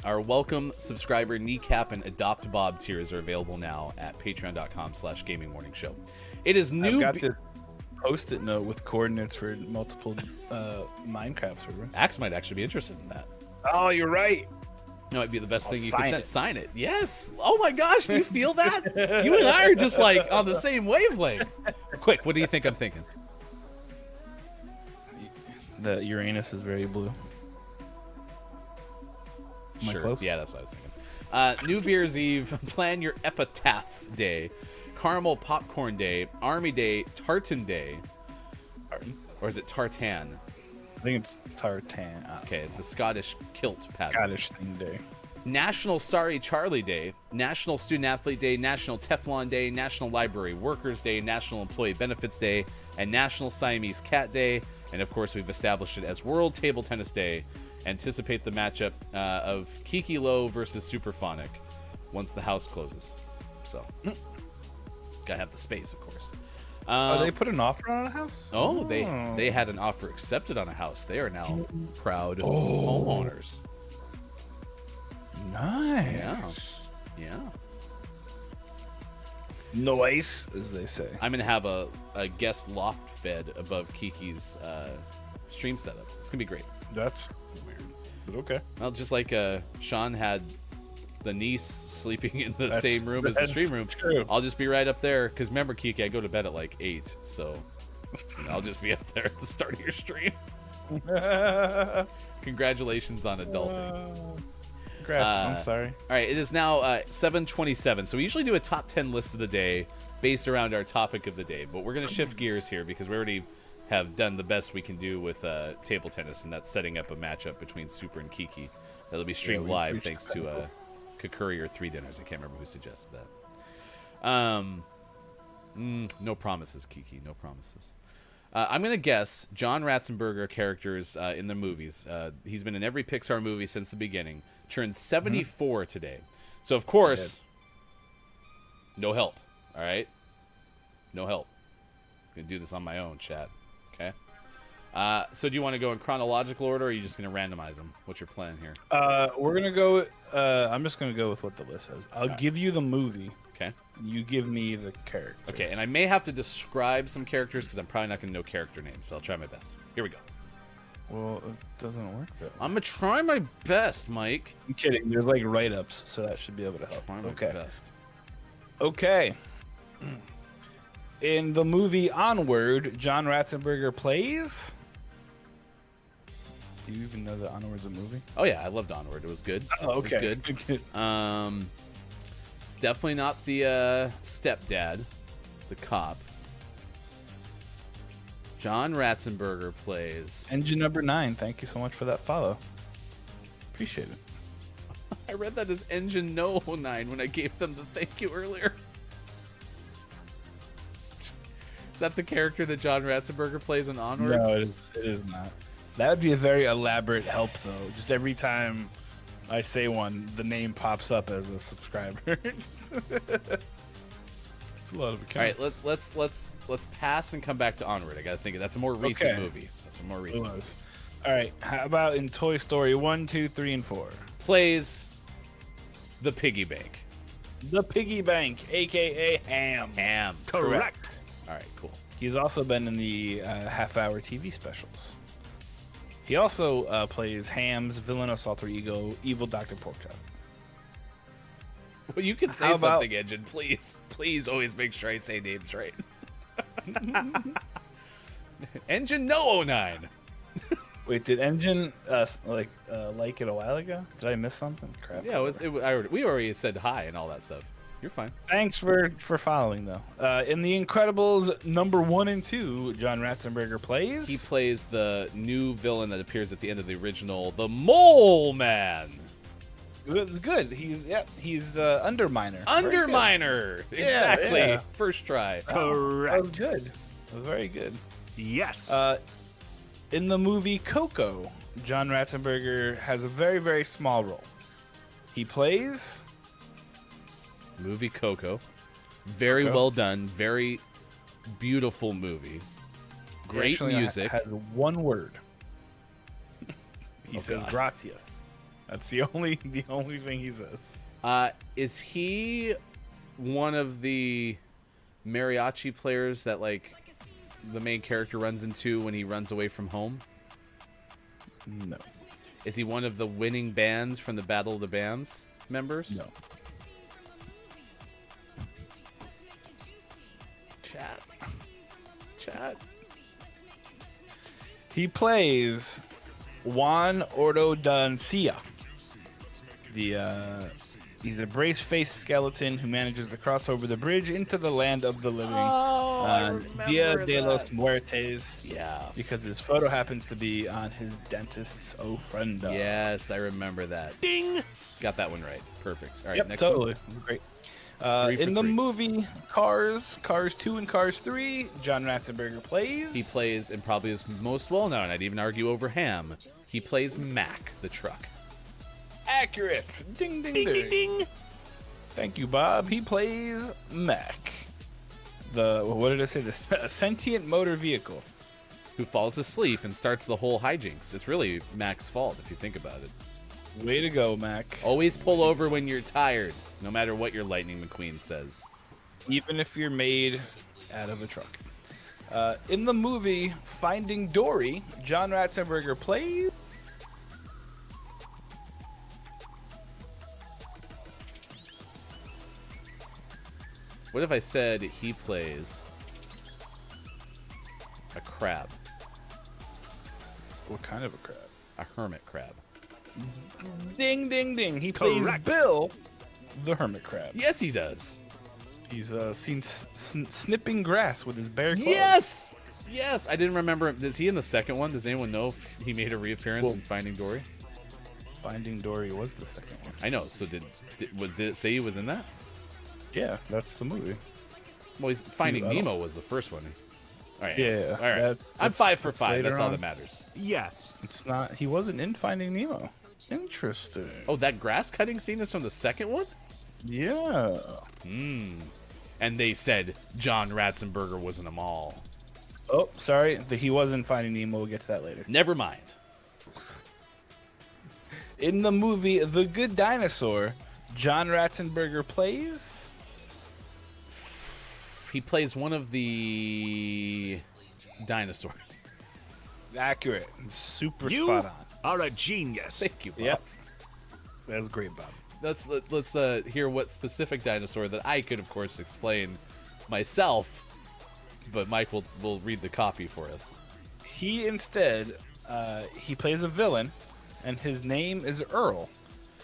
Our welcome subscriber Kneecap and Adopt Bob tiers are available now at patreon.com/gamingmorningshow. It is new. I've got this Post-it note with coordinates for multiple Minecraft servers. Axe might actually be interested in that. Oh, you're right. That might be the best I'll thing you sign can it. sign it. Yes. Oh my gosh, do you feel that? You and I are just like on the same wavelength. Quick, what do you think I'm thinking? The Uranus is very blue. Am I Sure. close? Yeah, that's what I was thinking. New Year's Eve, plan your Epitaph Day, Caramel Popcorn Day, Army Day, Tartan Day, Tartan? or is it Tartan? I think it's Tartan. Okay, it's a Scottish kilt pattern. Scottish thing day. National Sorry Charlie Day, National Student Athlete Day, National Teflon Day, National Library Workers Day, National Employee Benefits Day, and National Siamese Cat Day. And of course, we've established it as World Table Tennis Day. Anticipate the matchup of Kiki Low versus Superphonic once the house closes. So, gotta have the space, of course. Oh, they put an offer on a house? They had an offer accepted on a house. They are now proud homeowners. Nice. Yeah. Nice, as they say. I'm gonna have a guest loft bed above Kiki's stream setup. It's gonna be great. That's weird. But okay. Well, just like Sean had the niece sleeping in the That's- same room as the that's stream room. true. I'll just be right up there. Because remember, Kiki, I go to bed at like 8, so I'll just be up there at the start of your stream. Congratulations on adulting. Congrats. I'm sorry. All right, it is now 7:27. So we usually do a top 10 list of the day based around our topic of the day, but we're going to shift gears here because we already have done the best we can do with table tennis, and that's setting up a matchup between Super and Kiki that'll be streamed we've live reached thanks the to Kakuri or 3 Dinners. I can't remember who suggested that. No promises, Kiki. No promises. I'm going to guess John Ratzenberger characters in the movies. He's been in every Pixar movie since the beginning. Turned 74 today. So, of course, no help. All right? No help. I'm going to do this on my own, chat. Okay? So do you want to go in chronological order, or are you just going to randomize them? What's your plan here? We're gonna go. I'm just gonna go with what the list says. I'll give you the movie. Okay. You give me the character. Okay, and I may have to describe some characters because I'm probably not going to know character names, but I'll try my best. Here we go. Well, it doesn't work that way. I'm going to try my best, Mike. I'm kidding. There's like write-ups, so that should be able to help. Try my Okay. best. Okay. In the movie Onward, John Ratzenberger plays. Do you even know that Onward's a movie? Oh, yeah, I loved Onward. It was good. Oh, okay. It was good. It's definitely not the stepdad, the cop. John Ratzenberger plays... Engine number 9. Thank you so much for that follow. Appreciate it. I read that as Engine No 9 when I gave them the thank you earlier. Is that the character that John Ratzenberger plays in Onward? No, it is not. That would be a very elaborate help, though. Just every time I say one, the name pops up as a subscriber. It's a lot of accounts. All right, let's pass and come back to Onward. I gotta think that's a more recent Okay. movie. That's a more It recent. movie. was. All right. How about in Toy Story 1, 2, 3, and 4? Plays the piggy bank. The Piggy Bank, a.k.a. Ham. Ham. Correct. All right, cool. He's also been in the half-hour TV specials. He also plays Ham's villainous alter ego, Evil Dr. Porkchop. Well, you can say How about- something, Engine, please. Please always make sure I say names right. Engine No 09. Wait, did Engine like it a while ago? Did I miss something? Crap. Yeah, we already said hi and all that stuff. You're fine. Thanks for following, though. In The Incredibles number 1 and 2, John Ratzenberger plays. He plays the new villain that appears at the end of the original, the Mole Man. Good. He's the Underminer. Very good. Underminer. Yeah, Exactly. yeah. First try. That was Correct. good. That was very good. Yes. In the movie Coco, John Ratzenberger has a very, very small role. He plays... Movie Coco. Very Coco. well done. Very beautiful movie. Great Actually, music. has one word. He Oh, says God. gracias. That's the only thing he says. Is he one of the mariachi players that like the main character runs into when he runs away from home? No. Is he one of the winning bands from the Battle of the Bands members? No. Chat. He plays Juan Ordodancia. He's a brace-faced skeleton who manages to cross over the bridge into the land of the living. Dia de los Muertes. Yeah. Because his photo happens to be on his dentist's ofrenda. Yes, I remember that. Ding. Got that one right. Perfect. All right, Yep, next totally. one. Great. 3 for In the 3. movie Cars 2 and Cars 3, John Ratzenberger plays... He plays, and probably is most well known, I'd even argue over Ham, he plays Mac, the truck. Accurate. Ding, ding, Ding, ding. ding, ding. Thank you, Bob. He plays Mac. What did I say? A sentient motor vehicle. Who falls asleep and starts the whole hijinks. It's really Mac's fault if you think about it. Way to go, Mac. Always pull over when you're tired, no matter what your Lightning McQueen says. Even if you're made out of a truck. In the movie Finding Dory, John Ratzenberger plays... What if I said he plays a crab? What kind of a crab? A hermit crab. Ding, ding, ding. He plays Correct. Bill, the hermit crab. Yes, he does. He's seen snipping grass with his bare claws. Yes! Yes! I didn't remember. Is he in the second one? Does anyone know if he made a reappearance in Finding Dory? Finding Dory was the second one. I know. So did it say he was in that? Yeah, that's the movie. Well, he's Finding I don't- Nemo was the first one. All right. Yeah, All right. I'm that's 5 for that's 5. later That's all on. that matters. Yes. It's not. He wasn't in Finding Nemo. Interesting. Oh, that grass cutting scene is from the second one? Yeah. And they said John Ratzenberger was in them all. Oh, sorry. He was in Finding Nemo. We'll get to that later. Never mind. In the movie The Good Dinosaur, John Ratzenberger plays. He plays one of the dinosaurs. Accurate. Super You spot on. are a genius. Thank you, Bob. Yep. That's great, Bob. Let's hear what specific dinosaur that I could, of course, explain myself, but Mike will read the copy for us. He instead, he plays a villain, and his name is Earl.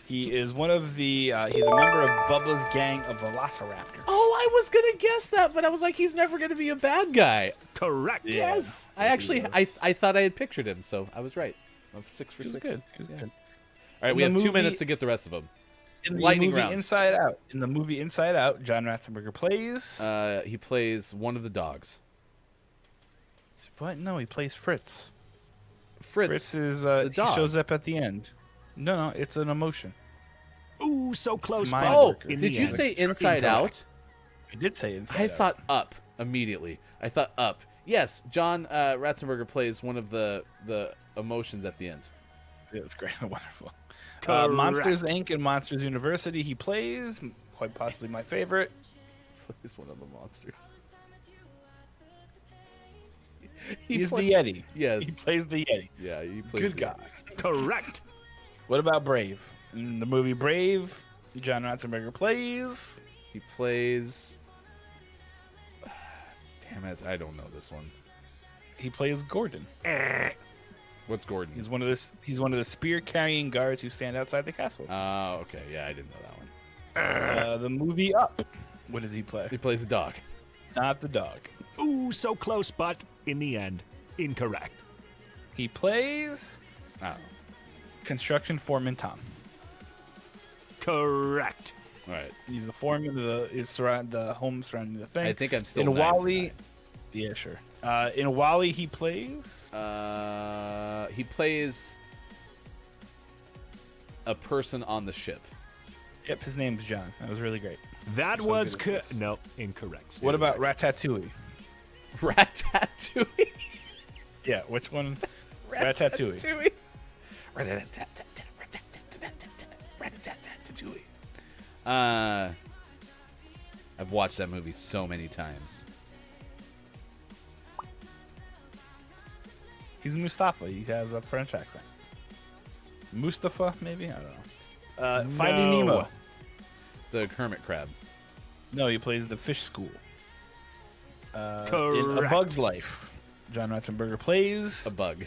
He is one of the, he's a member of Bubba's gang of velociraptors. Oh, I was gonna guess that, but I was like, he's never gonna be a bad guy. Correct. Yes, I he actually, was. I thought I had pictured him, so I was right. I'm 6 for He was 6. good. He was Yeah. good. All right, In we the have 2 movie- minutes to get the rest of them. In the Lightning movie round. Inside Out. In the movie Inside Out, John Ratzenberger plays. He plays one of the dogs. What? No, he plays Fritz. Fritz. Fritz is the he dog. shows up at the end. No, it's an emotion. Ooh, so close. Mind but Oh, worker. in did the you end, say Inside incorrect. Out? I did say Inside I Out. thought Up immediately. I thought Up. Yes, John Ratzenberger plays one of the emotions at the end. Yeah, it's great. Wonderful. Correct. Monsters Inc. and Monsters University. He plays quite possibly my favorite. Plays one of the monsters. He's play- the Yeti. Yes. He plays the Yeti. Yeah, he plays. Good the- guy. Correct. What about Brave? In the movie Brave, John Ratzenberger plays. He plays. Damn it! I don't know this one. He plays Gordon. What's Gordon? He's one of the spear carrying guards who stand outside the castle. Oh, okay. Yeah, I didn't know that one. The movie Up. What does he play? He plays a dog. Not the dog. Ooh, so close, but in the end, incorrect. He plays I don't know. construction foreman Tom. Correct. All right. He's the foreman of the home surrounding the thing. I think I'm still in 9 for Wally. Yeah, sure. In Wally, he plays. He plays a person on the ship. Yep, his name's John. That was really great. That So was good at this. no incorrect. What about Ratatouille? Ratatouille. Yeah, which one? Ratatouille. Ratatouille. I've watched that movie so many times. He's Mustafa. He has a French accent. Mustafa, maybe? I don't know. Finding No. Nemo. The hermit crab. No, he plays the fish school. In A Correct. Bug's Life, John Ratzenberger plays A bug.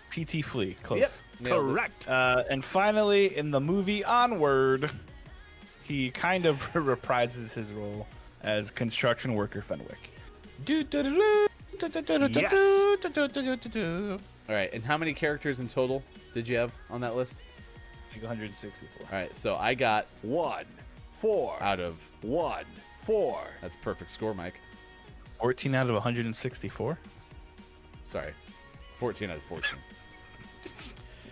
P.T. Flea. Close. Nailed it. Correct. And finally, in the movie Onward, he kind of reprises his role as construction worker Fenwick. All right, and how many characters in total did you have on that list? Like 164. All right, so I got 1, 4, out of 1, 4. that's perfect score, Mike. 14 out of 164. Sorry, 14 out of 14.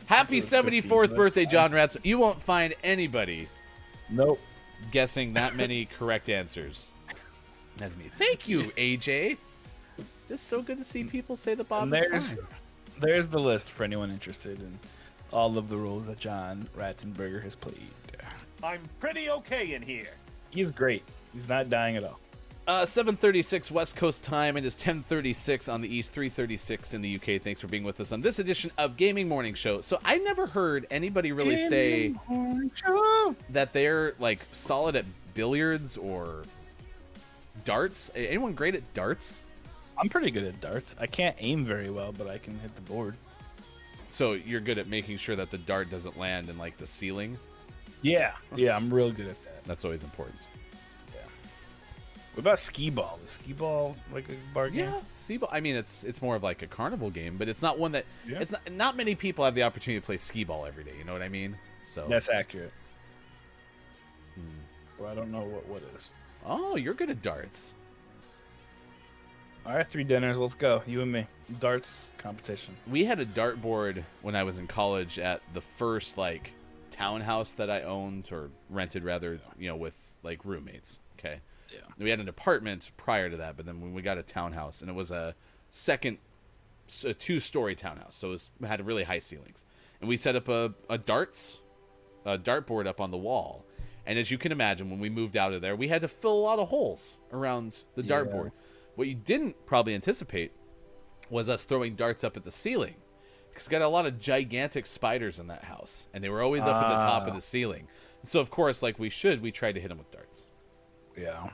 Happy 74th birthday, John Ratz. You won't find anybody Nope. guessing that many correct answers. That's me. Thank you, AJ. It's so good to see people say that Bob And is fine. there's the list for anyone interested in all of the roles that John Ratzenberger has played. I'm pretty okay in here. He's great. He's not dying at all. 7:36 West Coast time. It is 10:36 on the East, 3:36 in the UK. Thanks for being with us on this edition of Gaming Morning Show. So I never heard anybody really say that they're like solid at billiards or darts. Anyone great at darts? I'm pretty good at darts. I can't aim very well, but I can hit the board. So you're good at making sure that the dart doesn't land in like the ceiling. Yeah, I'm real good at that. That's always important. What about skee ball? Is skee ball like a bar game? Yeah, skee-ball. I mean, it's more of like a carnival game, but it's not one that Yeah. it's not many people have the opportunity to play skee ball every day. You know what I mean? So That's accurate. Well, I don't know what is. oh, you're good at darts. All right, 3 dinners. Let's go. You and me. Darts competition. We had a dartboard when I was in college at the first like townhouse that I owned or rented rather, with like roommates. Okay. Yeah. We had an apartment prior to that, but then when we got a townhouse, and it was a 2-story townhouse, so it had really high ceilings, and we set up a dartboard up on the wall. And as you can imagine, when we moved out of there, we had to fill a lot of holes around the dartboard. What you didn't probably anticipate was us throwing darts up at the ceiling, because we got a lot of gigantic spiders in that house, and they were always up at the top of the ceiling. And so, of course, like we tried to hit them with darts. Yeah,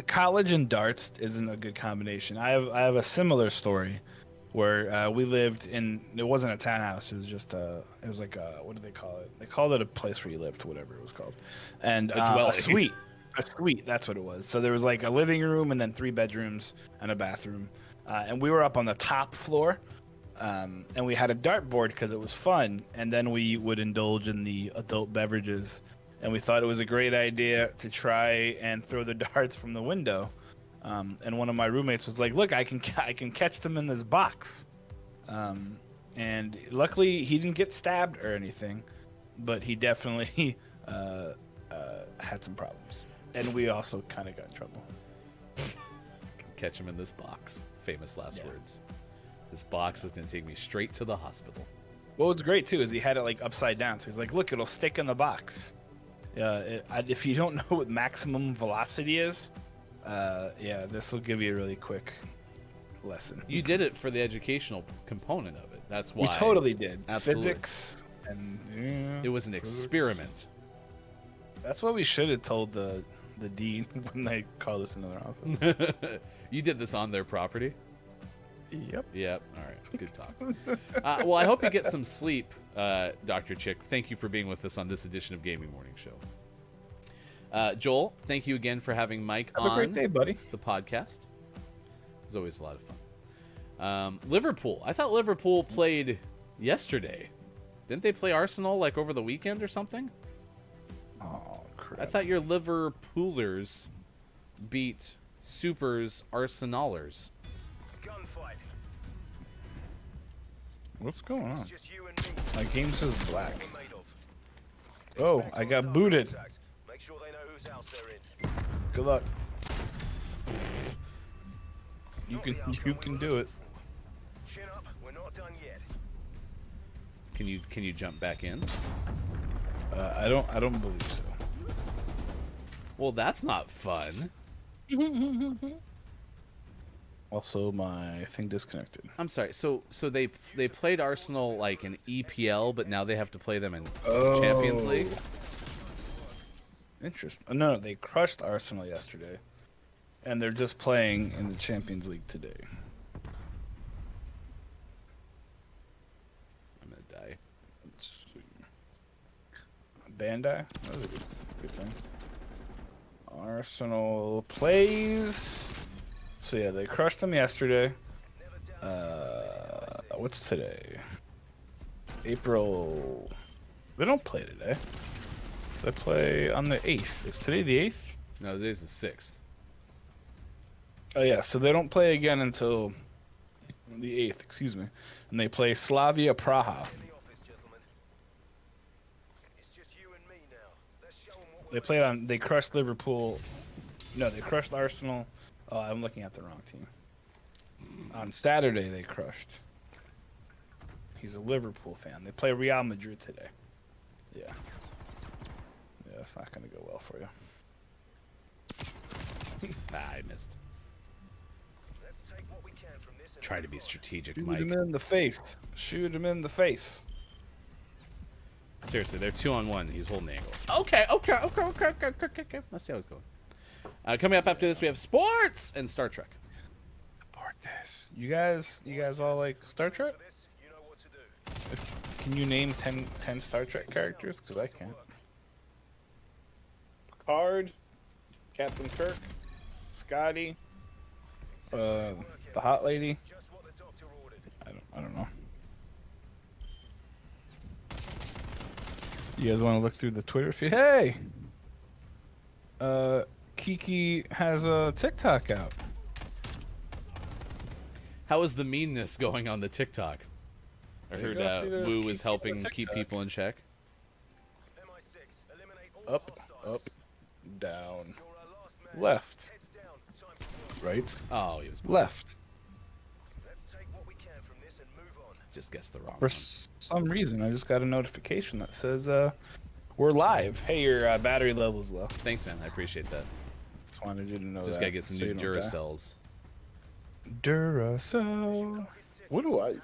college and darts isn't a good combination. I have a similar story where we lived in. It wasn't a townhouse. It was just it was like what do they call it? They called it a place where you lived, whatever it was called, and a suite. A suite, that's what it was. So there was like a living room and then 3 bedrooms and a bathroom, and we were up on the top floor, and we had a dartboard because it was fun. And then we would indulge in the adult beverages. And we thought it was a great idea to try and throw the darts from the window. And one of my roommates was like, "Look, I can catch them in this box." And luckily, he didn't get stabbed or anything, but he definitely had some problems. And we also kind of got in trouble. Catch him in this box. Famous last words. This box is going to take me straight to the hospital. Well, what's great too is he had it like upside down. So he's like, "Look, it'll stick in the box." If you don't know what maximum velocity is, this will give you a really quick lesson. You did it for the educational component of it. That's why. We totally did. Absolutely. Physics and It was an experiment. That's what we should have told the dean when they called us into their office. You did this on their property? Yep. Yep. All right. Good talk. Well, I hope you get some sleep, Dr. Chick. Thank you for being with us on this edition of Gaming Morning Show. Joel, thank you again for having Mike Have a great day, buddy. the podcast. It was always a lot of fun. Liverpool. I thought Liverpool played yesterday. Didn't they play Arsenal like over the weekend or something? Oh, crap. I thought your Liverpoolers beat Super's Arsenalers. Gunfight. What's going on? It's just you and me. My game says black. Made of. Oh, Expect I got hostile booted. contact. Make sure they know whose house they're in. Good luck. You can do it. Chin up. We're not done yet. Can you jump back in? I don't believe so. Well, that's not fun. Also, my thing disconnected. I'm sorry. So they played Arsenal like in EPL, but now they have to play them in Oh. Champions League. Interesting. No, they crushed Arsenal yesterday, and they're just playing in the Champions League today. I'm gonna die. Let's see. Bandai. That was a good thing. Arsenal plays. So yeah, they crushed them yesterday. What's today? April. They don't play today. They play on the 8th. Is today the 8th? No, today's the 6th. Oh yeah, so they don't play again until the 8th, excuse me. And they play Slavia Praha. In the office, gentlemen. It's just you and me now. Let's show them what They played on they crushed Liverpool. No, they crushed Arsenal. Oh, I'm looking at the wrong team. On Saturday they crushed. He's a Liverpool fan. They play Real Madrid today. Yeah. Yeah, that's not gonna go well for you. I missed. Let's take what we can from this and Try to be strategic, Shoot Mike. him in the face. Shoot him in the face. Seriously, they're 2-on-1. He's holding the angles. Okay. Let's see how it's going. Coming up after this, we have sports and Star Trek. Support this. You guys all like Star Trek? this, you know what to do. Can you name 10 Star Trek characters? Because I can't. Picard, Captain Kirk, Scotty, the hot lady. Just what the doctor ordered. I don't know. You guys want to look through the Twitter feed? Hey, Kiki has a TikTok out. How is the meanness going on the TikTok? I There you heard go. See, there's Woo keep is people helping on keep TikTok. people in check. MI6, eliminate all Up, hostiles. up, down, You're our last man. left, Heads down. Time to work. right, Oh, he was left. Let's take what we can from this and move on. just guessed the wrong For one. some reason, I just got a notification that says we're live. Hey, your battery level's low. Thanks, man. I appreciate that. Just wanted you to know Just that. gotta get some so new you don't die. Duracells. Duracell. What do I use?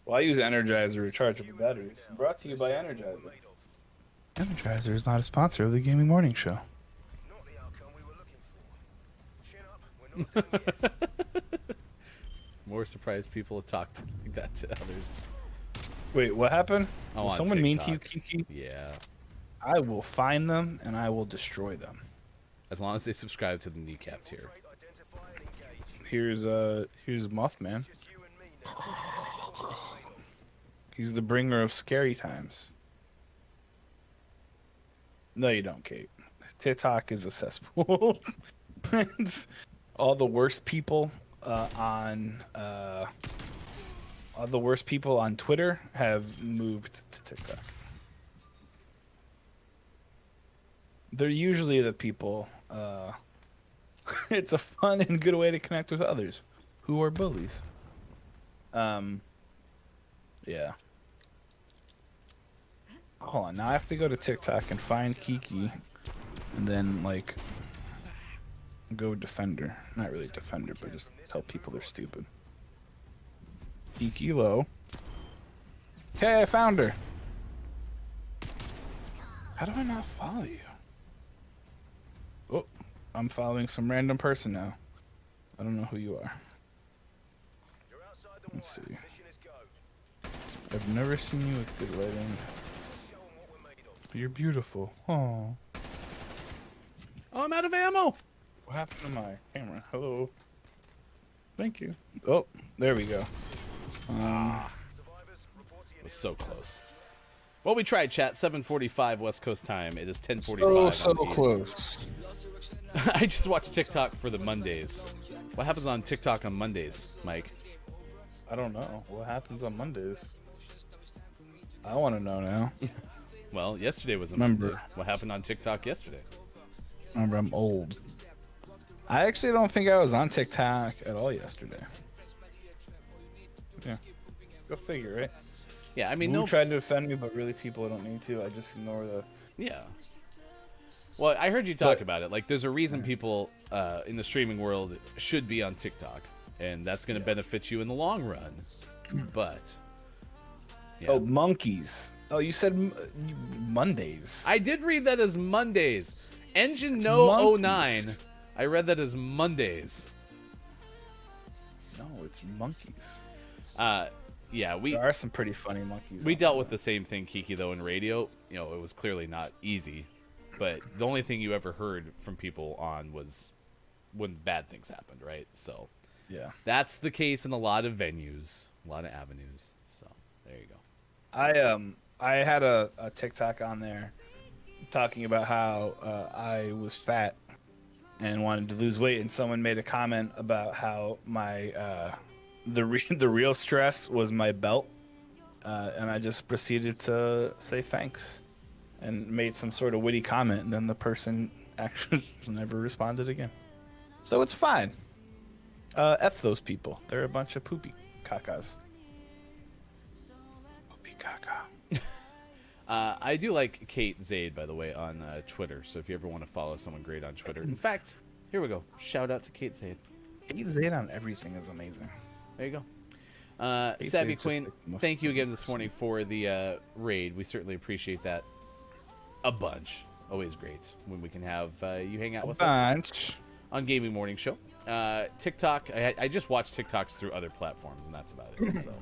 Well, I use Energizer rechargeable batteries. Brought to you by Energizer. Energizer is not a sponsor of the Gaming Morning Show. Not the outcome we were looking for. Chin up. We're not done yet. More surprised people have talked like that to others. Wait, what happened? Oh, Was on someone mean to you, TikTok. Kiki? Yeah. I will find them and I will destroy them. As long as they subscribe to the kneecap tier. Trade, identify, and engage. Here's Mothman. Just you and me now. He's the bringer of scary times. No, you don't, Kate. TikTok is a cesspool. It's all the worst people all the worst people on Twitter have moved to TikTok. They're usually the people. It's a fun and good way to connect with others who are bullies. Yeah. Hold on, now I have to go to TikTok and find Kiki, and then like go defender. Not really defender, but just tell people they're stupid. Kiki Low. Hey, I found her. How do I not follow you? Oh, I'm following some random person now. I don't know who you are. You're outside the Let's wire. see. Mission is go. I've never seen you with good lighting. Show 'em what we're made of. You're beautiful. Oh. Oh, I'm out of ammo. What happened to my camera? Hello. Thank you. Oh, there we go. Survivors, report to your It was so close. Well, we tried, chat. 7:45 West Coast time. It is 10:45. Oh, so on the East. close. I just watched TikTok for the Mondays. What happens on TikTok on Mondays, Mike? I don't know. What happens on Mondays? I want to know now. Well, yesterday was a Remember. Monday. What happened on TikTok yesterday? Remember, I'm old. I actually don't think I was on TikTok at all yesterday. Yeah. Go figure, right? Yeah, I mean, Who no. tried to defend me, but really people don't need to. I just ignore the... Yeah. Well, I heard you talk But- about it. Like, there's a reason people in the streaming world should be on TikTok, and that's going to benefit you in the long run. But yeah. Oh, monkeys. Oh, you said Mondays. I did read that as Mondays. Engine It's No 09. monkeys. I read that as Mondays. No, it's monkeys. Yeah, we There are some pretty funny monkeys. we out dealt there. with the same thing, Kiki, though, in radio. You know, it was clearly not easy. But the only thing you ever heard from people on was when bad things happened, right? So Yeah. that's the case in a lot of venues, a lot of avenues. So there you go. I had a TikTok on there talking about how I was fat and wanted to lose weight, and someone made a comment about how my the real stress was my belt, and I just proceeded to say thanks and made some sort of witty comment, and then the person actually never responded again. So it's fine. F those people. They're a bunch of poopy cacas. Poopy caca. I do like Kate Zaid, by the way, on Twitter. So if you ever want to follow someone great on Twitter. In fact, here we go. Shout out to Kate Zaid. Kate Zaid on everything is amazing. There you go. Kate Savvy Zaid's just Queen, like the most thank you again this morning for the raid. We certainly appreciate that a bunch. Always great when we can have you hang out with us Bunch. on Gaming Morning Show. TikTok, I just watch TikToks through other platforms, and that's about it. So,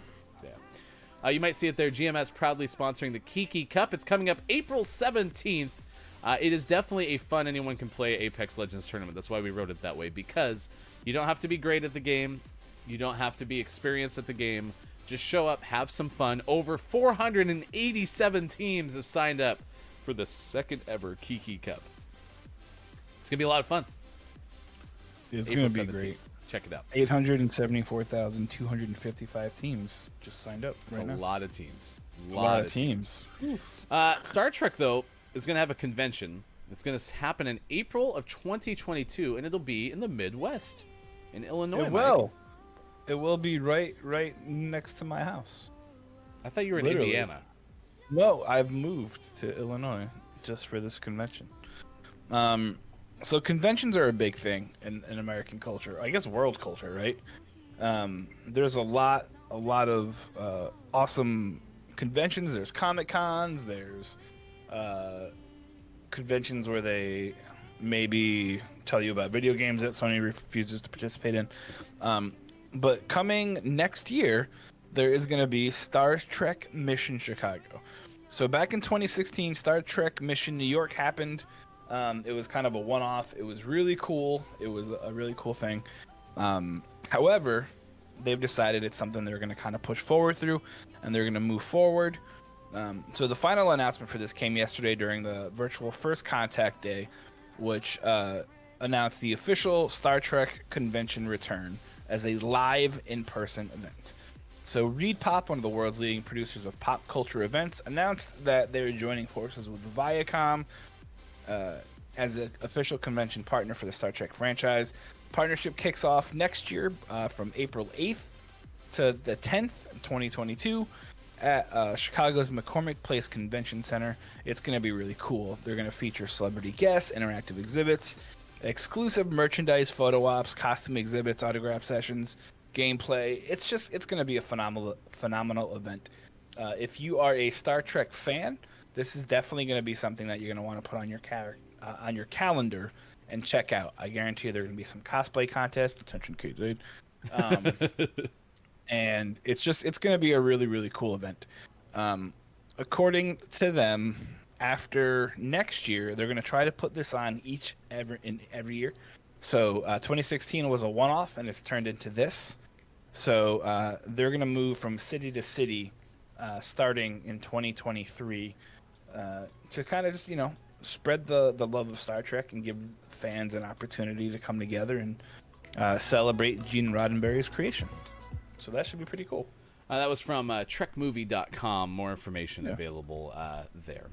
yeah. You might see it there. GMS proudly sponsoring the Kiki Cup. It's coming up April 17th. It is definitely a fun, anyone can play Apex Legends tournament. That's why we wrote it that way, because you don't have to be great at the game. You don't have to be experienced at the game. Just show up, have some fun. Over 487 teams have signed up for the second ever Kiki Cup. It's going to be a lot of fun. It's April going to be 17th. great. Check it out. 874,255 teams just signed up It's right a now. lot of teams. A lot of teams. Star Trek, though, is going to have a convention. It's going to happen in April of 2022, and it'll be in the Midwest, in Illinois. It Mike. will. It will be right next to my house. I thought you were in Literally. Indiana. No, I've moved to Illinois just for this convention. So conventions are a big thing in American culture. I guess world culture, right? There's a lot of awesome conventions. There's Comic Cons. There's conventions where they maybe tell you about video games that Sony refuses to participate in. But coming next year, there is going to be Star Trek Mission Chicago. So back in 2016, Star Trek Mission New York happened. It was kind of a one-off. It was really cool. It was a really cool thing. However, they've decided it's something they're going to kind of push forward through, and they're going to move forward. So the final announcement for this came yesterday during the virtual First Contact Day, which announced the official Star Trek convention return as a live in-person event. So Reed Pop, one of the world's leading producers of pop culture events, announced that they're joining forces with Viacom as the official convention partner for the Star Trek franchise. Partnership kicks off next year from April 8th to the 10th, 2022, at Chicago's McCormick Place Convention Center. It's going to be really cool. They're going to feature celebrity guests, interactive exhibits, exclusive merchandise, photo ops, costume exhibits, autograph sessions, gameplay. It's going to be a phenomenal event. If you are a Star Trek fan, this is definitely going to be something that you're going to want to put on your calendar and check out. I guarantee you there are going to be some cosplay contests. Attention, KZ. And it's going to be a really, really cool event. According to them, after next year, they're going to try to put this on every year. So 2016 was a one-off, and it's turned into this. So they're going to move from city to city starting in 2023 to kind of just, spread the love of Star Trek and give fans an opportunity to come together and celebrate Gene Roddenberry's creation. So that should be pretty cool. That was from trekmovie.com. More information available there.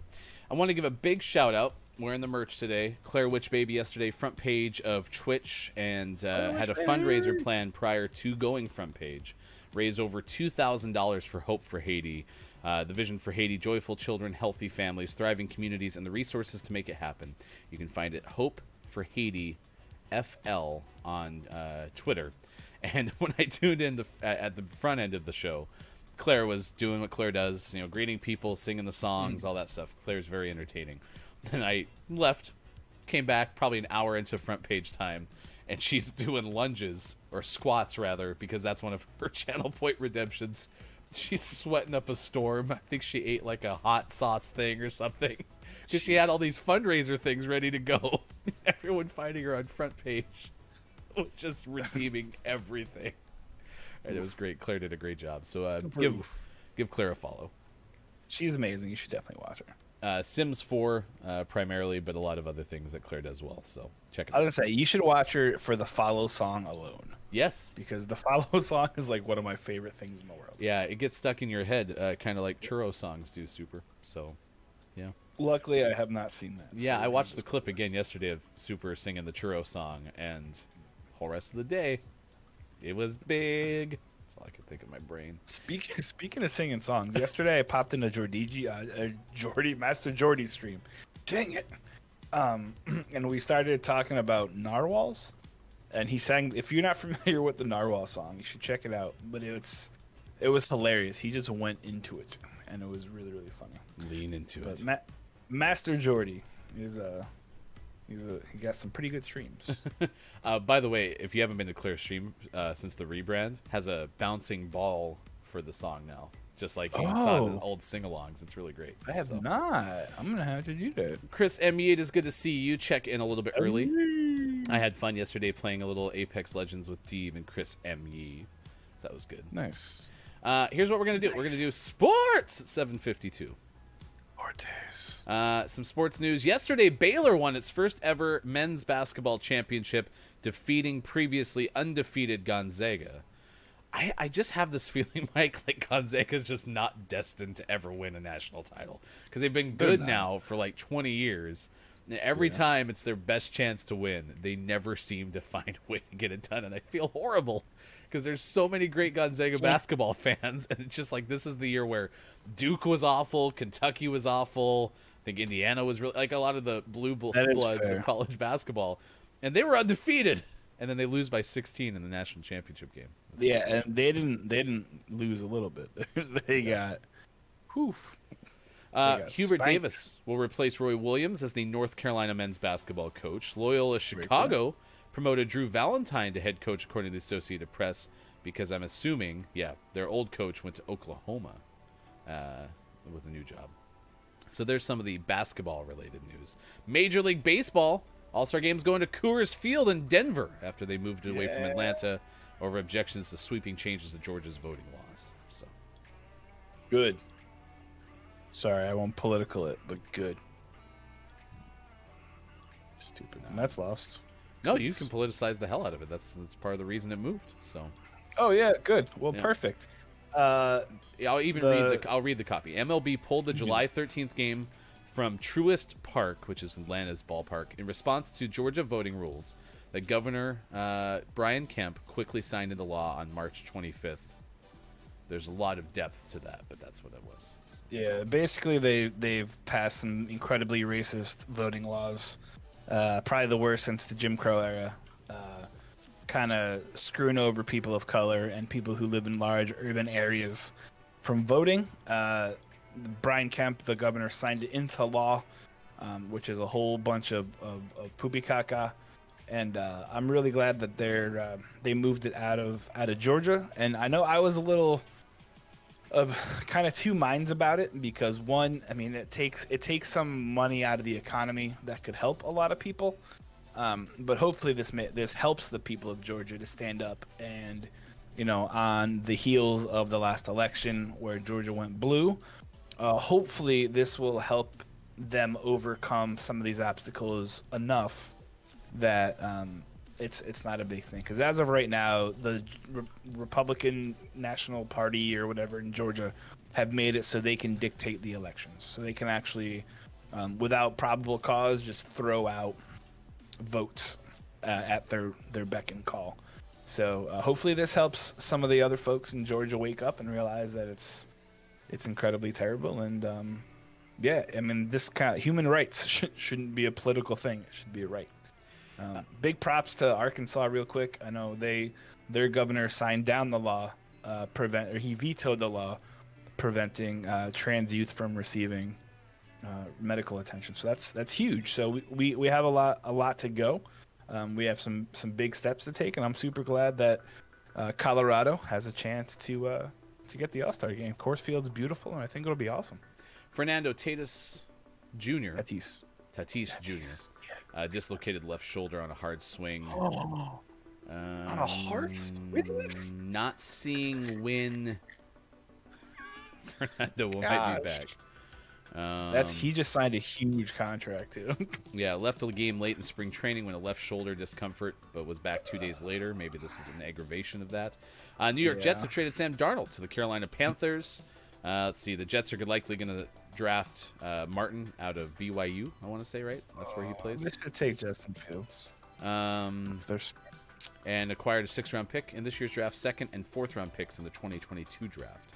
I want to give a big shout out. Wearing the merch today. Claire Witchbaby yesterday, front page of Twitch, and had a fundraiser plan prior to going front page. Raised over $2,000 for Hope for Haiti. The vision for Haiti: joyful children, healthy families, thriving communities, and the resources to make it happen. You can find it Hope for Haiti FL on Twitter. And when I tuned in at the front end of the show, Claire was doing what Claire does, greeting people, singing the songs, all that stuff. Claire's very entertaining. Then I left, came back probably an hour into front page time, and she's doing lunges, or squats rather, because that's one of her channel point redemptions. She's sweating up a storm. I think she ate like a hot sauce thing or something, because she had all these fundraiser things ready to go. Everyone finding her on front page was just redeeming everything. And it was great. Claire did a great job. So give Claire a follow. She's amazing. You should definitely watch her. Sims 4 primarily, but a lot of other things that Claire does well. So check it I out. was gonna say you should watch her for the follow song alone, Yes. because the follow song is like one of my favorite things in the world. Yeah, it gets stuck in your head, kind of like churro songs do. Super. So, yeah. Luckily, I have not seen that. Yeah, so I watched the clip again yesterday of Super singing the churro song, and whole rest of the day, it was big. That's all I could think of my brain. Speaking of singing songs, yesterday I popped in a Master Jordy stream. Dang it! And we started talking about narwhals, and he sang. If you're not familiar with the narwhal song, you should check it out. But it was hilarious. He just went into it, and it was really, really funny. Lean into it. But Master Jordy is he got some pretty good streams. By the way, if you haven't been to Claire's stream since the rebrand, has a bouncing ball for the song now, just like you saw in the old sing-alongs. It's really great. I have So. not. I'm gonna have to do that. Chris M.E., it is good to see you. Check in a little bit early. I had fun yesterday playing a little Apex Legends with Dave and Chris M.E. So that was good. Nice. Here's what we're going to do. We're going to do sports at 7:52. Cortez. Some sports news. Yesterday, Baylor won its first ever men's basketball championship, defeating previously undefeated Gonzaga. I just have this feeling, Mike, like Gonzaga's just not destined to ever win a national title. Because they've been good now for like 20 years. And every time it's their best chance to win, they never seem to find a way to get it done. And I feel horrible because there's so many great Gonzaga basketball fans. And it's just like this is the year where Duke was awful, Kentucky was awful. I think Indiana was really like a lot of the blue bloods fair. of college basketball. And they were undefeated. And then they lose by 16 in the national championship game. Yeah, and they didn't lose a little bit. They got Hubert spanked. Davis will replace Roy Williams as the North Carolina men's basketball coach. Loyola Chicago promoted Drew Valentine to head coach, according to the Associated Press, because I'm assuming, their old coach went to Oklahoma with a new job. So there's some of the basketball-related news. Major League Baseball, All-Star Game's going to Coors Field in Denver after they moved away from Atlanta over objections to sweeping changes to Georgia's voting laws. So good. Sorry, I won't political it, but good. Stupid. And that's lost. no, you can politicize the hell out of it. That's part of the reason it moved. So Oh yeah, good. Well, Yeah. perfect. I'll even The- I'll read the copy. MLB pulled the July 13th game from Truist Park, which is Atlanta's ballpark, in response to Georgia voting rules that Governor Brian Kemp quickly signed into law on March 25th. There's a lot of depth to that, but that's what it was. Yeah, basically they've passed some incredibly racist voting laws, probably the worst since the Jim Crow era, kind of screwing over people of color and people who live in large urban areas from voting. Brian Kemp, the governor, signed it into law, which is a whole bunch of poopy caca, and I'm really glad that they moved it out of Georgia. And I know I was a little of kind of two minds about it because one, I mean, it takes some money out of the economy that could help a lot of people, but hopefully this helps the people of Georgia to stand up and, on the heels of the last election where Georgia went blue. Hopefully this will help them overcome some of these obstacles enough that it's not a big thing. Because as of right now, the Republican National Party or whatever in Georgia have made it so they can dictate the elections. So they can actually, without probable cause, just throw out votes at their beck and call. So hopefully this helps some of the other folks in Georgia wake up and realize that it's incredibly terrible. And I mean, this kind of human rights shouldn't be a political thing. It should be a right. Big props to Arkansas real quick. I know their governor signed down the law, he vetoed the law preventing trans youth from receiving medical attention. So that's huge. So we have a lot to go. We have some big steps to take, and I'm super glad that Colorado has a chance to get the All-Star game. Coors Field's beautiful, and I think it'll be awesome. Fernando Tatis Jr. Tatis Jr. Dislocated left shoulder on a hard swing. On a hard swing? Not seeing when Fernando might be back. He just signed a huge contract too. Yeah, left the game late in spring training when a left shoulder discomfort, but was back 2 days later. Maybe this is an aggravation of that. New York Jets have traded Sam Darnold to the Carolina Panthers. Let's see, the Jets are likely going to draft Martin out of BYU, I want to say, right? That's where he plays. They should take Justin Fields. And acquired a 6th-round pick in this year's draft, 2nd and 4th-round picks in the 2022 draft.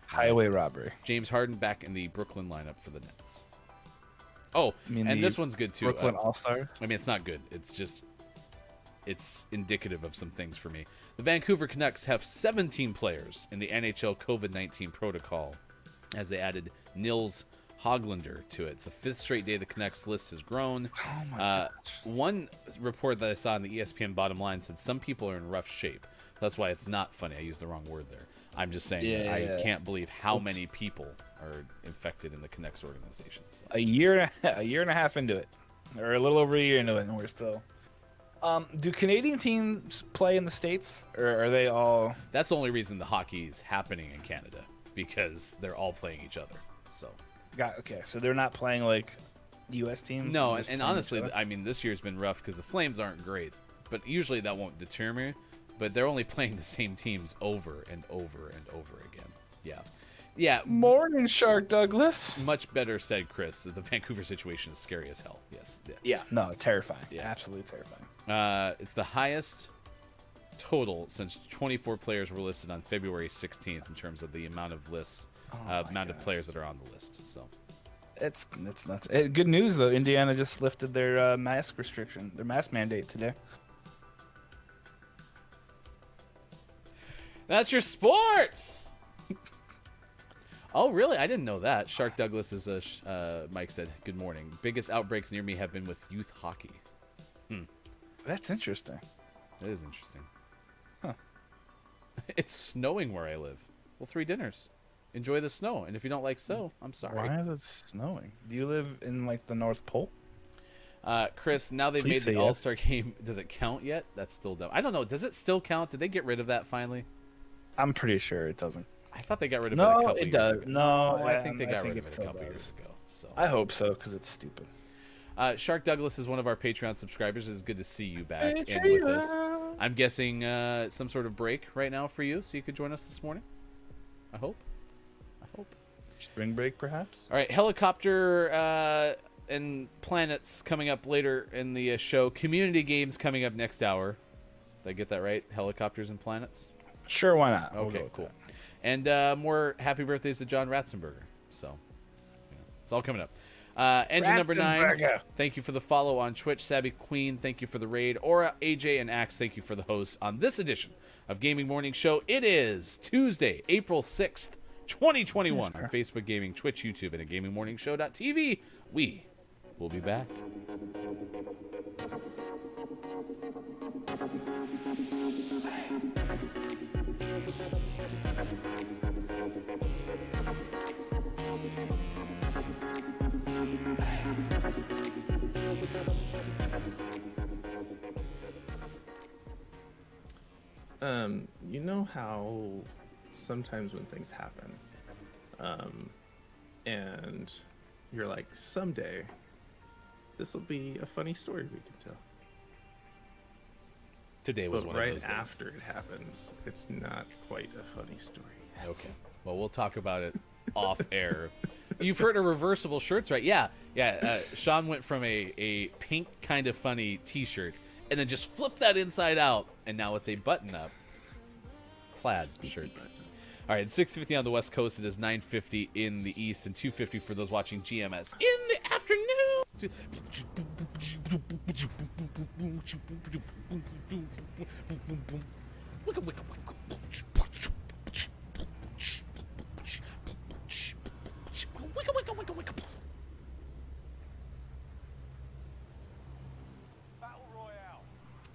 Highway robbery. James Harden back in the Brooklyn lineup for the Nets. Oh, mean and the this one's good too. Brooklyn All-Stars? I mean, it's not good. It's indicative of some things for me. The Vancouver Canucks have 17 players in the NHL COVID-19 protocol as they added Nils Hoglander to it. It's the 5th straight day the Canucks list has grown. Oh my gosh. One report that I saw in the ESPN bottom line said some people are in rough shape. That's why it's not funny. I used the wrong word there. I'm just saying that I can't believe how many people are infected in the Canucks organization. So. A year and a half into it, or a little over a year into it, and we're still. Do Canadian teams play in the States, or are they all? That's the only reason the hockey is happening in Canada, because they're all playing each other. So Okay, so they're not playing like U.S. teams. No, They're and, just and playing each honestly, other? I mean, this year's been rough because the Flames aren't great. But usually that won't deter me. But they're only playing the same teams over and over and over again. Yeah. Yeah, Morning, Shark Douglas. much better said, Chris. The Vancouver situation is scary as hell. Yes. Yeah. Yeah, no, terrifying. Yeah. Absolutely terrifying. It's the highest total since 24 players were listed on February 16th in terms of the amount of lists, amount of players that are on the list. So It's nuts. Good news though. Indiana just lifted their mask restriction, their mask mandate today. that's your sports. Oh, really? I didn't know that. Shark Douglas is Mike said, good morning. Biggest outbreaks near me have been with youth hockey. That's interesting. That is interesting. Huh. It's snowing where I live. Well, 3 dinners. Enjoy the snow. And if you don't like snow, I'm sorry. Why is it snowing? Do you live in like the North Pole? Chris, now they've Please made say the yes. All-Star game. Does it count yet? That's still dumb. I don't know. Does it still count? Did they get rid of that finally? I'm pretty sure it doesn't. I thought they got rid of it a No, couple it years does. ago. No, I think they I got think rid of it it a still couple does. years ago. So I hope so because it's stupid. Shark Douglas is one of our Patreon subscribers. It's good to see you back and with us. I'm guessing some sort of break right now for you, so you could join us this morning. I hope. Spring break, perhaps. All right, helicopter and planets coming up later in the show. Community games coming up next hour. Did I get that right? Helicopters and planets. Sure, why not? We'll go Okay, with cool. that. And more happy birthdays to John Ratzenberger. So, you know, it's all coming up. Engine number 9, Ratzenberger. thank you for the follow on Twitch. Savvy Queen, thank you for the raid. Aura, AJ, and Axe, thank you for the hosts on this edition of Gaming Morning Show. It is Tuesday, April 6th, 2021 on Facebook Gaming, Twitch, YouTube, and at GamingMorningShow.tv. We will be back. You know how sometimes when things happen, and you're like, someday this will be a funny story we can tell. Today was But one of right those days. after it happens, it's not quite a funny story. Okay. Well, we'll talk about it off air. You've heard of reversible shirts, right? Yeah. Sean went from a pink kind of funny T-shirt and then just flipped that inside out, and now it's a button-up plaid shirt. All right, it's 6:50 on the West Coast. It is 9:50 in the East, and 2:50 for those watching GMS in the afternoon.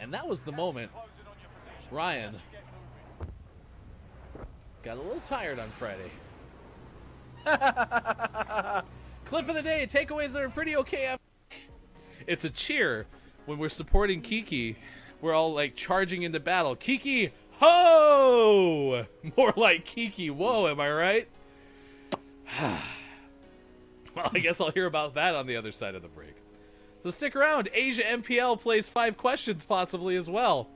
And that was the moment Ryan got a little tired on Friday. Clip of the day, takeaways that are pretty okay. It's a cheer when we're supporting Kiki. We're all like charging into battle. Kiki, ho! More like Kiki, whoa, am I right? Well, I guess I'll hear about that on the other side of the break. So stick around. Asia MPL plays 5 questions possibly as well.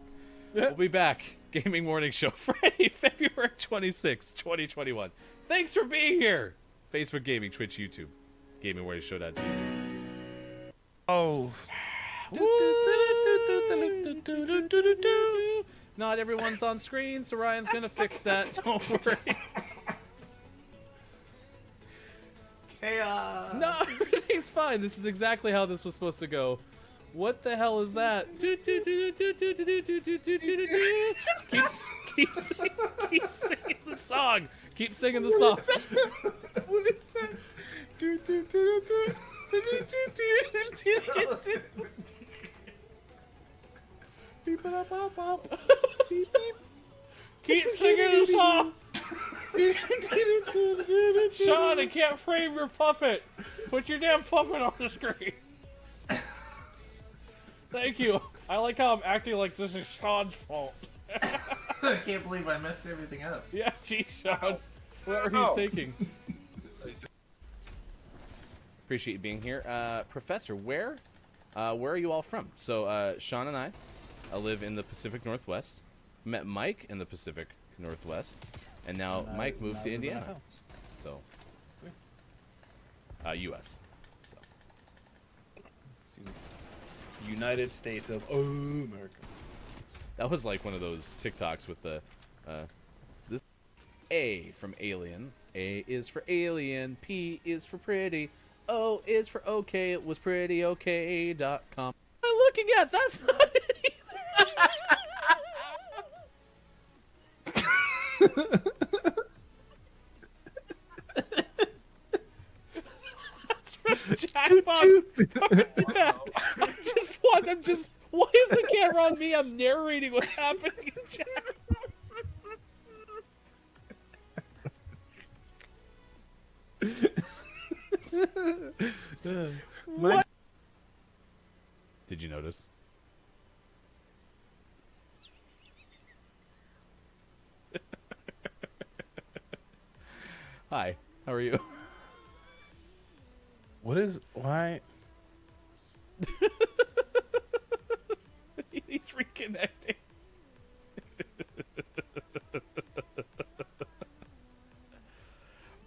We'll be back. Gaming Morning Show Friday, February 26, 2021. Thanks for being here. Facebook Gaming, Twitch, YouTube. GamingMorningShow.tv. Oh. Not everyone's on screen, so Ryan's gonna fix that. Don't worry. Chaos! No, everything's fine. This is exactly how this was supposed to go. What the hell is that? Keep singing the song. Keep singing the song. What is that? Keep singing the song. Sean, I can't frame your puppet. Put your damn puppet on the screen. Thank you. I like how I'm acting like this is Sean's fault. I can't believe I messed everything up. Yeah, geez, Sean. What were you thinking? Appreciate you being here. Professor, where are you all from? So Sean and I live in the Pacific Northwest. Met Mike in the Pacific Northwest, and now Mike moved to Indiana. So, U.S. So, United States of America. that was like one of those TikToks with the this A from Alien. A is for alien. P is for pretty. O is for okay. It was pretty okay.com. What am I looking at? That's not it either. That's from Jackbox. I'm just. Why is the camera on me? I'm narrating what's happening in chat. What? Did you notice? Hi, how are you? Why? He's reconnecting.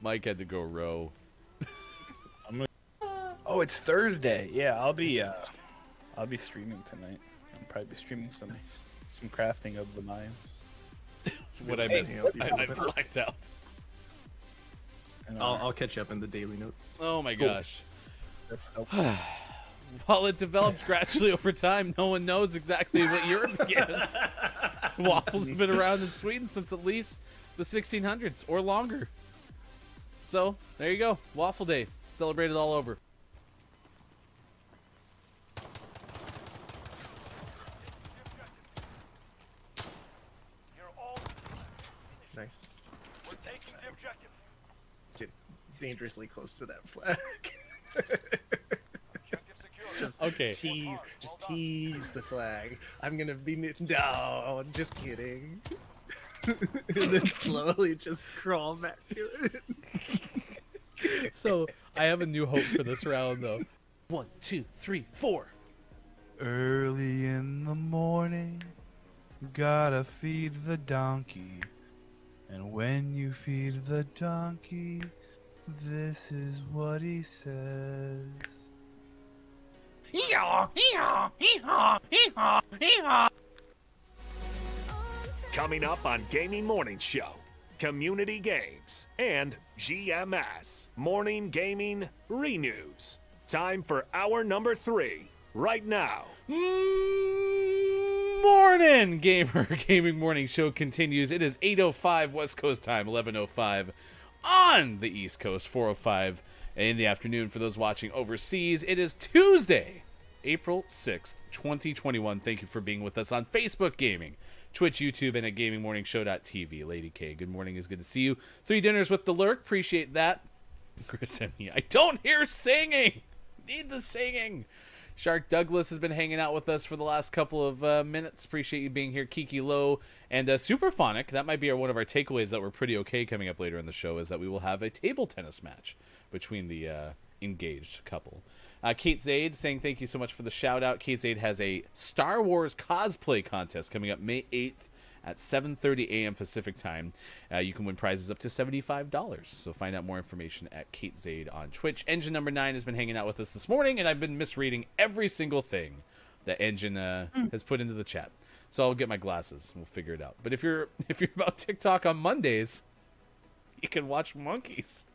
Mike had to go row. Oh, it's Thursday. Yeah, I'll be streaming tonight. I'll probably be streaming some crafting of the mines. What I missed? I blacked out. And, I'll catch up in the daily notes. Oh my gosh. that's helpful. While it develops gradually over time, no one knows exactly what year it began. Waffles have been around in Sweden since at least the 1600s or longer. So, there you go. Waffle Day. Celebrated all over. You're all. Nice. We're taking the objective. Get dangerously close to that flag. Objective secure. Just Okay. tease the flag. I'm gonna be no, just kidding. And then slowly just crawl back to it. So, I have a new hope for this round, though. 1, 2, 3, 4. Early in the morning, gotta feed the donkey. And when you feed the donkey, this is what he says. Coming up on Gaming Morning Show, Community Games and GMS Morning Gaming Renews. Time for hour number 3 right now. Morning, gamer. Gaming Morning Show continues. It is 8:05 West Coast time, 11:05 on the East Coast, 4:05 in the afternoon for those watching overseas. It is Tuesday, April 6th, 2021. Thank you for being with us on Facebook Gaming, Twitch, YouTube, and at GamingMorningShow.tv. Lady K, good morning. It's good to see you. 3 dinners with the lurk. Appreciate that. Chris Emmy, I don't hear singing. Need the singing. Shark Douglas has been hanging out with us for the last couple of minutes. Appreciate you being here. Kiki Low and Superphonic. That might be one of our takeaways that we're pretty okay coming up later in the show, is that we will have a table tennis match between the engaged couple. Kate Zaid saying thank you so much for the shout out. Kate Zaid has a Star Wars cosplay contest coming up May 8th at 7:30 a.m. Pacific time. You can win prizes up to $75. So find out more information at Kate Zaid on Twitch. Engine number 9 has been hanging out with us this morning, and I've been misreading every single thing that Engine has put into the chat. So I'll get my glasses and we'll figure it out. But if you're about TikTok on Mondays, you can watch Monkeys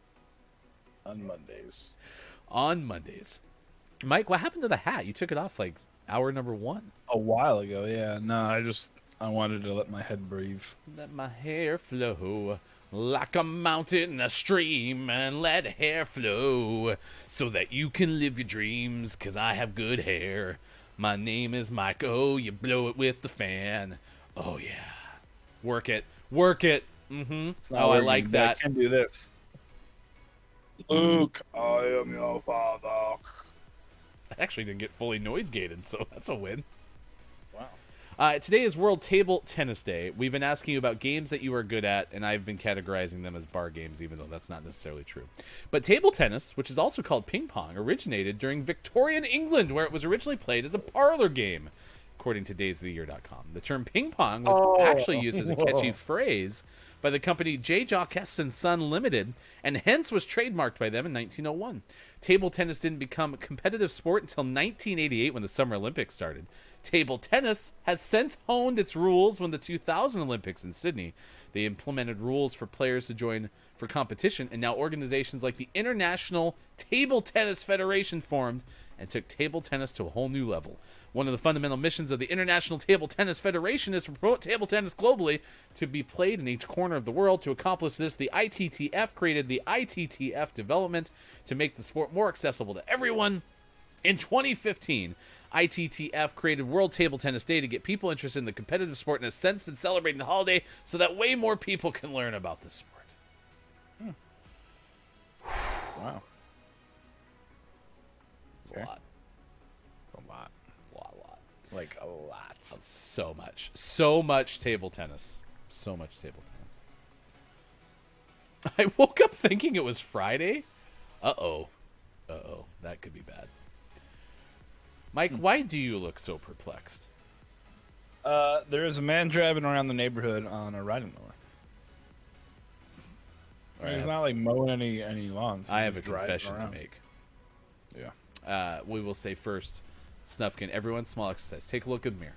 On Mondays. on Mondays. Mike, what happened to the hat? You took it off like hour number 1. A while ago, yeah. No, I wanted to let my head breathe. Let my hair flow like a mountain, a stream, and let hair flow so that you can live your dreams, 'cause I have good hair. My name is Mike. Oh, you blow it with the fan. Oh, yeah. Work it. Work it. Mm-hmm. Oh, I like that. I can do this. Luke, I am your father. I actually didn't get fully noise gated, so that's a win. Wow. Today is World Table Tennis Day. We've been asking you about games that you are good at, and I've been categorizing them as bar games, even though that's not necessarily true. But table tennis, which is also called ping pong, originated during Victorian England, where it was originally played as a parlor game, according to daysoftheyear.com. The term ping pong was actually used as a catchy phrase by the company J. Jacques & Son Limited, and hence was trademarked by them in 1901. Table tennis didn't become a competitive sport until 1988 when the Summer Olympics started. Table tennis has since honed its rules when the 2000 Olympics in Sydney. They implemented rules for players to join for competition, and now organizations like the International Table Tennis Federation formed and took table tennis to a whole new level. One of the fundamental missions of the International Table Tennis Federation is to promote table tennis globally to be played in each corner of the world. To accomplish this, the ITTF created the ITTF development to make the sport more accessible to everyone. In 2015, ITTF created World Table Tennis Day to get people interested in the competitive sport and has since been celebrating the holiday so that way more people can learn about the sport. Wow. It's a lot. A lot. Lot. Like a lot. So much table tennis. So much table tennis. I woke up thinking it was Friday. Uh-oh. That could be bad. Mike, why do you look so perplexed? There is a man driving around the neighborhood on a riding mower. He's not like mowing any lawns. I have a He's driving confession to around. make. Yeah. We will say first, Snufkin, everyone, small exercise. Take a look at the mirror.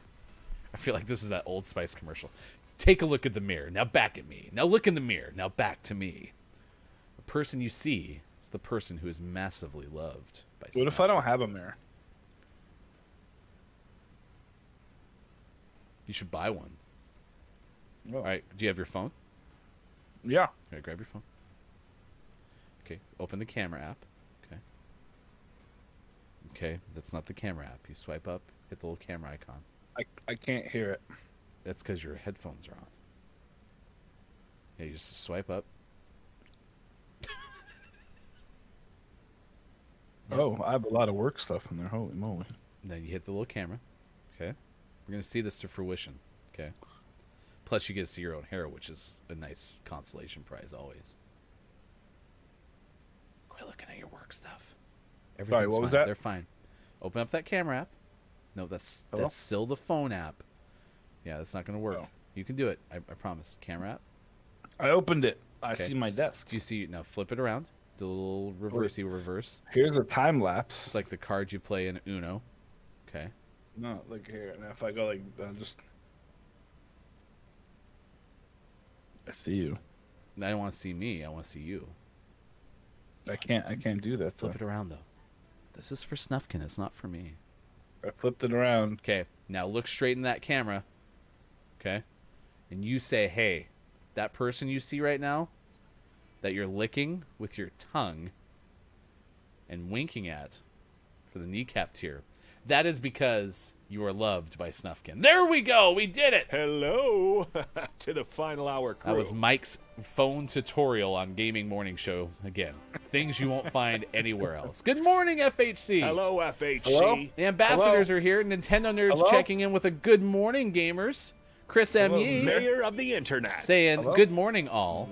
I feel like this is that Old Spice commercial. Take a look at the mirror. Now back at me. Now look in the mirror. Now back to me. The person you see is the person who is massively loved by What if I Snufkin. don't have a mirror? You should buy one. Oh. All right. Do you have your phone? Yeah. All right, grab your phone. Okay, open the camera app. Okay. Okay, that's not the camera app. You swipe up, hit the little camera icon. I can't hear it. That's because your headphones are on. Yeah, you just swipe up. Oh, I have a lot of work stuff in there. Holy moly. And then you hit the little camera. Okay. We're going to see this to fruition. Okay. Plus, you get to see your own hair, which is a nice consolation prize always. Quit looking at your work stuff. Everything's what was fine. that? They're fine. Open up that camera app. No, that's Hello? still the phone app. Yeah, that's not going to work. Oh. You can do it. I promise. Camera app. I opened it. I Okay. see my desk. Do you see? Now flip it around. Do a little reversey reverse. Here's a time lapse. It's like the cards you play in Uno. Okay. No, look here. And if I go like just, I see you. I don't want to see me. I want to see you. I can't do that. Flip though. it around though. This is for Snufkin. It's not for me. I flipped it around. Okay. Now look straight in that camera. Okay. And you say, "Hey, that person you see right now, that you're licking with your tongue and winking at for the kneecap tier, that is because you are loved by Snufkin." There we go. We did it. Hello to the final hour crew. That was Mike's phone tutorial on Gaming Morning Show. Again, things you won't find anywhere else. Good morning, FHC. Hello, FHC. Hello? The ambassadors are here. Nintendo Nerds Hello? checking in with a good morning, gamers. Chris M. Yee Mayor of the Internet. saying Hello? good morning, all.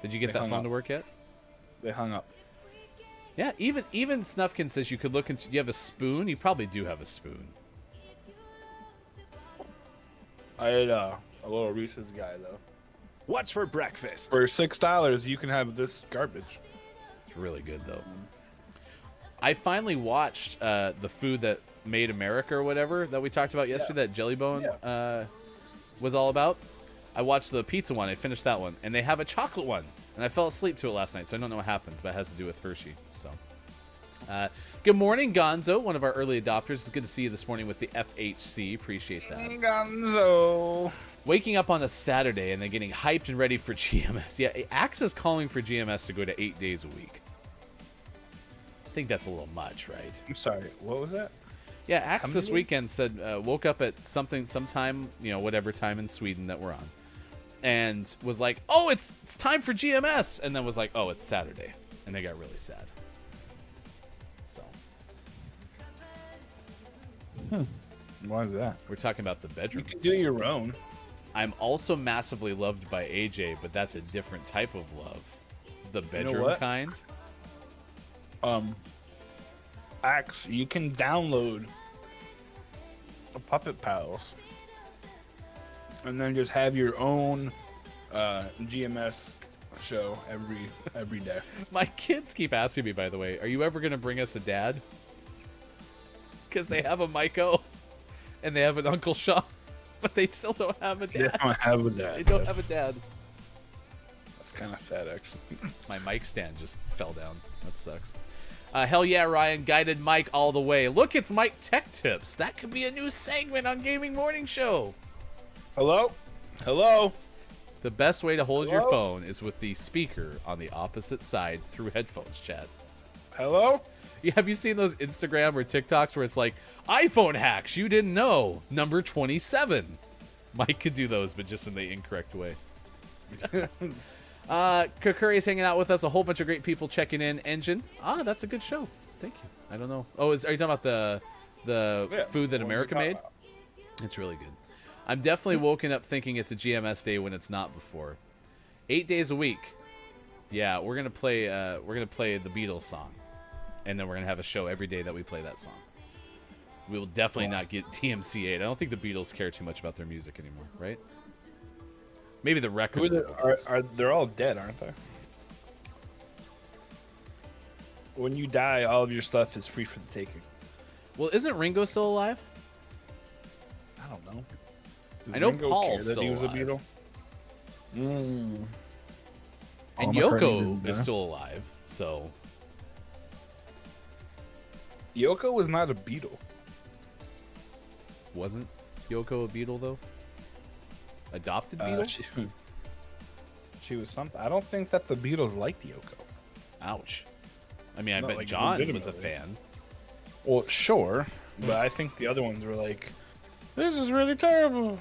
Did you get They that hung phone up. to work yet? They hung up. Yeah, even Snufkin says you could look into. Do you have a spoon? You probably do have a spoon. I had a little Reese's guy though. What's for breakfast? For $6, you can have this garbage. It's really good though. I finally watched the Food That Made America or whatever that we talked about yesterday. That Jellybone was all about. I watched the pizza one. I finished that one, and they have a chocolate one, and I fell asleep to it last night, so I don't know what happens, but it has to do with Hershey. So, good morning, Gonzo, one of our early adopters. It's good to see you this morning with the FHC. Appreciate that. Gonzo. Waking up on a Saturday and then getting hyped and ready for GMS. Yeah, Axe is calling for GMS to go to 8 days a week. I think that's a little much, right? I'm sorry. What was that? Yeah, Axe How this many? weekend said woke up at sometime, whatever time in Sweden that we're on, and was like, "Oh, it's time for GMS," and then was like, "Oh, it's Saturday," and they got really sad. So, Why is that? We're talking about the You bedroom. can do your own. I'm also massively loved by AJ, but that's a different type of love. The bedroom what? kind. Axe, you can download the Puppet Pals and then just have your own GMS show every day. My kids keep asking me, by the way, are you ever going to bring us a dad? Because they have a Maiko and they have an Uncle Sean, but they still don't have a They dad. don't have a dad. They don't have a dad. That's kind of sad, actually. My mic stand just fell down. That sucks. Hell yeah, Ryan. Guided mic all the way. Look, it's Mike Tech Tips. That could be a new segment on Gaming Morning Show. Hello? Hello? The best way to hold your Hello? phone is with the speaker on the opposite side through headphones, Chad. Hello? Have you seen those Instagram or TikToks where it's like, iPhone hacks you didn't know, number 27? Mike could do those, but just in the incorrect way. Kakuri's hanging out with us. A whole bunch of great people checking in. Engine. That's a good show. Thank you. I don't know. Oh, are you talking about the Yeah, food that what America we're talking made? about. It's really good. I'm definitely woken up thinking it's a GMS day when it's not before. 8 days a week. Yeah, we're gonna play the Beatles song, and then we're gonna have a show every day that we play that song. We will definitely not get TMC8. I don't think the Beatles care too much about their music anymore, right? Maybe the record. Who are, label does. they're all dead, aren't they? When you die, all of your stuff is free for the taking. Well, isn't Ringo still alive? I don't know. Does I know Ringo Paul's care that he still was a alive. Beatle? And McCartney Yoko didn't is die. still alive, so Yoko was not a Beatle. wasn't Yoko a Beatle though? Adopted Beatle? She was something. I don't think that the Beatles liked Yoko. Ouch. I mean, I Not bet like John was a legitimately. fan. Well, sure, but I think the other ones were like, "This is really terrible."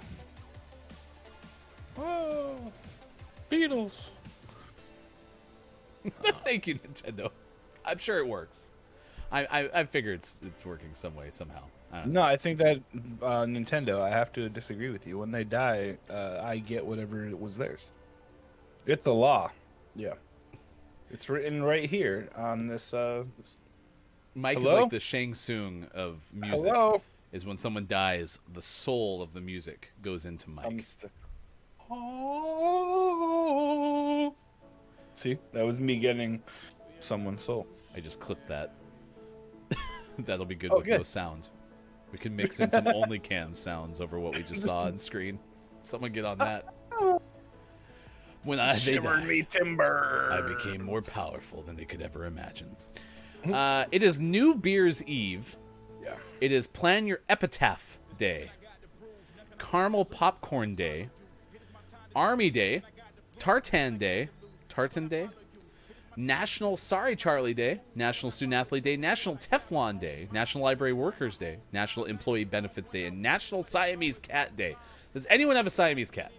Oh, Beatles. Thank you, Nintendo. I'm sure it works. I figure it's working some way somehow. I don't know. No, I think that Nintendo. I have to disagree with you. When they die, I get whatever was theirs. It's the law. Yeah, it's written right here on this. Mike Hello? is like the Shang Tsung of music. Hello. Is when someone dies, the soul of the music goes into Mike. Oh. See, that was me getting someone's soul. I just clipped that. That'll be good Oh, with no good. sound. We can mix in some OnlyCan sounds over what we just saw on screen. Someone get on that. When they Shivered died, me timber. I became more powerful than they could ever imagine. It is New Beer's Eve. Yeah. It is Plan Your Epitaph Day. Caramel Popcorn Day. Army Day. Tartan Day. National Sorry Charlie Day. National Student Athlete Day. National Teflon Day. National Library Workers Day. National Employee Benefits Day. And National Siamese Cat Day. Does anyone have a Siamese cat?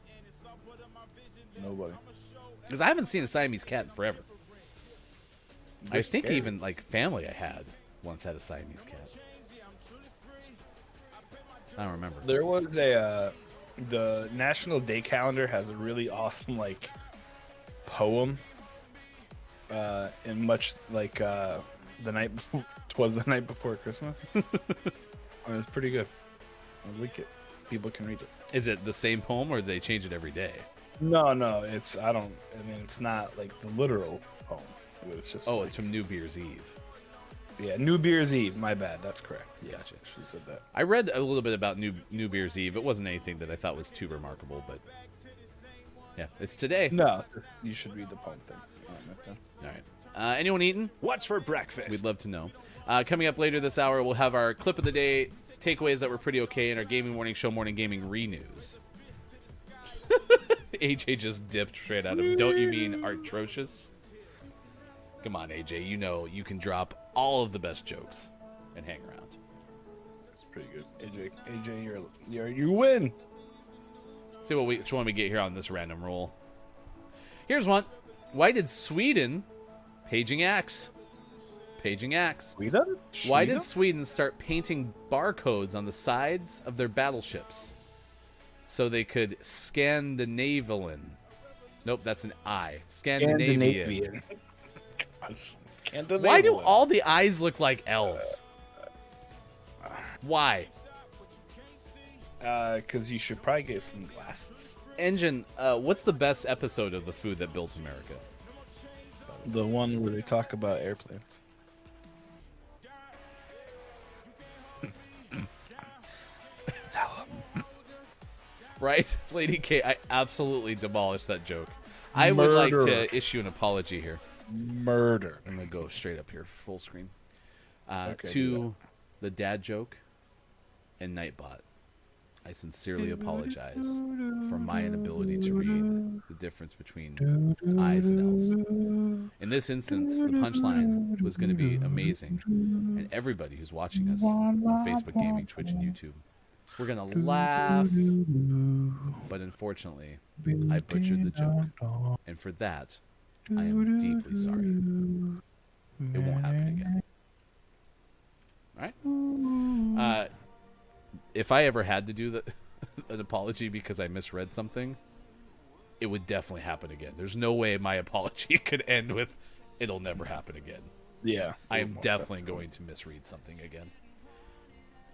Nobody. Because I haven't seen a Siamese cat in forever. I They're think scary. even like family I had once had a Siamese cat. I don't remember. There was a the National Day calendar has a really awesome like poem. In much like the night before, 'twas the night before Christmas. And it's pretty good. I like it. People can read it. Is it the same poem or do they change it every day? No, it's I mean it's not like the literal poem. It's just Oh, like, it's from New Beer's Eve. yeah, New Beer's Eve. My bad. That's correct. Yes, Gotcha. she said that. I read a little bit about New Beer's Eve. It wasn't anything that I thought was too remarkable, but yeah, it's today. No, you should read the poem thing. All right. Anyone eating? What's for breakfast? We'd love to know. Coming up later this hour, we'll have our clip of the day, takeaways that were pretty okay, and our Gaming Morning Show Morning Gaming re-news. AJ just dipped straight out of him. Don't you mean atrocious? Come on, AJ. You know you can drop all of the best jokes and hang around. It's pretty good. AJ, you win. See which one we get here on this random roll. Here's one. Why did Sweden paging axe? Paging Axe. Sweden? Why did Sweden start painting barcodes on the sides of their battleships so they could Scandinavian? Nope, that's an I. Scandinavian. Scandinavian. Why do all the I's look like L's? Why? Because you should probably get some glasses. Engine, what's the best episode of The Food That Built America? The one where they talk about airplanes. Right? Lady K, I absolutely demolished that joke. I would like Murder. to issue an apology here. Murder. I'm going to go straight up here, full screen. Okay, do To the dad joke and Nightbot, I sincerely apologize for my inability to read the difference between I's and L's. In this instance, the punchline was going to be amazing, and everybody who's watching us on Facebook Gaming, Twitch, and YouTube, we're going to laugh, but unfortunately, I butchered the joke, and for that, I am deeply sorry. It won't happen again. All right? If I ever had to do an apology because I misread something, it would definitely happen again. There's no way my apology could end with, it'll never happen again. Yeah. I am definitely going to misread something again.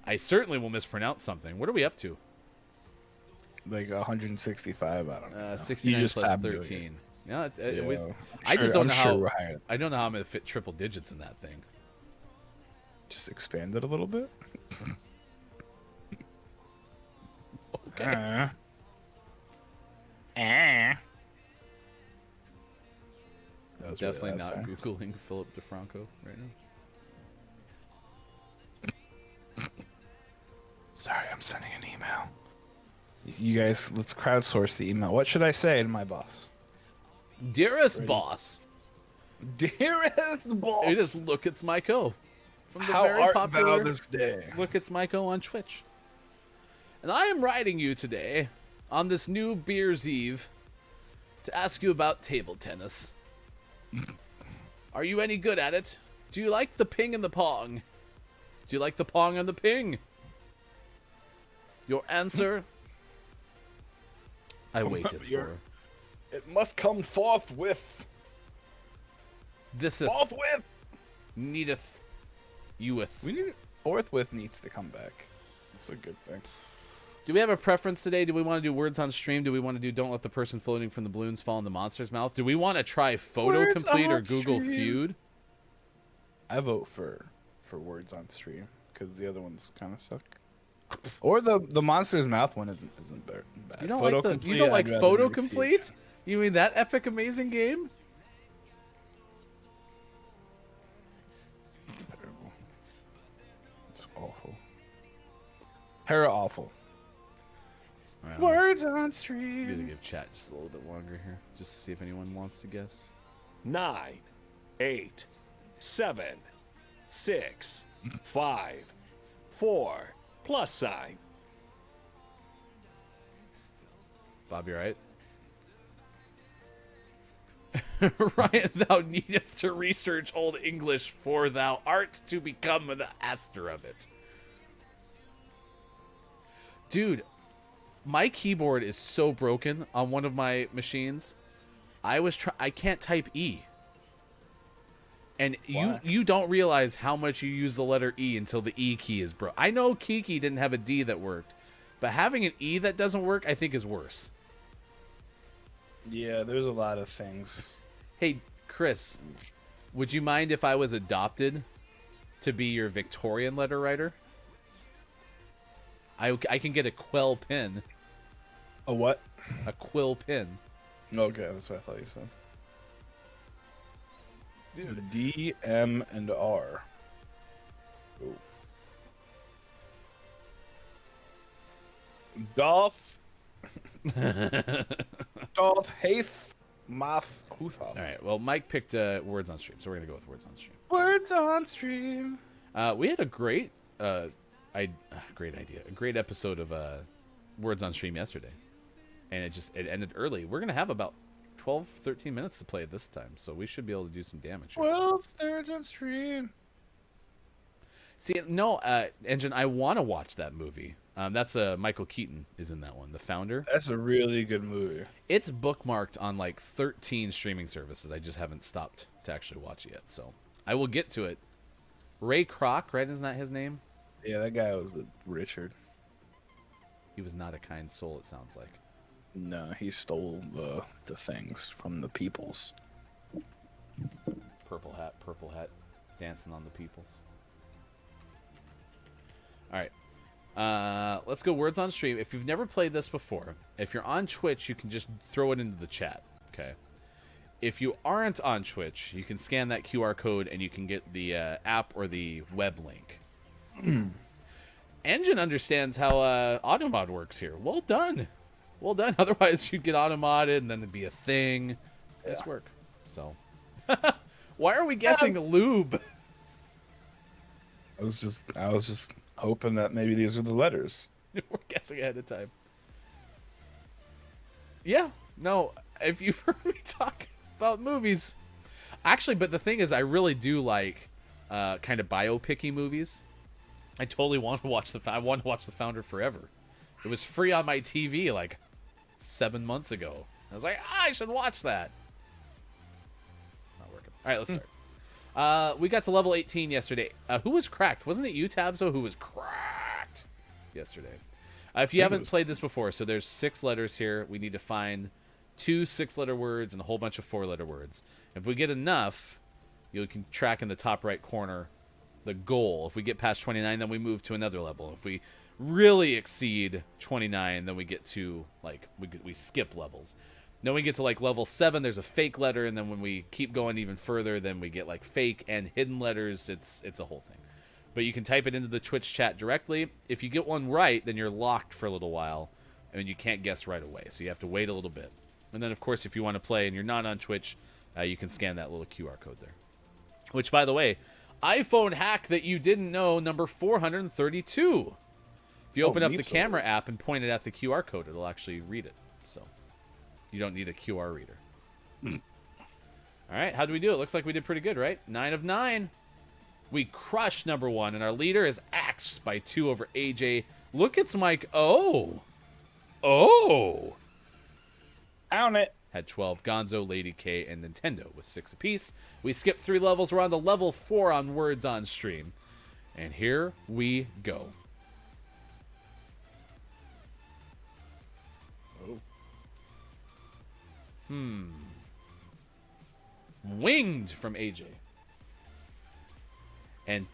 I certainly will mispronounce something. What are we up to? Like 165, I don't know. 69 just plus stopped doing 13. Yeah, it Yeah, was, I'm I just sure- don't know I'm sure how. we're higher. I don't know how I'm going to fit triple digits in that thing. Just expand it a little bit. Okay. That was really Definitely loud, not sorry. Googling Philip DeFranco right now. Sorry, I'm sending an email. You guys, let's crowdsource the email. What should I say to my boss? Dearest boss, Dearest boss, it is Look It's Myco from the how very art popular thou this day? Look It's Myco on Twitch. And I am writing you today on this new Beer's Eve to ask you about table tennis. Are you any good at it? Do you like the ping and the pong? Do you like the pong and the ping? Your answer? I waited for. It must come forthwith. This Forthwith. needeth youeth. We need forthwith needs to come back. It's a good thing. Do we have a preference today? Do we want to do words on stream? Do we want to do don't let the person floating from the balloons fall in the monster's mouth? Do we want to try photo Words complete or on Google stream. Feud? I vote for words on stream because the other ones kind of suck. Or the monster's mouth one isn't bad. You don't Photo like complete, you don't like I'd rather photo never see complete? again. You mean that epic amazing game? Terrible. It's awful. Hera awful. All right, Words on I'm gonna stream. give chat just a little bit longer here, just to see if anyone wants to guess. 9, 8, 7, 6, 5, 4, plus sign. Bob, you right? Ryan, thou needest to research Old English, for thou art to become an master of it. Dude, my keyboard is so broken on one of my machines. I can't type E. And Why? you don't realize how much you use the letter E until the E key is broke. I know Kiki didn't have a D that worked, but having an E that doesn't work, I think is worse. Yeah, there's a lot of things. Hey, Chris, would you mind if I was adopted to be your Victorian letter writer? I can get a quill pen. A what? A quill pen. Okay, that's what I thought you said. Dude, D, M, and R. Ooh. Dolph. Dolph Haith Moth Huthoff. All right, well, Mike picked words on stream, so we're going to go with words on stream. Words on stream. We had a great great episode of words on stream yesterday. And it ended early. We're going to have about 12, 13 minutes to play it this time, so we should be able to do some damage here. 12 thirds on stream. See, no, Engine, I want to watch that movie. That's Michael Keaton is in that one, the founder. That's a really good movie. It's bookmarked on like 13 streaming services. I just haven't stopped to actually watch it yet, so I will get to it. Ray Kroc, right? Isn't that his name? Yeah, that guy was Richard. He was not a kind soul, it sounds like. No, he stole the things from the peoples. Purple hat, dancing on the peoples. All right. Let's go words on stream. If you've never played this before, if you're on Twitch, you can just throw it into the chat. Okay. If you aren't on Twitch, you can scan that QR code and you can get the app or the web link. Engine understands how Automod works here. Well done. Well done. Otherwise, you'd get automodded and then it'd be a thing. Nice work. So, why are we guessing lube? I was just hoping that maybe these are the letters. We're guessing ahead of time. Yeah. No, if you've heard me talk about movies. Actually, but the thing is, I really do like kind of biopic-y movies. I totally want to watch I want to watch The Founder forever. It was free on my TV like 7 months ago. I was like, I should watch that. Not working. All right, let's start. We got to level 18 yesterday. Who was cracked? Wasn't it you, Tabzo, who was cracked yesterday? If you haven't played this before, so there's 6 letters here. We need to find 2 6-letter words and a whole bunch of 4-letter words. If we get enough, you can track in the top right corner the goal. If we get past 29, then we move to another level. If we really exceed 29, then we get to, like, we skip levels. Then we get to, like, level 7, there's a fake letter, and then when we keep going even further, then we get, like, fake and hidden letters. It's a whole thing. But you can type it into the Twitch chat directly. If you get one right, then you're locked for a little while, and you can't guess right away. So you have to wait a little bit. And then, of course, if you want to play and you're not on Twitch, you can scan that little QR code there. Which, by the way, iPhone hack that you didn't know, number 432. If you open up the camera app and point it at the QR code, it'll actually read it. So you don't need a QR reader. All right, how do we do? It looks like we did pretty good, right? 9 of 9. We crushed number 1, and our leader is Axe by 2 over AJ. Look, it's Mike O. Oh. Own it. Had 12. Gonzo, Lady K, and Nintendo with 6 apiece. We skipped 3 levels. We're on to level 4 on Words on Stream. And here we go. Winged from AJ. And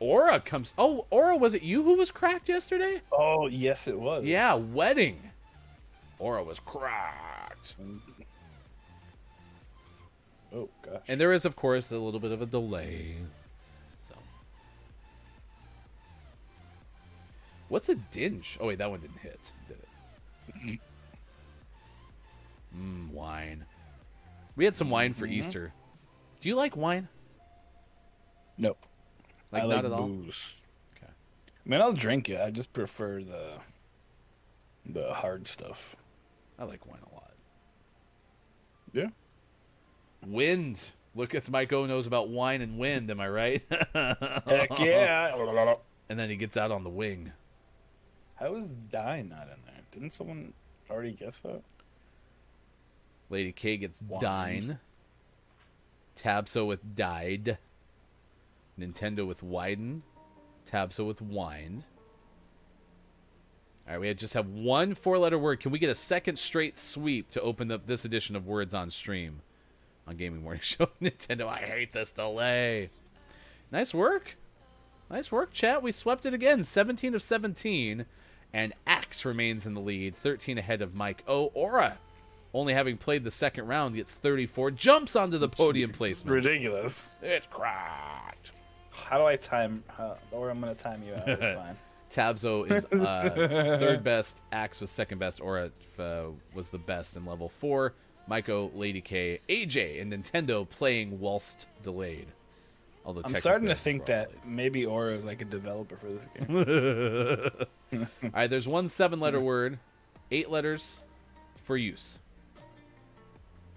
Aura comes... Oh, Aura, was it you who was cracked yesterday? Oh, yes, it was. Yeah, wedding. Aura was cracked. Oh, gosh. And there is, of course, a little bit of a delay. So, what's a dinge? Oh, wait, that one didn't hit, did it? Wine. We had some wine for Easter. Do you like wine? Nope. Like, I not like at all? booze. Okay. I mean, I'll drink it. I just prefer the hard stuff. I like wine a lot. Yeah. Wind. Look, it's Mike O knows about wine and wind, am I right? Heck yeah. And then he gets out on the wing. How is Die not in there? Didn't someone already guess that? Lady K gets Wind. dine. Tabso with died. Nintendo with widen. Tabso with wind. All right, we just have 1 4-letter word. Can we get a second straight sweep to open up this edition of Words on Stream on Gaming Morning Show? Nintendo, I hate this delay. Nice work. Nice work, chat. We swept it again. 17 of 17. And Axe remains in the lead. 13 ahead of Mike O. Aura, only having played the second round, gets 34. Jumps onto the podium placement. Ridiculous. It's cracked. How do I time? Or I'm going to time you out. It's fine. Tabzo is third best. Axe was second best. Aura was the best in level 4. Maiko, Lady K, AJ, and Nintendo playing whilst delayed. Although I'm starting to think that maybe Aura is like a developer for this game. All right, there's 1 7-letter word, 8 letters for use.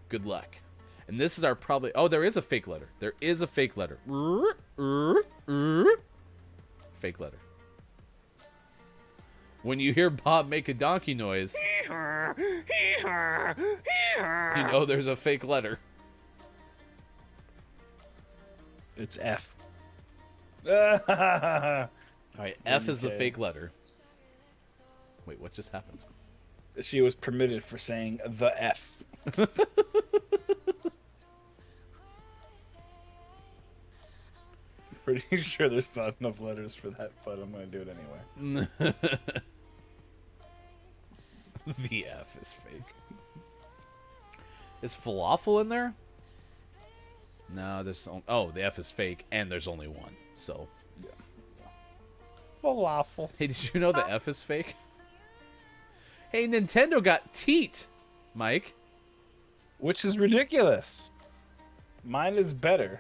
Good luck. And this is our probably... Oh, there is a fake letter. There is a fake letter. Fake letter. When you hear Bob make a donkey noise, you know there's a fake letter. It's F. All right, F is the Okay. fake letter. Wait, what just happened? She was permitted for saying the F. Pretty sure there's not enough letters for that, but I'm gonna do it anyway. The F is fake. Is falafel in there? No, there's oh, the F is fake, and there's only one. So, Falafel. hey, did you know the F is fake? Hey, Nintendo got teat, Mike. Which is ridiculous. Mine is better.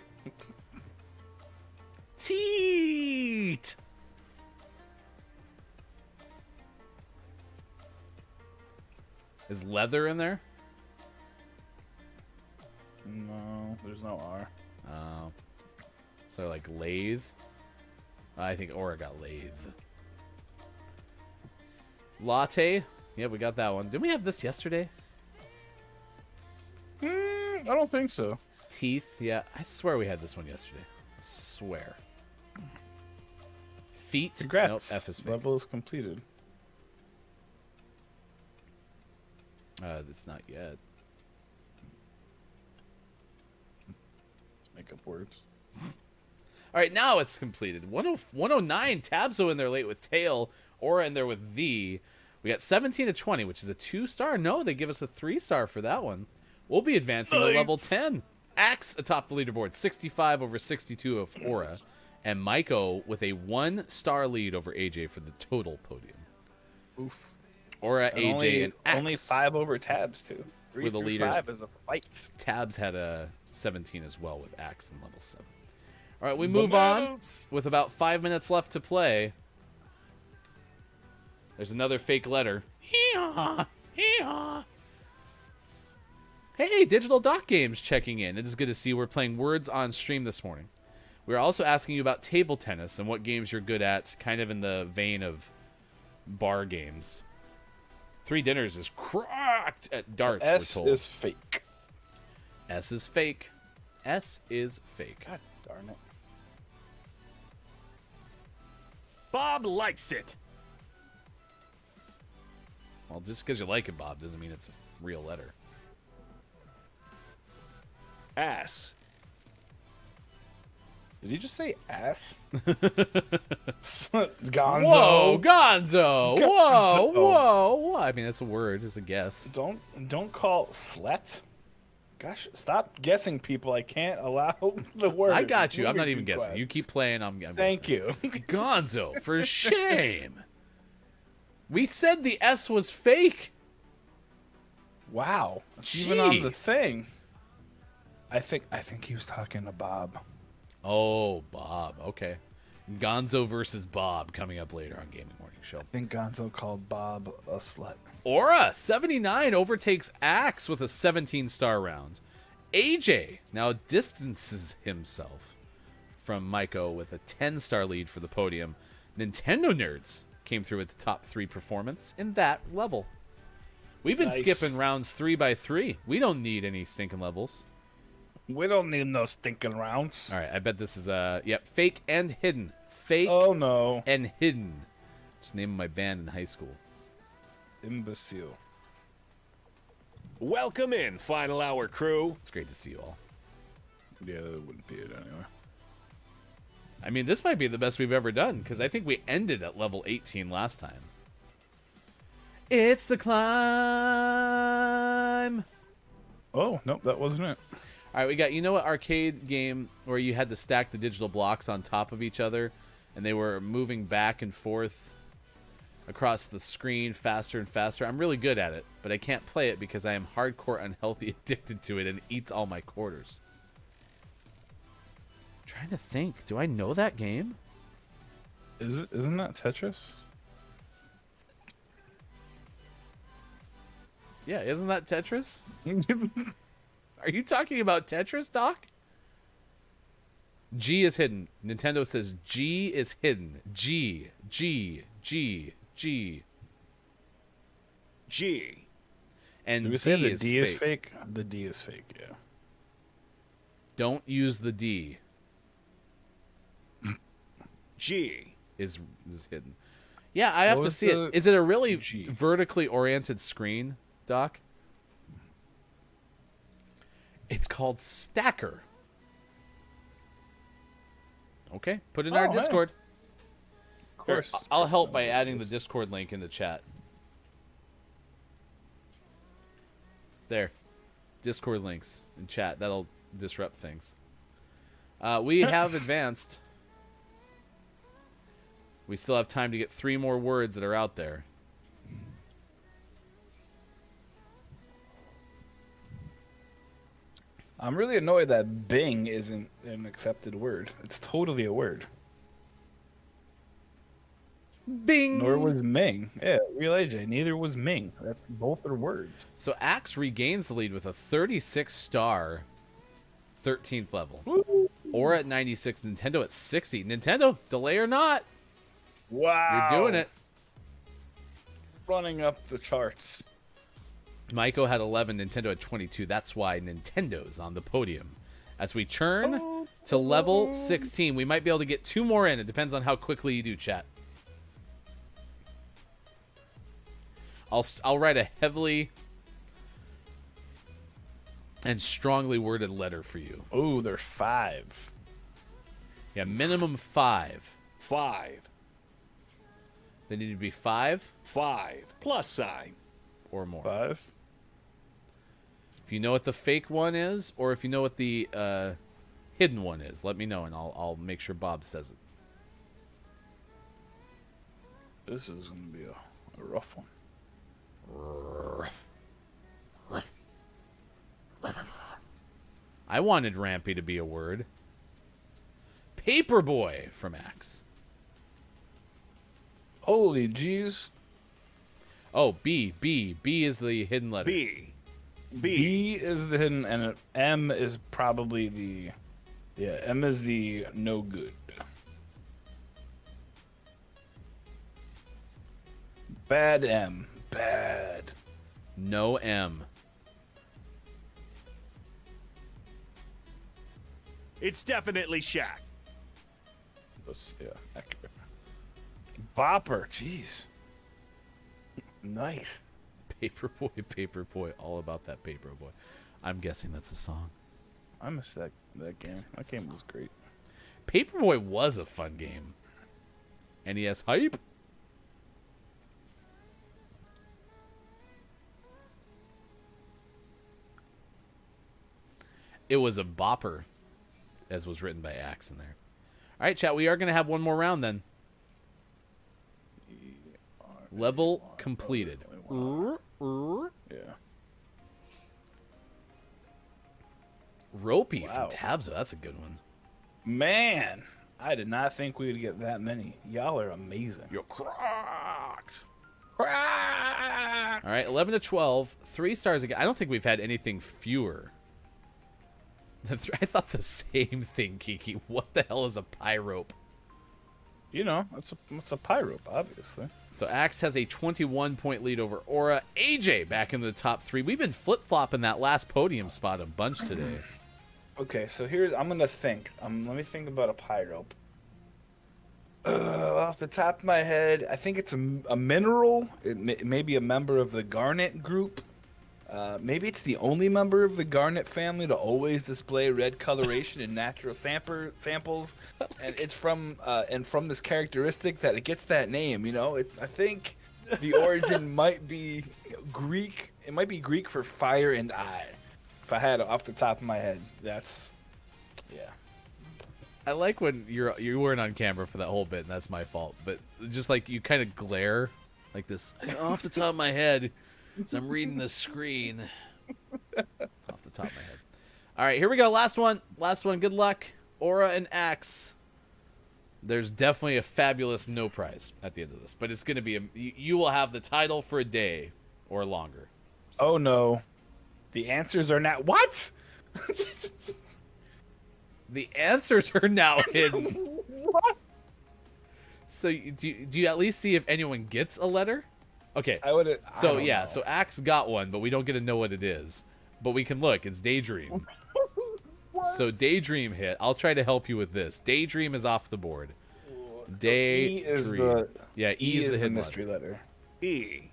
Teat. Is leather in there? No, there's no R. So like lathe. I think Aura got lathe. Latte. Yeah, we got that one. Didn't we have this yesterday? I don't think so. Teeth. Yeah, I swear we had this one yesterday. I swear. Feet. Congrats. Nope, F is fake. Level is completed. It's not yet. Make up words. All right, now it's completed. 109. Tabzo in there late with tail. Aura in there with the. We got 17 to 20, which is a 2-star. No, they give us a 3-star for that one. We'll be advancing to level 10. Axe atop the leaderboard, 65 over 62 of Aura. And Maiko with a 1-star lead over AJ for the total podium. Oof. Aura, And AJ, and Axe. only 5 over Tabs too. 3 We're the through leaders. 5 is a fight. Tabs had a 17 as well with Axe in level 7. All right, we move on Bananas. with about 5 minutes left to play. There's another fake letter. Hee-haw, hee-haw. Hey, Digital Doc Games checking in. It is good to see we're playing Words on stream this morning. We're also asking you about table tennis and what games you're good at, kind of in the vein of bar games. 3 Dinners is cracked at darts, S we're told. is fake. S is fake. S is fake. God darn it. Bob likes it. Well, just because you like it, Bob, doesn't mean it's a real letter. Ass. Did you just say ass? Gonzo. Whoa, Gonzo! Whoa, Gonzo. whoa! I mean, that's a word. It's a guess. Don't call slut. Gosh, stop guessing, people. I can't allow the word. I got you. I'm Moving not even too guessing. quick. You keep playing. I'm Thank guessing. you. Gonzo, for shame. We said the S was fake. Wow. Even on the Jeez. thing. I think he was talking to Bob. Oh, Bob. Okay. Gonzo versus Bob coming up later on Gaming Morning Show. I think Gonzo called Bob a slut. Aura, 79, overtakes Axe with a 17-star round. AJ now distances himself from Maiko with a 10-star lead for the podium. Nintendo Nerds came through with the top 3 performance in that level. We've been Nice. skipping rounds 3 by 3. We don't need any stinking levels. We don't need no stinking rounds. All right, I bet this is fake and hidden. Fake Oh no. and hidden. Just the name of my band in high school. Imbecile. Welcome in, Final Hour crew. It's great to see you all. Yeah, that wouldn't be it anyway. I mean, this might be the best we've ever done, because I think we ended at level 18 last time. It's the climb! Oh, nope, that wasn't it. All right, we got, you know what arcade game where you had to stack the digital blocks on top of each other, and they were moving back and forth across the screen faster and faster? I'm really good at it, but I can't play it because I am hardcore unhealthy addicted to it, and it eats all my quarters. Trying to think, do I know that game? Isn't that Tetris? Yeah, isn't that Tetris? Are you talking about Tetris, Doc? G is hidden. Nintendo says G is hidden. G. G. And Did we say the is D fake. is fake? The D is fake, yeah. Don't use the D. G. Is hidden. Yeah, I have What to was see it. the Is it a really G? vertically oriented screen, Doc? It's called Stacker. Okay, put it in our Oh, hey. Discord. Of course. I'll help by adding the Discord link in the chat. There. Discord links in chat. That'll disrupt things. We have advanced. We still have time to get 3 more words that are out there. I'm really annoyed that Bing isn't an accepted word. It's totally a word. Bing! Nor was Ming. Yeah, real AJ. Neither was Ming. That's both are words. So Axe regains the lead with a 36-star 13th level. Or at 96, Nintendo at 60. Nintendo, delay or not, Wow. you're doing it. Running up the charts. Maiko had 11, Nintendo had 22. That's why Nintendo's on the podium. As we turn to level 16, we might be able to get 2 more in. It depends on how quickly you do, chat. I'll write a heavily and strongly worded letter for you. Oh, there's 5. Yeah, minimum 5. 5. They need to be 5 5. Plus sign. or more. 5. If you know what the fake one is, or if you know what the hidden one is, let me know, and I'll make sure Bob says it. This is going to be a rough one. I wanted Rampy to be a word. Paperboy from Axe. Holy jeez. Oh, B is the hidden letter. B. B is the hidden, and M is probably the... Yeah, M is the no good. Bad M. Bad. No M. It's definitely Shaq. That's, yeah, accurate. Bopper. Jeez. Nice. Paperboy, all about that Paperboy. I'm guessing that's a song. I missed that game. That game was great. Paperboy was a fun game. NES hype. It was a bopper, as was written by Axe in there. All right, chat. We are going to have one more round then. Level completed. Yeah. Ropey Wow. from Tabzo. That's a good one. Man, I did not think we would get that many. Y'all are amazing. You're cracked. All right, 11 to 12. 3 stars again. I don't think we've had anything fewer. I thought the same thing, Kiki. What the hell is a pyrope? You know, it's a pyrope, obviously. So Axe has a 21-point lead over Aura. AJ back in the top 3. We've been flip-flopping that last podium spot a bunch today. Okay, so I'm gonna think. Let me think about a pyrope. Off the top of my head, I think it's a mineral. It may be a member of the garnet group. Maybe it's the only member of the garnet family to always display red coloration in natural samples, and it's from this characteristic that it gets that name. You know, I think the origin might be Greek. It might be Greek for fire and eye. If I had it off the top of my head, that's yeah. I like when you weren't on camera for that whole bit, and that's my fault. But just like you kind of glare like this off the top of my head. So I'm reading the screen off the top of my head. All right, here we go. Last one. Good luck. Aura and Axe. There's definitely a fabulous no prize at the end of this, but it's going to be you will have the title for a day or longer. Oh no, the answers are not what? The answers are now hidden. What? So do you at least see if anyone gets a letter? Okay. I would. So yeah, so Axe got one, but we don't get to know what it is. But we can look. It's Daydream. So Daydream hit. I'll try to help you with this. Daydream is off the board. E is the yeah. E is the hidden mystery letter. E.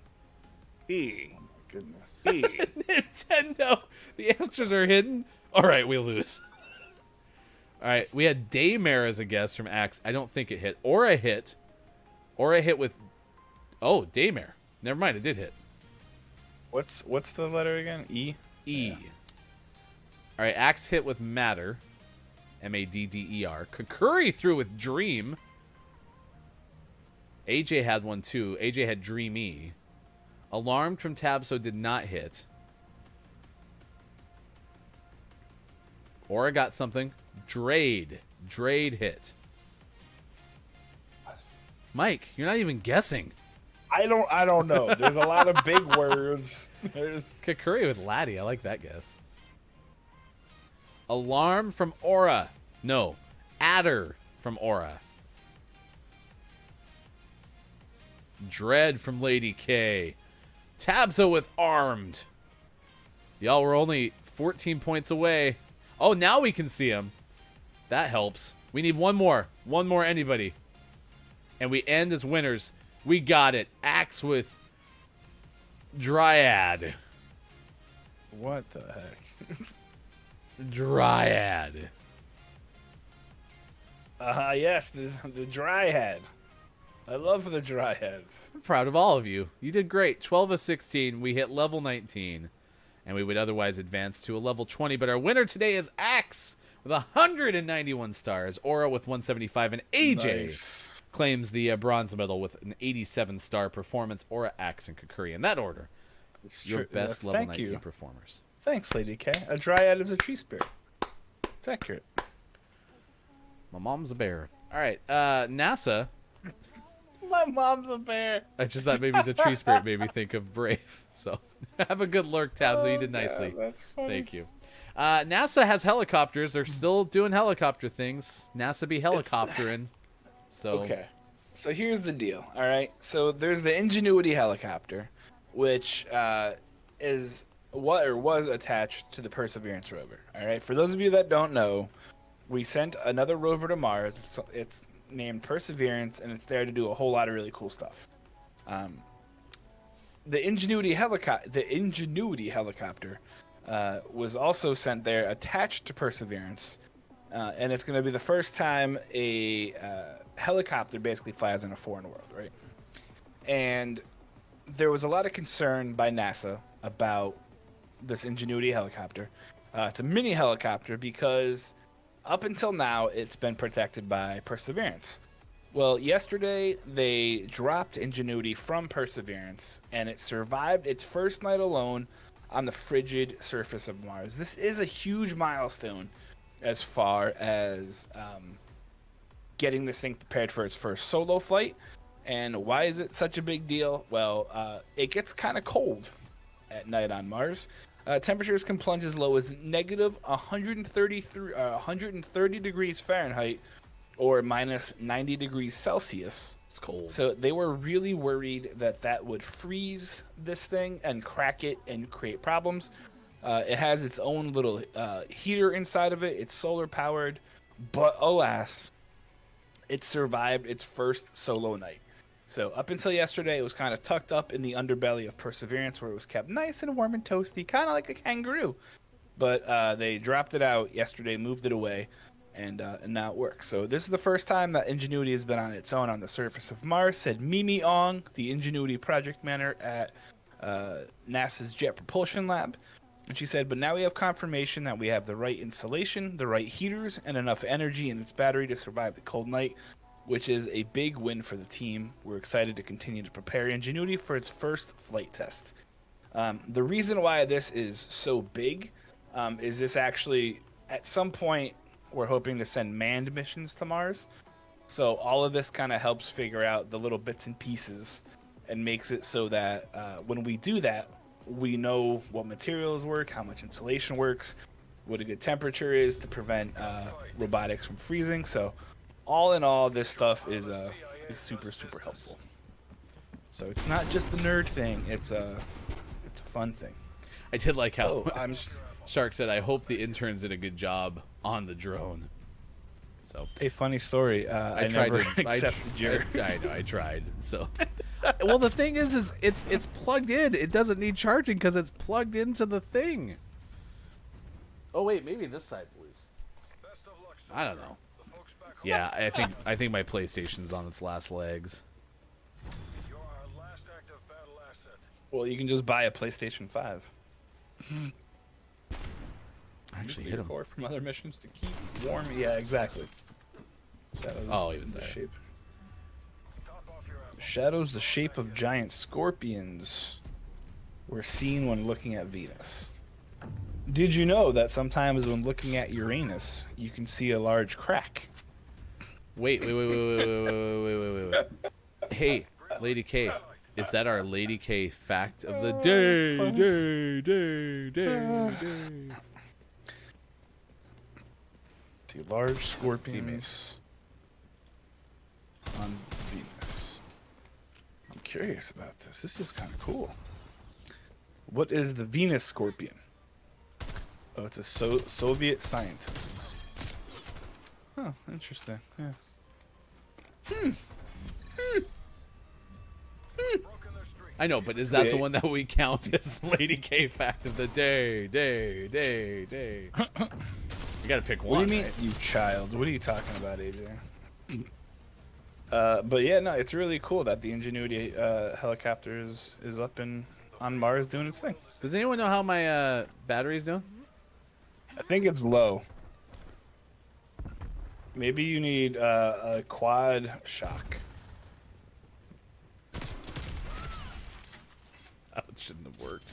E. Goodness. E. Nintendo. The answers are hidden. All right, we lose. All right, we had Daymare as a guess from Axe. I don't think it hit. Aura hit. Aura hit with. Oh, Daymare. Never mind, it did hit. What's the letter again? E. E. All right, Axe hit with Matter. Madder. Kakuri threw with Dream. AJ had one too. AJ had Dreamy. Alarmed from Tabso did not hit. Aura got something. Drade hit. Mike, you're not even guessing. I don't know. There's a lot of big words. There's Kakuri with Laddie. I like that guess. Alarm from Aura. No. Adder from Aura. Dread from Lady K. Tabso with Armed. Y'all were only 14 points away. Oh, now we can see him. That helps. We need one more. One more anybody. And we end as winners. We got it. Axe with Dryad. what the heck? Dryad. Yes, the Dryad. I love the Dryads. I'm proud of all of you. You did great. 12 of 16. We hit level 19. And we would otherwise advance to a level 20. But our winner today is Axe with 191 stars. Aura with 175. And AJ Nice. claims the bronze medal with an 87-star performance. Aura, Axe, and Kakuri. In that order, It's your true. best Yes, level thank 19 you. performers. Thanks, Lady K. A Dryad is a tree spirit. It's accurate. My mom's a bear. All right. NASA. My mom's a bear. I just thought maybe the tree spirit made me think of Brave. So have a good lurk, Tab. So you did nicely. Yeah, that's funny. Thank you. NASA has helicopters. They're still doing helicopter things. NASA be helicoptering. So Okay. So here's the deal. All right. So there's the Ingenuity helicopter, which is what or was attached to the Perseverance rover. All right. For those of you that don't know, we sent another rover to Mars. It's named Perseverance, and it's there to do a whole lot of really cool stuff. The Ingenuity helicopter was also sent there attached to Perseverance, and it's going to be the first time a helicopter basically flies in a foreign world, right? And there was a lot of concern by NASA about this Ingenuity helicopter. It's a mini helicopter because up until now it's been protected by Perseverance. Well, yesterday they dropped Ingenuity from Perseverance, and it survived its first night alone on the frigid surface of Mars. This is a huge milestone as far as getting this thing prepared for its first solo flight. And why is it such a big deal? Well, it gets kind of cold at night on Mars. Temperatures can plunge as low as negative 130 degrees Fahrenheit or minus 90 degrees Celsius. it's cold. So they were really worried that that would freeze this thing and crack it and create problems. It has its own little heater inside of it. It's solar powered, but alas, it survived its first solo night. So up until yesterday, it was kind of tucked up in the underbelly of Perseverance, where it was kept nice and warm and toasty, kind of like a kangaroo. But they dropped it out yesterday, moved it away, and now it works. So this is the first time that Ingenuity has been on its own on the surface of Mars, said Mimi Ong, the Ingenuity project manager at NASA's Jet Propulsion Lab. And she said, but now we have confirmation that we have the right insulation, the right heaters, and enough energy in its battery to survive the cold night, which is a big win for the team. We're excited to continue to prepare Ingenuity for its first flight test. The reason why this is so big is this actually, at some point, we're hoping to send manned missions to Mars. So all of this kind of helps figure out the little bits and pieces and makes it so that when we do that, we know what materials work, how much insulation works, what a good temperature is to prevent robotics from freezing. So, all in all, this stuff is super helpful. So it's not just a nerd thing; it's a fun thing. I did like how I'm Shark said, "I hope the interns did a good job on the drone." So a funny story. I tried never to accepted your. I know I tried. So, well, the thing is it's plugged in. It doesn't need charging because it's plugged into the thing. Oh wait, maybe this side's loose. Best of luck, I don't soldier. know. The folks back home, Yeah, I think my PlayStation's on its last legs. you're our last active battle asset. Well, you can just buy a PlayStation 5. I actually hit him. Or from other missions to keep warm. Yeah, exactly. Shadows Oh, even the there. shape. Top off your ammo. Shadows, the shape of giant scorpions, were seen when looking at Venus. Did you know that sometimes when looking at Uranus, you can see a large crack? Wait. Hey, Lady K, is that our Lady K fact of the day? Day. See large scorpions on Venus. I'm curious about this. This is kind of cool. What is the Venus scorpion? Oh, it's a Soviet scientist. Oh, interesting. Yeah. Broken their streak. I know, but is that the Yeah. one that we count as Lady K fact of the day? You gotta pick What one. do you mean, right? you child? What are you talking about, AJ? But yeah, no, it's really cool that the Ingenuity helicopter is up on Mars doing its thing. Does anyone know how my battery's doing? I think it's low. Maybe you need a quad shock. That shouldn't have worked.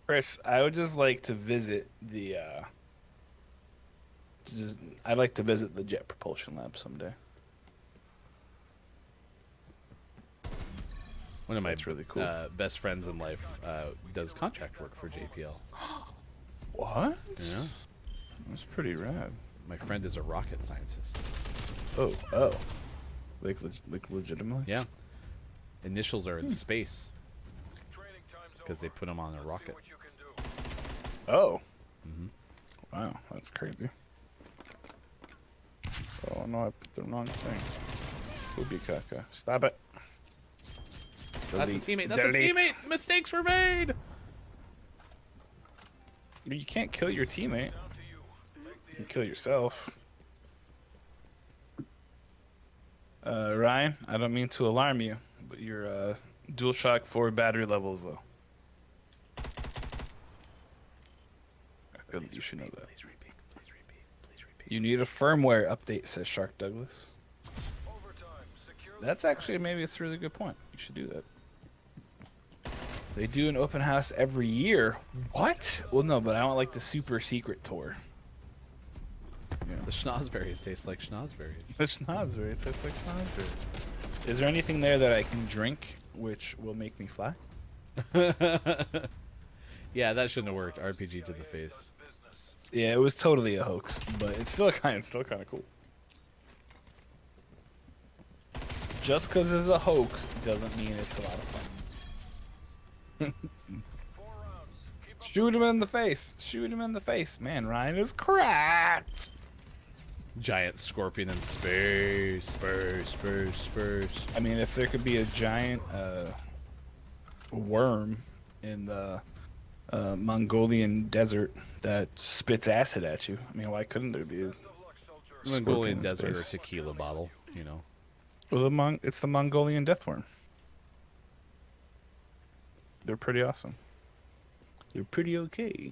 Chris, I would just like to visit the. I'd like to visit the Jet Propulsion Lab someday. One of my That's really cool. best friends in life does contract work for JPL. What? Yeah. That's pretty rad. My friend is a rocket scientist. Oh. Like legitimately? Yeah. Initials are in space Training time's because they over. put them on a See rocket. what you can do. Oh. Wow, that's crazy. Oh no, I put the wrong thing. Booby caca. Stop it. That's a Delete. teammate. That's Delete. a teammate. Mistakes were made. You can't kill your teammate. Down to you. Make You the can kill yourself. Ryan, I don't mean to alarm you, but your DualShock 4 battery level is low. I feel like you should know that. Please repeat. You need a firmware update, says Shark Douglas. overtime. Secure the That's actually maybe it's a really good point. You should do that. They do an open house every year. What? Well, no, but I want like the super secret tour. The schnozberries taste like schnozberries. The schnozberries. That's like schnozberries. Is there anything there that I can drink which will make me fly? Yeah, that shouldn't have worked. RPG to the face. business. Yeah, it was totally a hoax, but it's still kind of cool. Just because it's a hoax doesn't mean it's a lot of fun. 4 rounds. Keep up. Shoot him in the face. Shoot him in the face. Man, Ryan is cracked. Giant scorpion in space. I mean, if there could be a giant worm in the Mongolian desert that spits acid at you, I mean, why couldn't there be a Best of luck, soldier. Mongolian in desert or space? tequila bottle, you know. Well, it's the Mongolian deathworm. They're pretty awesome. They're pretty okay.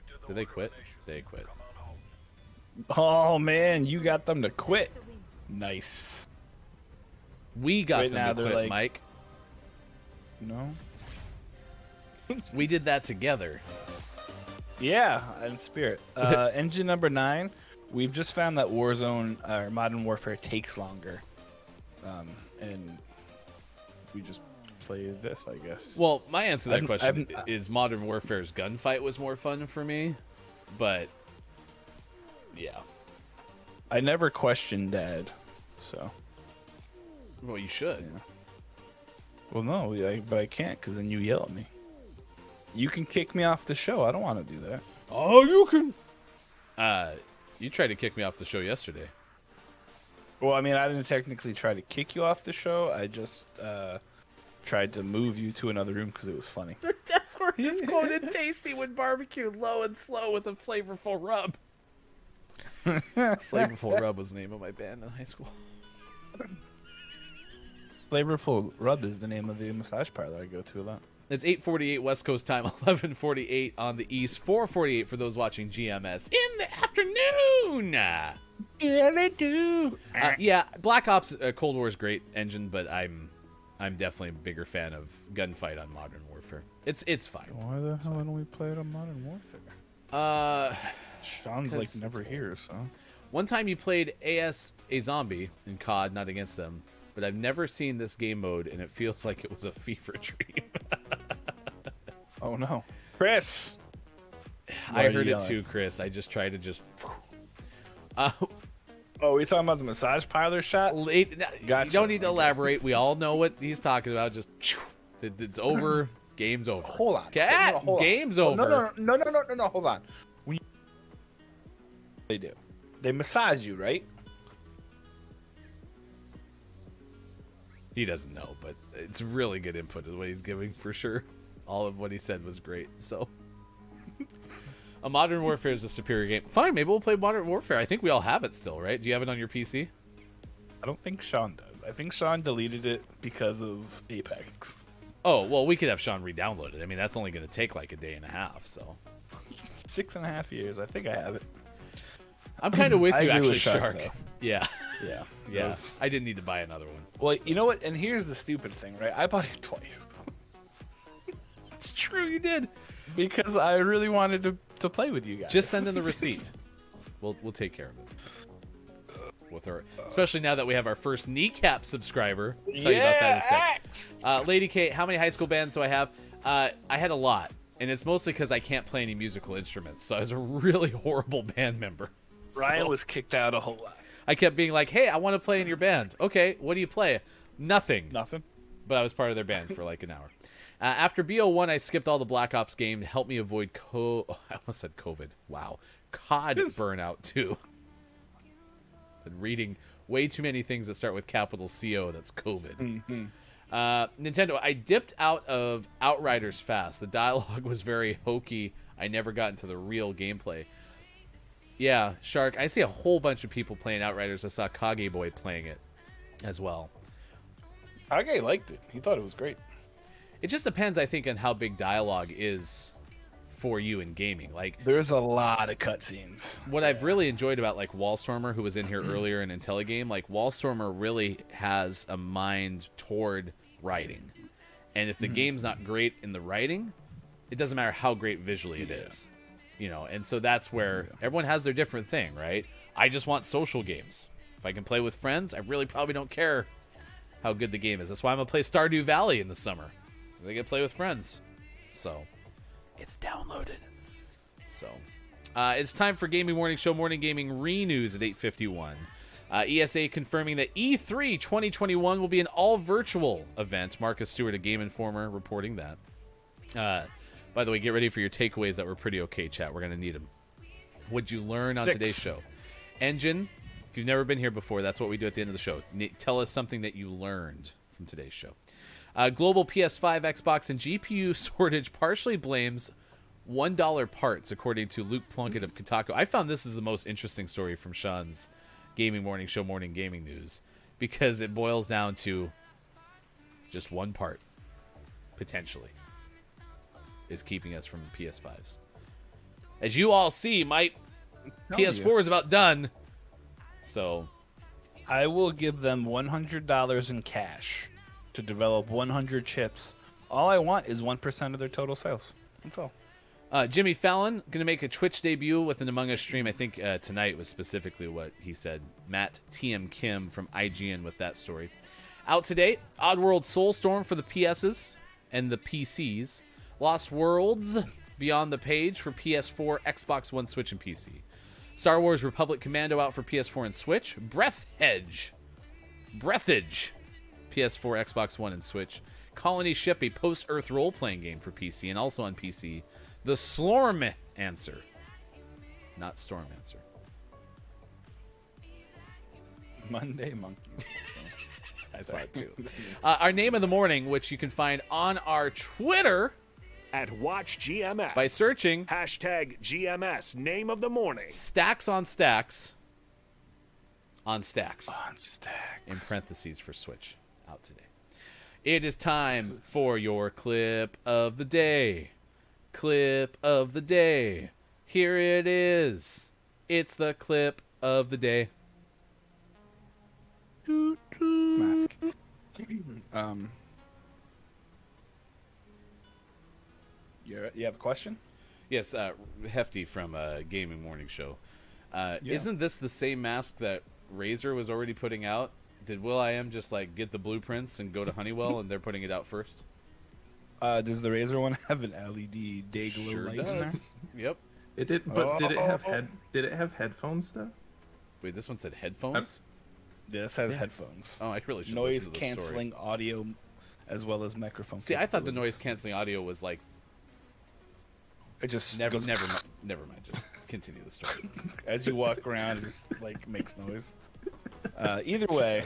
You the Did they work of quit? the nation. They quit. Come on home. Oh man, you got them to quit. Nice. We got Right now them to they're quit, like- Mike. No. We did that together. Yeah, in spirit. Engine number 9 We've just found that Warzone or Modern Warfare takes longer, and we just play this, I guess. Well, my answer to that I'm- question I'm- is Modern Warfare's gunfight was more fun for me, but yeah. I never questioned Dad, so. Well, you should. Yeah. Well, no, but I can't because then you yell at me. You can kick me off the show. I don't want to do that. Oh, you can. You tried to kick me off the show yesterday. Well, I mean, I didn't technically try to kick you off the show. I just tried to move you to another room because it was funny. The death word is quoted tasty when barbecued low and slow with a flavorful rub. Flavorful Rub was the name of my band in high school. Flavorful Rub is the name of the massage parlor I go to a lot. It's 8:48 West Coast time, 11:48 on the East, 4:48 for those watching GMS in the afternoon. Yeah, they do. Yeah, Black Ops Cold War is great engine, but I'm definitely a bigger fan of gunfight on Modern Warfare. It's fine. Why the hell don't we play it on Modern Warfare? Sean's like 'cause never here, so. One time you played AS a zombie in COD, not against them, but I've never seen this game mode, and it feels like it was a fever dream. Oh no, Chris. Why I are you heard it yelling? too, Chris. I just tried to just. Oh, we talking about the massage parlor shot? You Gotcha. don't need to elaborate. We all know what he's talking about. Just it's over. Game's over. Hold on. Cat, No, hold on. game's Oh, over. No. Hold on. They do. They massage you, right? He doesn't know, but it's really good input is what he's giving for sure. All of what he said was great. So, a Modern Warfare is a superior game. Fine, maybe we'll play Modern Warfare. I think we all have it still, right? Do you have it on your PC? I don't think Sean does. I think Sean deleted it because of Apex. Oh, well, we could have Sean re-download it. I mean, that's only going to take like a day and a half. So, 6.5 years. I think I have it. I'm kind of with I you, agree actually, with Shark, Shark. though. Yeah, Yeah. yeah. Those- I didn't need to buy another one. Well, you know what? And here's the stupid thing, right? I bought it twice It's true, you did. because I really wanted to play with you guys. Just send in the receipt. We'll take care of it. With her, especially now that we have our first kneecap subscriber. I'll tell you about that in a sec. Axe! Lady Kate, how many high school bands do I have? I had a lot, and it's mostly because I can't play any musical instruments, so I was a really horrible band member. Ryan So was kicked out a whole lot. I kept being like, "Hey, I want to play in your band." Okay, what do you play? Nothing. Nothing. But I was part of their band for like an hour. After BO1, I skipped all the Black Ops game to help me avoid I almost said COVID. Wow, COD burnout too. Been reading way too many things that start with capital CO. That's COVID. Nintendo, I dipped out of Outriders fast. The dialogue was very hokey. I never got into the real gameplay. Yeah, Shark, I see a whole bunch of people playing Outriders. I saw Kage Boy playing it as well. Kage liked it. He thought it was great. It just depends, I think, on how big dialogue is for you in gaming. Like, There's a lot of cutscenes. what I've really enjoyed about, like, Wallstormer, who was in here earlier in IntelliGame, like, Wallstormer really has a mind toward writing. And if the game's not great in the writing, it doesn't matter how great visually it is. You know, and so that's where everyone has their different thing, right? I just want social games. If I can play with friends, I really probably don't care how good the game is. That's why I'm going to play Stardew Valley in the summer. Because I get to play with friends. So, it's downloaded. So, it's time for Gaming Morning Show Morning Gaming Re-News at 8:51. ESA confirming that E3 2021 will be an all-virtual event. Marcus Stewart of Game Informer reporting that. By the way, get ready for your takeaways that were pretty okay, chat. We're going to need them. What'd you learn on 6. today's show? Engine, if you've never been here before, that's what we do at the end of the show. Tell us something that you learned from today's show. Global PS5, Xbox, and GPU shortage partially blames $1 parts, according to Luke Plunkett of Kotaku. I found this is the most interesting story from Sean's Gaming Morning Show Morning Gaming News, because it boils down to just one part, potentially, is keeping us from PS5s. As you all see, my PS4 is about done. So, I will give them $100 in cash to develop 100 chips. All I want is 1% of their total sales. That's all. Jimmy Fallon going to make a Twitch debut with an Among Us stream. I think tonight was specifically what he said. Matt TM Kim from IGN with that story. Out today, Oddworld Soulstorm for the PSs and the PCs. Lost Worlds Beyond the Page for PS4, Xbox One, Switch, and PC. Star Wars Republic Commando out for PS4 and Switch. Breathedge, PS4, Xbox One, and Switch. Colony Ship, a post-Earth role-playing game for PC and also on PC. The Slorm Answer, not Storm Answer. Monday Monkeys. I saw it too. Our name of the morning, which you can find on our Twitter At WatchGMS. by searching Hashtag GMS, name of the morning. Stacks on Stacks on Stacks. On Stacks. In parentheses for Switch. Out today. It is time for your clip of the day. Clip of the day. Here it is. It's the clip of the day. Mask. You have a question? Yes, Hefty from Gaming Morning Show. Isn't this the same mask that Razer was already putting out? Did Will.i.am just like get the blueprints and go to Honeywell and they're putting it out first? Does the Razer one have an LED day glow Sure light in there? does. Yep. It did, but did it have headphones though? Wait, this one said headphones? This has headphones. Oh, I really should Noise listen to the story. canceling audio as well as microphone. See, I thought the capabilities. noise canceling audio was like It just never goes mind. Just continue the story. as you walk around, it just like makes noise. Either way,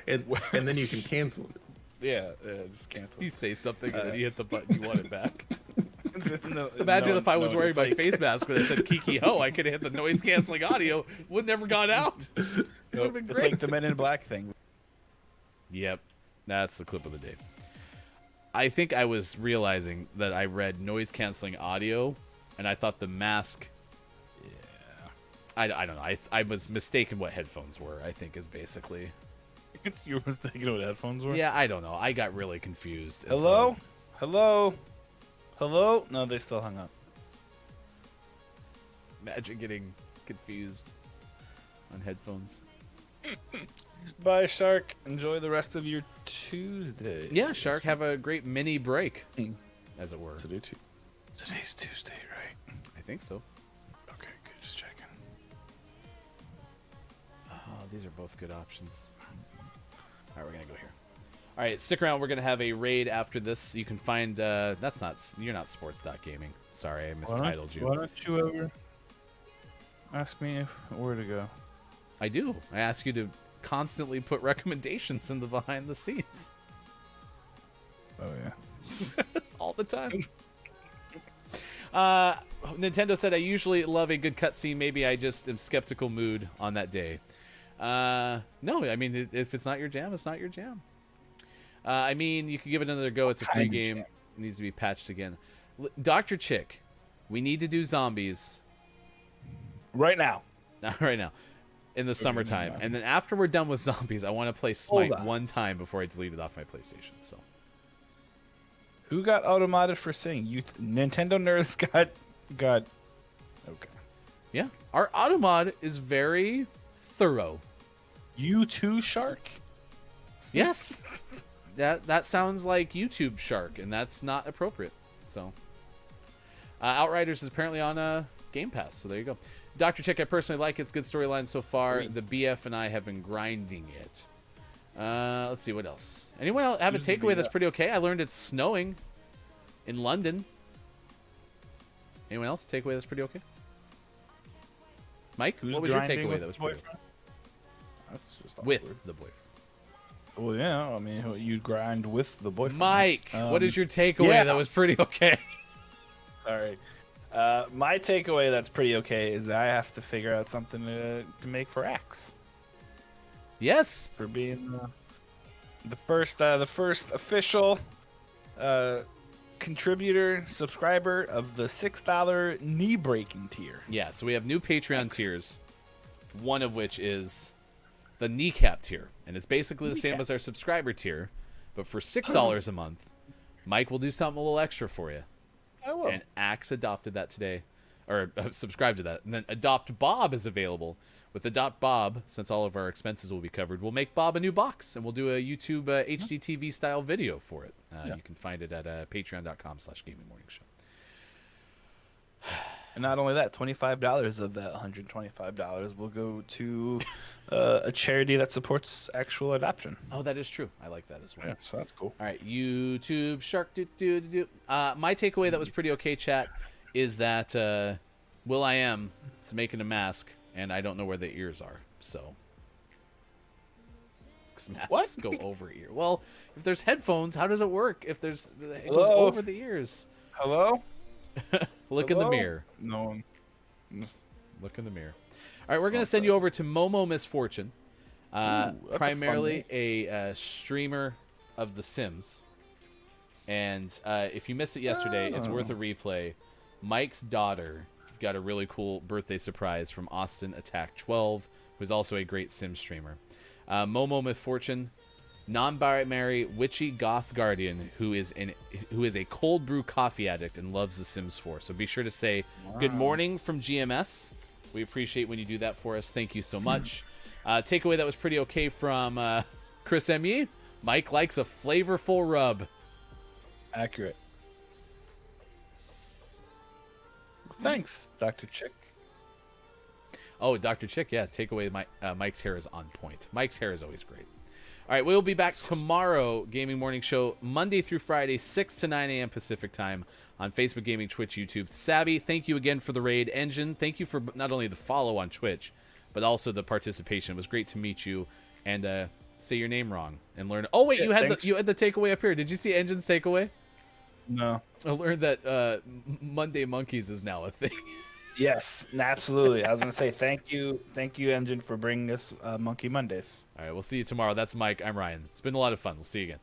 And then you can cancel it. yeah, just cancel. You say something and then you hit the button you want it back. No, Imagine no, if I was no, wearing it's my like- face mask when I said Kiki Ho, I could have hit the noise canceling audio. Would never gone out. It would have been It's great. like the Men in Black thing. Yep, that's the clip of the day. I think I was realizing that I read noise canceling audio, and I thought the mask. Yeah. I don't know. I was mistaken what headphones were. I think is basically. You were thinking what headphones were? Yeah, I don't know. I got really confused. and Hello? so- Hello? Hello? No, they still hung up. Imagine getting confused on headphones. Bye, Shark. Enjoy the rest of your Tuesday. Yeah, Shark, have a great mini break, Mm. as it were. Today's Tuesday, right? I think so. Okay, good. Just checking. Oh, these are both good options. All right, we're gonna go here. All right, stick around. We're gonna have a raid after this. You can find. That's not. You're not sports.gaming. Sorry, I mistitled you. Why don't you ever ask me where to go? I do. I ask you to constantly put recommendations in the behind the scenes Oh, yeah. all the time. Nintendo said, I usually love a good cutscene. Maybe I just am skeptical mood on that day. No, I mean, if it's not your jam, it's not your jam. I mean, you could give it another go. It's a free Kind of game. jam. It needs to be patched again. Dr. Chick, we need to do zombies Right now. right now in the summertime. now. And then after we're done with zombies, I want to play Smite Hold on. one time before I delete it off my PlayStation. So Who got automated for saying you? Nintendo nerds got. Okay. yeah, our Automod is very thorough. You too, Shark. Yes. That sounds like YouTube Shark, and that's not appropriate. So, Outriders is apparently on Game Pass, so there you go. Dr. Chick, I personally like it. It's good storyline so far. The BF and I have been grinding it. Let's see, what else? Anyone else have a Who's the takeaway that's BF? pretty okay? I learned it's snowing in London. Anyone else? Takeaway that's pretty okay? Mike, Who's what was your grinding takeaway with that was the pretty okay? boyfriend? That's just With awkward. the boyfriend. Well, yeah. I mean, you grind with the boyfriend. Mike, what is your takeaway yeah. that was pretty okay? Sorry. My takeaway that's pretty okay is that I have to figure out something to make for Axe Yes. for being the first official contributor subscriber of the $6 knee breaking tier. Yeah, so we have new Patreon tiers, one of which is the kneecap tier. And it's basically the same Kneecap. as our subscriber tier, but for $6 a month, Mike will do something a little extra for you. I will. And Axe adopted that today, or subscribed to that. And then Adopt Bob is available. With Adopt Bob, since all of our expenses will be covered, we'll make Bob a new box, and we'll do a YouTube HDTV style video for it. You can find it at patreon.com/gamingmorningshow. And not only that, $25 of that $125 will go to a charity that supports actual adoption. Oh, that is true. I like that as well. Yeah, so that's cool. All right, YouTube Shark. My takeaway that was pretty okay, chat, is that Will.i.am is making a mask, and I don't know where the ears are. So, 'cause masks go over ear. Well, if there's headphones, how does it work? If it goes over the ears. Hello? Look in the mirror. No one. Look in the mirror. All right, we're going to send you over to Momo Misfortune. that's a Primarily a streamer of The Sims. And if you missed it yesterday, it's worth a replay. Mike's daughter got a really cool birthday surprise from Austin Attack 12, who's also a great Sim streamer. Momo Misfortune, non-binary witchy goth guardian who is a cold brew coffee addict and loves The Sims 4. So be sure to say good morning from GMS. We appreciate when you do that for us. Thank you so much. Takeaway that was pretty okay from Chris M.E. Mike likes a flavorful rub. Accurate. Thanks, Dr. Chick. Oh, Dr. Chick, yeah. Takeaway, Mike's hair is on point. Mike's hair is always great. All right, we'll be back tomorrow, Gaming Morning Show, Monday through Friday, 6 to 9 a.m. Pacific Time on Facebook Gaming, Twitch, YouTube. Savvy, thank you again for the raid. Engine, thank you for not only the follow on Twitch, but also the participation. It was great to meet you and say your name wrong and learn. Oh, wait, you had the takeaway up here. Did you see Engine's takeaway? No. I learned that Monday Monkeys is now a thing. Yes, absolutely. I was going to say thank you, Engine, for bringing us Monkey Mondays. All right, we'll see you tomorrow. That's Mike. I'm Ryan. It's been a lot of fun. We'll see you again.